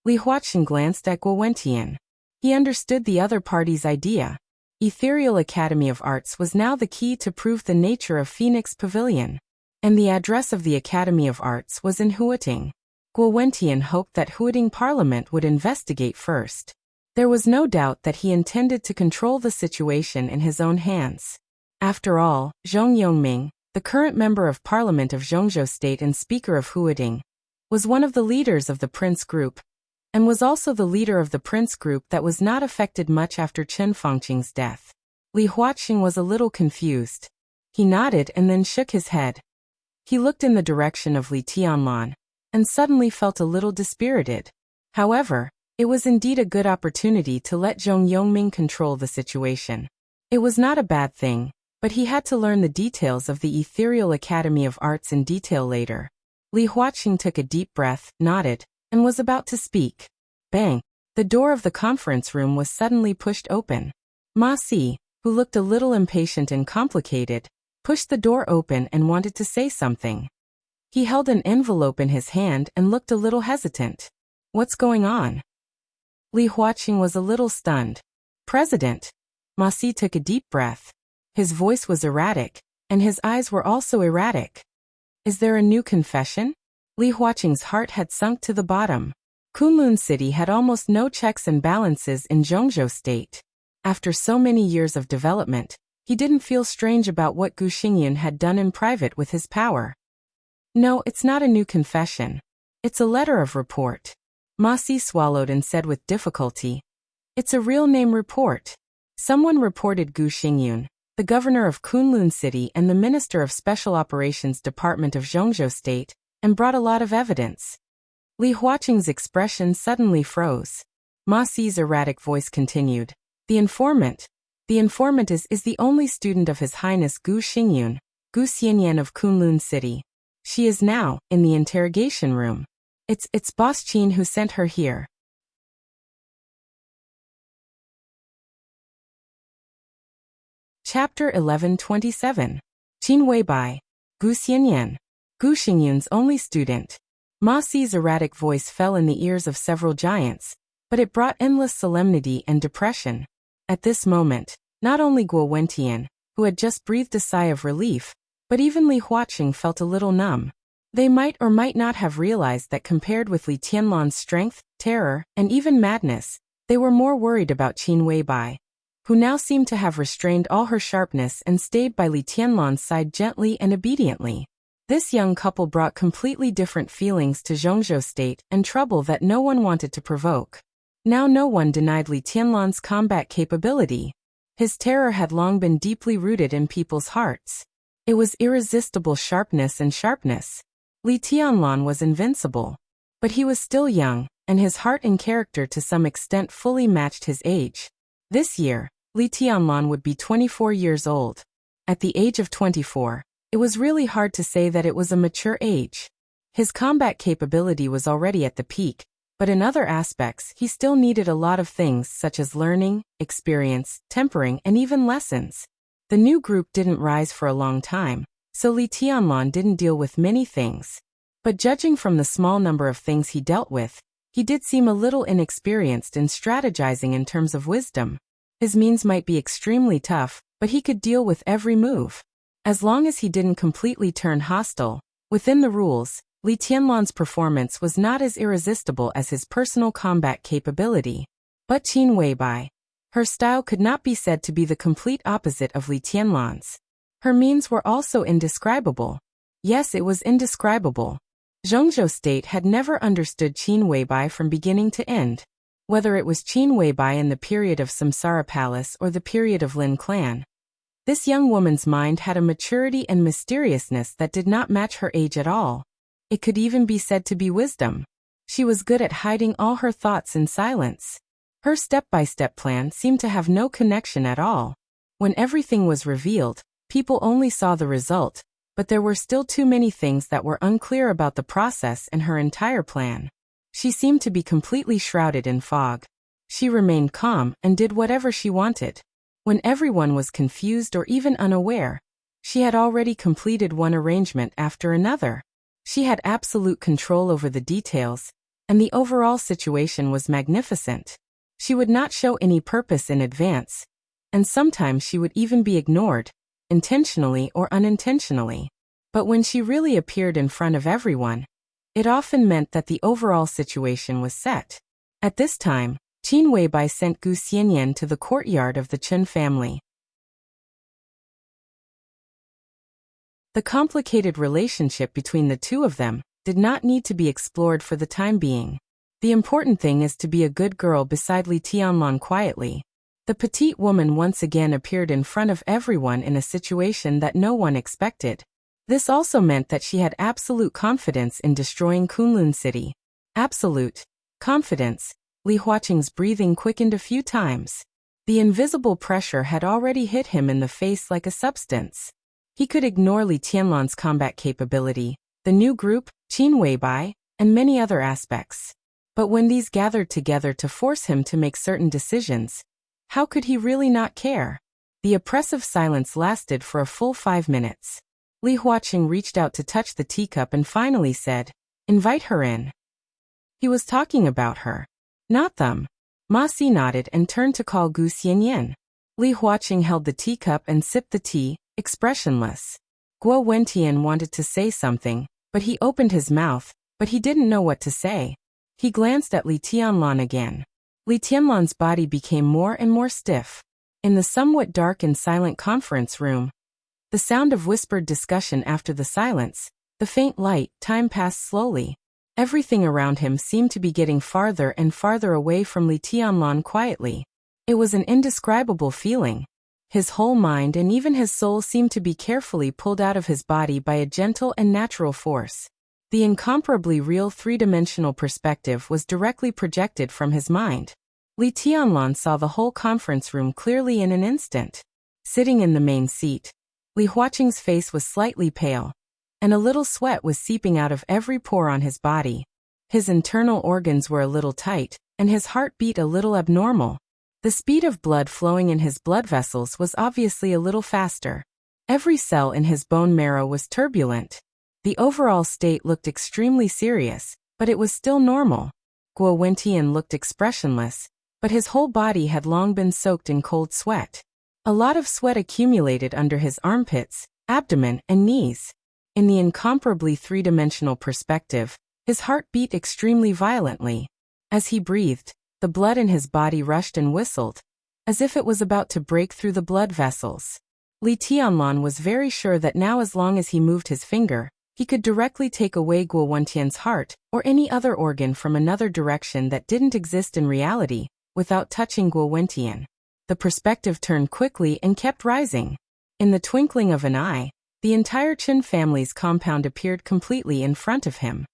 [SPEAKER 1] Li Huaqing glanced at Guo Wentian. He understood the other party's idea. Ethereal Academy of Arts was now the key to prove the nature of Phoenix Pavilion, and the address of the Academy of Arts was in Huating. Guo Wentian hoped that Huating Parliament would investigate first. There was no doubt that he intended to control the situation in his own hands. After all, Zhong Yongming, the current member of Parliament of Zhongzhou State and Speaker of Huating, was one of the leaders of the Prince Group, and was also the leader of the Prince Group that was not affected much after Chen Fangqing's death. Li Huaqing was a little confused. He nodded and then shook his head. He looked in the direction of Li Tianlan, and suddenly felt a little dispirited. However, it was indeed a good opportunity to let Zhong Yongming control the situation. It was not a bad thing, but he had to learn the details of the Ethereal Academy of Arts in detail later. Li Huaqing took a deep breath, nodded, and was about to speak. Bang! The door of the conference room was suddenly pushed open. Ma Si, who looked a little impatient and complicated, pushed the door open and wanted to say something. He held an envelope in his hand and looked a little hesitant. What's going on? Li Huaqing was a little stunned. President. Ma Si took a deep breath. His voice was erratic, and his eyes were also erratic. Is there a new confession? Li Huaqing's heart had sunk to the bottom. Kunlun City had almost no checks and balances in Zhongzhou State. After so many years of development, he didn't feel strange about what Gu Xingyun had done in private with his power. No, it's not a new confession. It's a letter of report. Ma Si swallowed and said with difficulty. It's a real name report. Someone reported Gu Xingyun, the governor of Kunlun City and the minister of Special Operations Department of Zhongzhou State, and brought a lot of evidence. Li Huaqing's expression suddenly froze. Ma Si's erratic voice continued. The informant is the only student of His Highness Gu Xingyun, Gu Xianyan of Kunlun City. She is now in the interrogation room. It's Boss Qin who sent her here. Chapter 1127. Qin Weibai. Gu Xianyan. Gu Xingyun's only student. Ma Si's erratic voice fell in the ears of several giants, but it brought endless solemnity and depression. At this moment, not only Guo Wentian, who had just breathed a sigh of relief, but even Li Huaqing felt a little numb. They might or might not have realized that compared with Li Tianlan's strength, terror, and even madness, they were more worried about Qin Weibai, who now seemed to have restrained all her sharpness and stayed by Li Tianlan's side gently and obediently. This young couple brought completely different feelings to Zhongzhou State and trouble that no one wanted to provoke. Now no one denied Li Tianlan's combat capability. His terror had long been deeply rooted in people's hearts. It was irresistible sharpness and sharpness. Li Tianlan was invincible. But he was still young, and his heart and character to some extent fully matched his age. This year, Li Tianlan would be 24 years old. At the age of 24, it was really hard to say that it was a mature age. His combat capability was already at the peak, but in other aspects he still needed a lot of things such as learning, experience, tempering, and even lessons. The new group didn't rise for a long time, so Li Tianlan didn't deal with many things. But judging from the small number of things he dealt with, he did seem a little inexperienced in strategizing in terms of wisdom. His means might be extremely tough, but he could deal with every move. As long as he didn't completely turn hostile, within the rules, Li Tianlan's performance was not as irresistible as his personal combat capability. But Qin Weibai. Her style could not be said to be the complete opposite of Li Tianlan's. Her means were also indescribable. Yes, it was indescribable. Zhongzhou State had never understood Qin Weibai from beginning to end. Whether it was Qin Weibai in the period of Samsara Palace or the period of Lin Clan. This young woman's mind had a maturity and mysteriousness that did not match her age at all. It could even be said to be wisdom. She was good at hiding all her thoughts in silence. Her step-by-step plan seemed to have no connection at all. When everything was revealed, people only saw the result, but there were still too many things that were unclear about the process and her entire plan. She seemed to be completely shrouded in fog. She remained calm and did whatever she wanted. When everyone was confused or even unaware, she had already completed one arrangement after another. She had absolute control over the details, and the overall situation was magnificent. She would not show any purpose in advance, and sometimes she would even be ignored, intentionally or unintentionally. But when she really appeared in front of everyone, it often meant that the overall situation was set. At this time, Qin Weibai sent Gu Xianyan to the courtyard of the Chen family. The complicated relationship between the two of them did not need to be explored for the time being. The important thing is to be a good girl beside Li Tianlan quietly. The petite woman once again appeared in front of everyone in a situation that no one expected. This also meant that she had absolute confidence in destroying Kunlun City. Absolute confidence. Li Huaqing's breathing quickened a few times. The invisible pressure had already hit him in the face like a substance. He could ignore Li Tianlan's combat capability, the new group, Qin Weibai, and many other aspects. But when these gathered together to force him to make certain decisions, how could he really not care? The oppressive silence lasted for a full 5 minutes. Li Huaqing reached out to touch the teacup and finally said, "Invite her in." He was talking about her. Not them. Ma Si nodded and turned to call Gu Xianyan. Li Huaqing held the teacup and sipped the tea, expressionless. Guo Wentian wanted to say something, but he opened his mouth, but he didn't know what to say. He glanced at Li Tianlan again. Li Tianlan's body became more and more stiff. In the somewhat dark and silent conference room, the sound of whispered discussion after the silence, the faint light, time passed slowly. Everything around him seemed to be getting farther and farther away from Li Tianlan quietly. It was an indescribable feeling. His whole mind and even his soul seemed to be carefully pulled out of his body by a gentle and natural force. The incomparably real three-dimensional perspective was directly projected from his mind. Li Tianlan saw the whole conference room clearly in an instant. Sitting in the main seat, Li Huaqing's face was slightly pale, and a little sweat was seeping out of every pore on his body. His internal organs were a little tight, and his heart beat a little abnormal. The speed of blood flowing in his blood vessels was obviously a little faster. Every cell in his bone marrow was turbulent. The overall state looked extremely serious, but it was still normal. Guo Wentian looked expressionless, but his whole body had long been soaked in cold sweat. A lot of sweat accumulated under his armpits, abdomen, and knees. In the incomparably three-dimensional perspective, his heart beat extremely violently. As he breathed, the blood in his body rushed and whistled, as if it was about to break through the blood vessels. Li Tianlan was very sure that now as long as he moved his finger, He could directly take away Guo Wentian's heart or any other organ from another direction that didn't exist in reality, without touching Guo Wentian. The perspective turned quickly and kept rising. In the twinkling of an eye, the entire Chen family's compound appeared completely in front of him.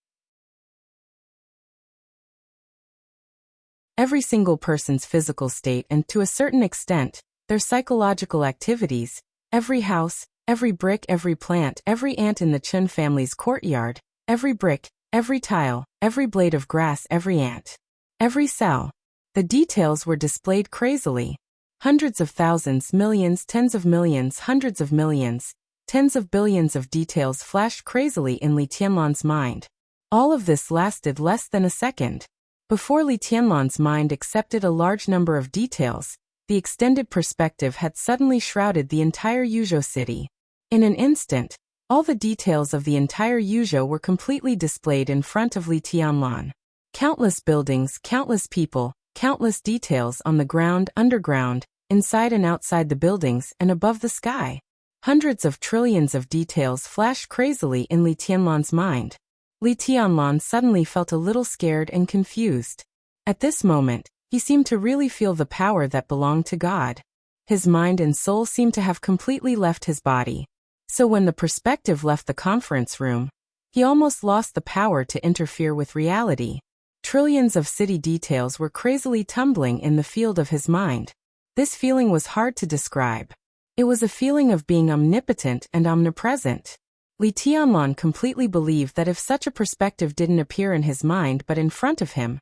[SPEAKER 1] Every single person's physical state and, to a certain extent, their psychological activities, every house, every brick, every plant, every ant in the Chen family's courtyard, every brick, every tile, every blade of grass, every ant, every cell. The details were displayed crazily. Hundreds of thousands, millions, tens of millions, hundreds of millions, tens of billions of details flashed crazily in Li Tianlan's mind. All of this lasted less than a second. Before Li Tianlan's mind accepted a large number of details, the extended perspective had suddenly shrouded the entire Yuzhou city. In an instant, all the details of the entire Yuzhou were completely displayed in front of Li Tianlan. Countless buildings, countless people, countless details on the ground, underground, inside and outside the buildings, and above the sky. Hundreds of trillions of details flashed crazily in Li Tianlan's mind. Li Tianlan suddenly felt a little scared and confused. At this moment, he seemed to really feel the power that belonged to God. His mind and soul seemed to have completely left his body. So when the perspective left the conference room, he almost lost the power to interfere with reality. Trillions of city details were crazily tumbling in the field of his mind. This feeling was hard to describe. It was a feeling of being omnipotent and omnipresent. Li Tianlan completely believed that if such a perspective didn't appear in his mind but in front of him,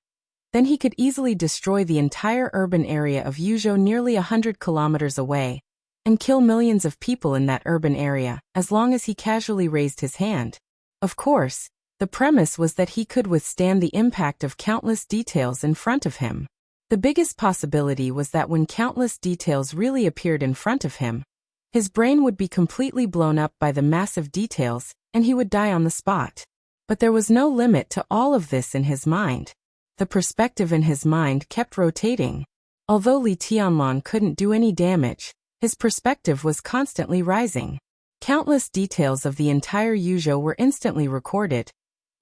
[SPEAKER 1] then he could easily destroy the entire urban area of Yuzhou nearly 100 kilometers away, and kill millions of people in that urban area, as long as he casually raised his hand. Of course, the premise was that he could withstand the impact of countless details in front of him. The biggest possibility was that when countless details really appeared in front of him, his brain would be completely blown up by the massive details, and he would die on the spot. But there was no limit to all of this in his mind. The perspective in his mind kept rotating. Although Li Tianlan couldn't do any damage, his perspective was constantly rising. Countless details of the entire Yuzhou were instantly recorded,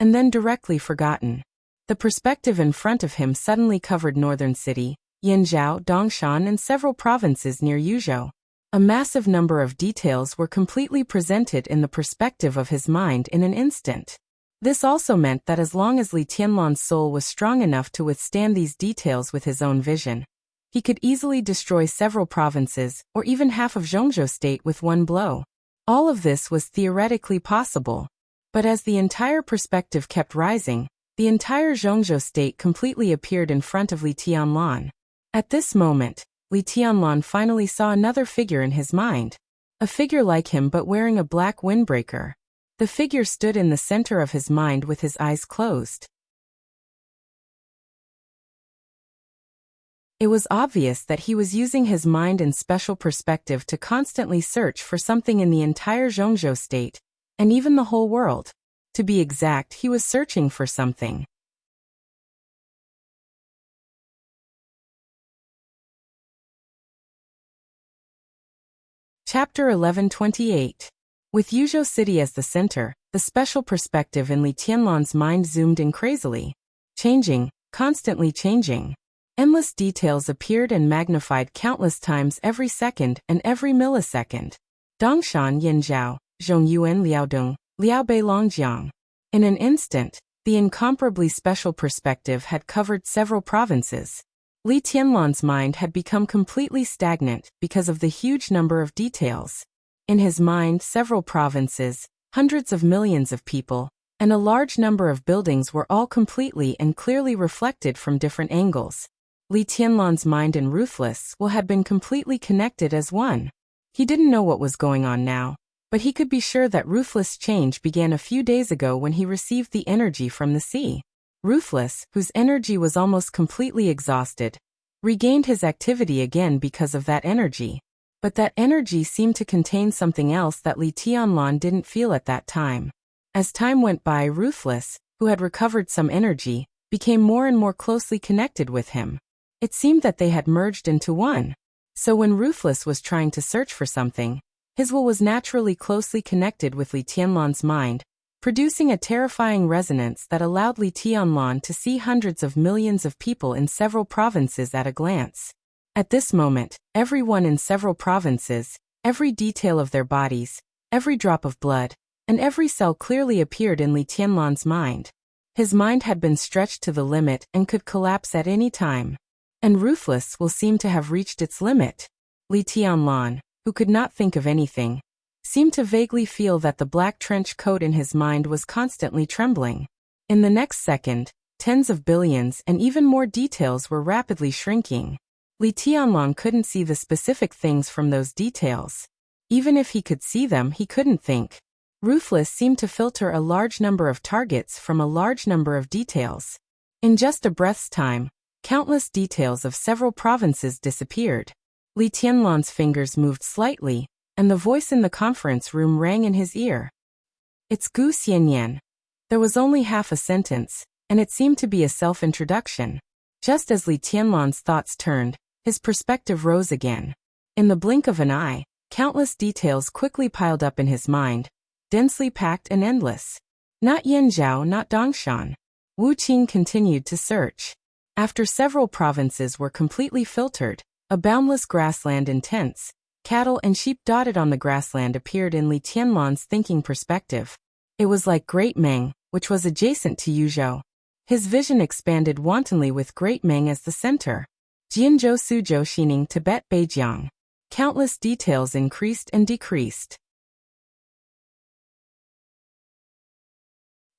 [SPEAKER 1] and then directly forgotten. The perspective in front of him suddenly covered Northern City, Yanzhou, Dongshan, and several provinces near Yuzhou. A massive number of details were completely presented in the perspective of his mind in an instant. This also meant that as long as Li Tianlan's soul was strong enough to withstand these details with his own vision, he could easily destroy several provinces or even half of Zhongzhou state with one blow. All of this was theoretically possible. But as the entire perspective kept rising, the entire Zhongzhou state completely appeared in front of Li Tianlan. At this moment, Li Tianlan finally saw another figure in his mind. A figure like him but wearing a black windbreaker. The figure stood in the center of his mind with his eyes closed. It was obvious that he was using his mind and special perspective to constantly search for something in the entire Zhongzhou state, and even the whole world. To be exact, he was searching for something. Chapter 11:28. With Yuzhou City as the center, the special perspective in Li Tianlan's mind zoomed in crazily. Changing, constantly changing. Endless details appeared and magnified countless times every second and every millisecond. Dongshan, Yanzhou, Zhongyuan, Liaodong, Liaobei, Longjiang. In an instant, the incomparably special perspective had covered several provinces. Li Tianlan's mind had become completely stagnant because of the huge number of details. In his mind, several provinces, hundreds of millions of people, and a large number of buildings were all completely and clearly reflected from different angles. Li Tianlan's mind and Ruthless Will had been completely connected as one. He didn't know what was going on now, but he could be sure that Ruthless change began a few days ago when he received the energy from the sea. Ruthless, whose energy was almost completely exhausted, regained his activity again because of that energy. But that energy seemed to contain something else that Li Tianlan didn't feel at that time. As time went by, Ruthless, who had recovered some energy, became more and more closely connected with him. It seemed that they had merged into one. So when Ruthless was trying to search for something, his will was naturally closely connected with Li Tianlan's mind, producing a terrifying resonance that allowed Li Tianlan to see hundreds of millions of people in several provinces at a glance. At this moment, everyone in several provinces, every detail of their bodies, every drop of blood, and every cell clearly appeared in Li Tianlan's mind. His mind had been stretched to the limit and could collapse at any time. And Ruthless will seem to have reached its limit. Li Tianlan, who could not think of anything, seemed to vaguely feel that the black trench coat in his mind was constantly trembling. In the next second, tens of billions and even more details were rapidly shrinking. Li Tianlan couldn't see the specific things from those details. Even if he could see them, he couldn't think. Ruthless seemed to filter a large number of targets from a large number of details. In just a breath's time, countless details of several provinces disappeared. Li Tianlan's fingers moved slightly, and the voice in the conference room rang in his ear. It's Gu Xianyan. There was only half a sentence, and it seemed to be a self-introduction. Just as Li Tianlan's thoughts turned, his perspective rose again. In the blink of an eye, countless details quickly piled up in his mind, densely packed and endless. Not Yanzhao, not Dongshan. Wu Qing continued to search. After several provinces were completely filtered, a boundless grassland intense, cattle and sheep dotted on the grassland appeared in Li Tianlan's thinking perspective. It was like Great Meng, which was adjacent to Yuzhou. His vision expanded wantonly with Great Meng as the center. Jianzhou, Suzhou, Xining, Tibet, Beijiang. Countless details increased and decreased.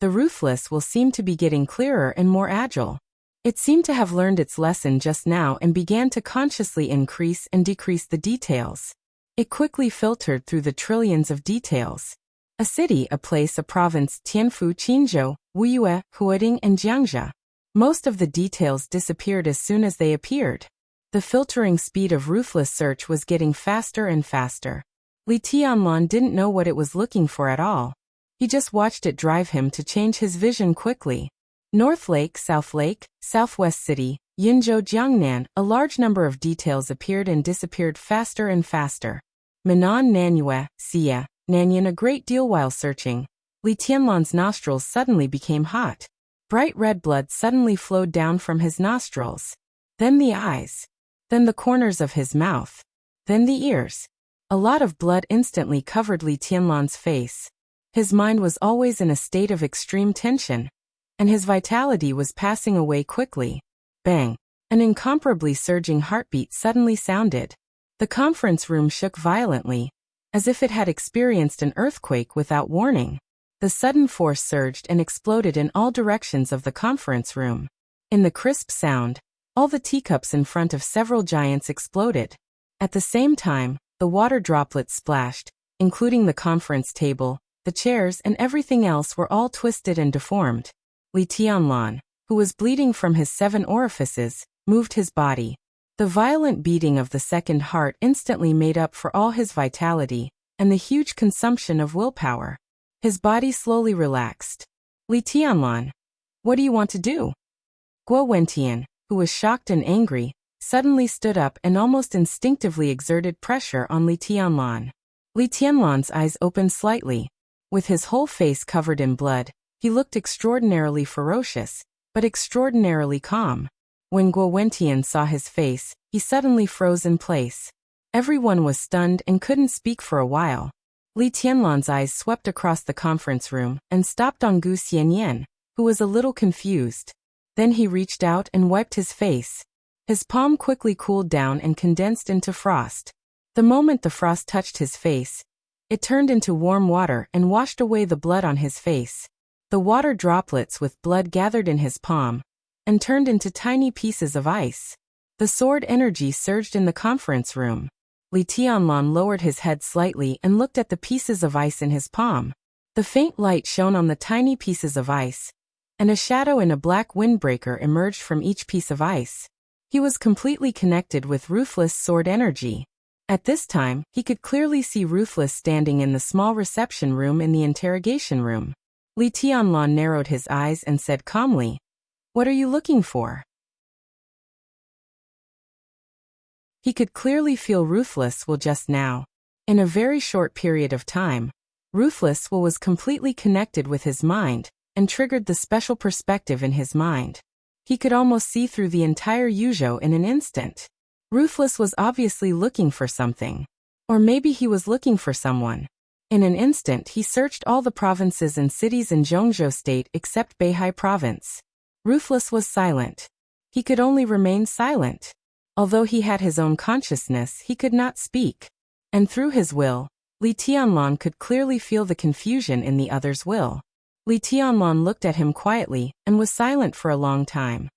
[SPEAKER 1] The Ruthless will seem to be getting clearer and more agile. It seemed to have learned its lesson just now and began to consciously increase and decrease the details. It quickly filtered through the trillions of details. A city, a place, a province, Tianfu, Qinzhou, Wuyue, Huading, and Jiangxia. Most of the details disappeared as soon as they appeared. The filtering speed of Ruthless search was getting faster and faster. Li Tianlan didn't know what it was looking for at all. He just watched it drive him to change his vision quickly. North Lake, Southwest City, Yinzhou, Jiangnan, a large number of details appeared and disappeared faster and faster. Minan, Nanyue, Xie, Nanyan. A great deal while searching, Li Tianlan's nostrils suddenly became hot. Bright red blood suddenly flowed down from his nostrils. Then the eyes. Then the corners of his mouth. Then the ears. A lot of blood instantly covered Li Tianlan's face. His mind was always in a state of extreme tension, and his vitality was passing away quickly. Bang! An incomparably surging heartbeat suddenly sounded. The conference room shook violently, as if it had experienced an earthquake without warning. The sudden force surged and exploded in all directions of the conference room. In the crisp sound, all the teacups in front of several giants exploded. At the same time, the water droplets splashed, including the conference table, the chairs, and everything else were all twisted and deformed. Li Tianlan, who was bleeding from his 7 orifices, moved his body. The violent beating of the second heart instantly made up for all his vitality, and the huge consumption of willpower. His body slowly relaxed. Li Tianlan, what do you want to do? Guo Wentian, who was shocked and angry, suddenly stood up and almost instinctively exerted pressure on Li Tianlan. Li Tianlan's eyes opened slightly. With his whole face covered in blood, he looked extraordinarily ferocious, but extraordinarily calm. When Guo Wentian saw his face, he suddenly froze in place. Everyone was stunned and couldn't speak for a while. Li Tianlan's eyes swept across the conference room and stopped on Gu Xianyan, who was a little confused. Then he reached out and wiped his face. His palm quickly cooled down and condensed into frost. The moment the frost touched his face, it turned into warm water and washed away the blood on his face. The water droplets with blood gathered in his palm and turned into tiny pieces of ice. The sword energy surged in the conference room. Li Tianlan lowered his head slightly and looked at the pieces of ice in his palm. The faint light shone on the tiny pieces of ice, and a shadow in a black windbreaker emerged from each piece of ice. He was completely connected with Ruthless sword energy. At this time, he could clearly see Ruthless standing in the small reception room in the interrogation room. Li Tianlan narrowed his eyes and said calmly, "What are you looking for?" He could clearly feel Ruthless will just now. In a very short period of time, Ruthless Will was completely connected with his mind and triggered the special perspective in his mind. He could almost see through the entire Yuzhou in an instant. Ruthless was obviously looking for something. Or maybe he was looking for someone. In an instant he searched all the provinces and cities in Zhongzhou state except Beihai province. Ruthless was silent. He could only remain silent. Although he had his own consciousness, he could not speak. And through his will, Li Tianlan could clearly feel the confusion in the other's will. Li Tianlan looked at him quietly and was silent for a long time.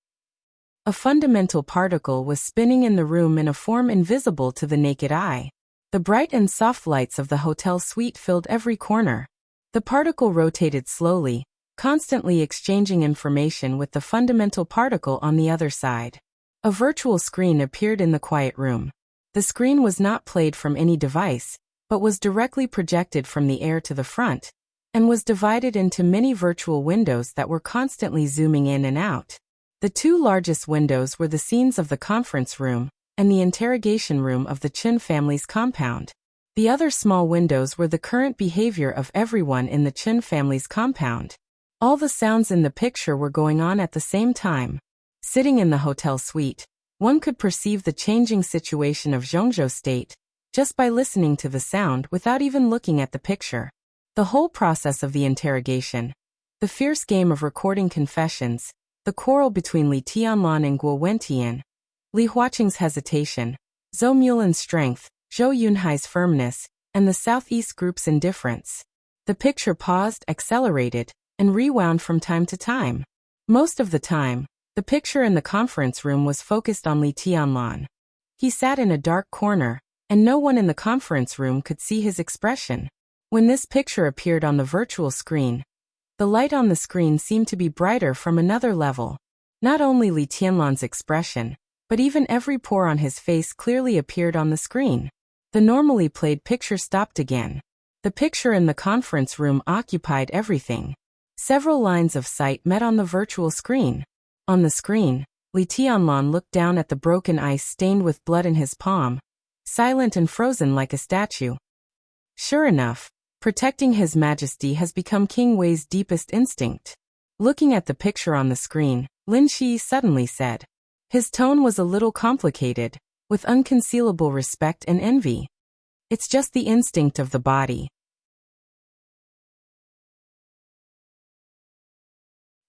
[SPEAKER 1] A fundamental particle was spinning in the room in a form invisible to the naked eye. The bright and soft lights of the hotel suite filled every corner. The particle rotated slowly, constantly exchanging information with the fundamental particle on the other side. A virtual screen appeared in the quiet room. The screen was not played from any device, but was directly projected from the air to the front, and was divided into many virtual windows that were constantly zooming in and out. The two largest windows were the scenes of the conference room and the interrogation room of the Qin family's compound. The other small windows were the current behavior of everyone in the Qin family's compound. All the sounds in the picture were going on at the same time. Sitting in the hotel suite, one could perceive the changing situation of Zhongzhou state just by listening to the sound without even looking at the picture. The whole process of the interrogation, the fierce game of recording confessions, the quarrel between Li Tianlan and Guo Wentian, Li Huaqing's hesitation, Zhou Mulan's strength, Zhou Yunhai's firmness, and the Southeast group's indifference. The picture paused, accelerated, and rewound from time to time. Most of the time, the picture in the conference room was focused on Li Tianlan. He sat in a dark corner, and no one in the conference room could see his expression. When this picture appeared on the virtual screen, the light on the screen seemed to be brighter from another level. Not only Li Tianlan's expression, but even every pore on his face clearly appeared on the screen. The normally played picture stopped again. The picture in the conference room occupied everything. Several lines of sight met on the virtual screen. On the screen, Li Tianlan looked down at the broken ice stained with blood in his palm, silent and frozen like a statue. Sure enough, protecting His Majesty has become King Wei's deepest instinct. Looking at the picture on the screen, Lin Shi suddenly said. His tone was a little complicated, with unconcealable respect and envy. It's just the instinct of the body.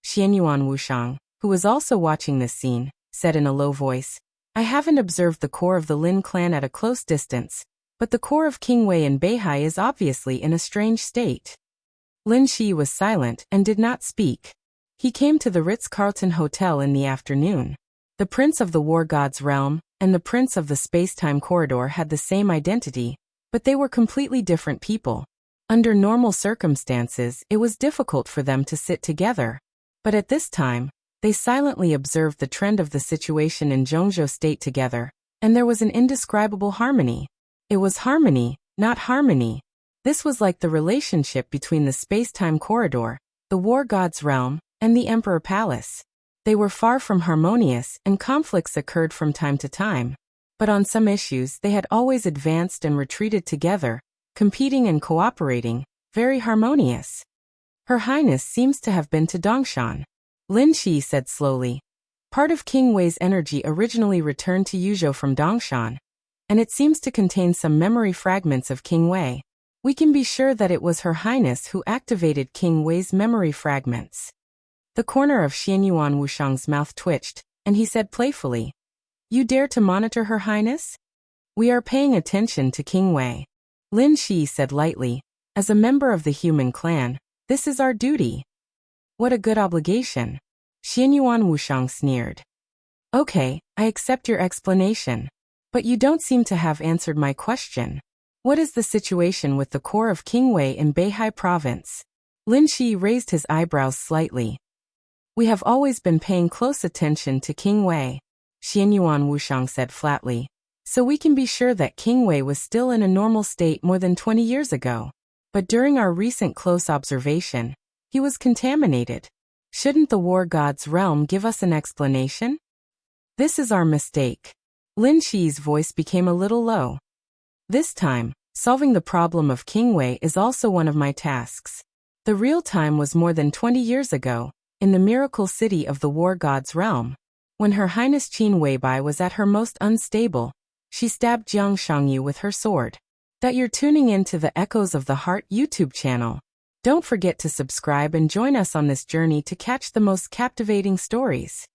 [SPEAKER 1] Xianyuan Wushang, who was also watching this scene, said in a low voice, I haven't observed the core of the Lin clan at a close distance, but the core of King Wei and Beihai is obviously in a strange state. Lin Shi was silent and did not speak. He came to the Ritz-Carlton Hotel in the afternoon. The Prince of the War God's Realm and the Prince of the Space-Time Corridor had the same identity, but they were completely different people. Under normal circumstances, it was difficult for them to sit together. But at this time, they silently observed the trend of the situation in Zhongzhou state together, and there was an indescribable harmony. It was harmony, not harmony. This was like the relationship between the space-time corridor, the War God's Realm, and the Emperor Palace. They were far from harmonious, and conflicts occurred from time to time. But on some issues they had always advanced and retreated together, competing and cooperating, very harmonious. Her Highness seems to have been to Dongshan. Lin Shi said slowly. Part of King Wei's energy originally returned to Yuzhou from Dongshan, and it seems to contain some memory fragments of King Wei. We can be sure that it was Her Highness who activated King Wei's memory fragments. The corner of Xianyuan Wushang's mouth twitched, and he said playfully, You dare to monitor Her Highness? We are paying attention to King Wei. Lin Shi said lightly, As a member of the human clan, this is our duty. What a good obligation. Xianyuan Wushang sneered. Okay, I accept your explanation. But you don't seem to have answered my question. What is the situation with the core of King Wei in Beihai province? Lin Shi raised his eyebrows slightly. We have always been paying close attention to King Wei, Xianyuan Wushang said flatly. So we can be sure that King Wei was still in a normal state more than 20 years ago. But during our recent close observation, he was contaminated. Shouldn't the War God's Realm give us an explanation? This is our mistake. Lin Shi's voice became a little low. This time, Solving the problem of King Wei is also one of my tasks. The real time was more than 20 years ago, in the miracle city of the war god's realm. When Her Highness Qin Weibai was at her most unstable, she stabbed Jiang Shangyu with her sword. That you're tuning in to the Echoes of the Heart YouTube channel. Don't forget to subscribe and join us on this journey to catch the most captivating stories.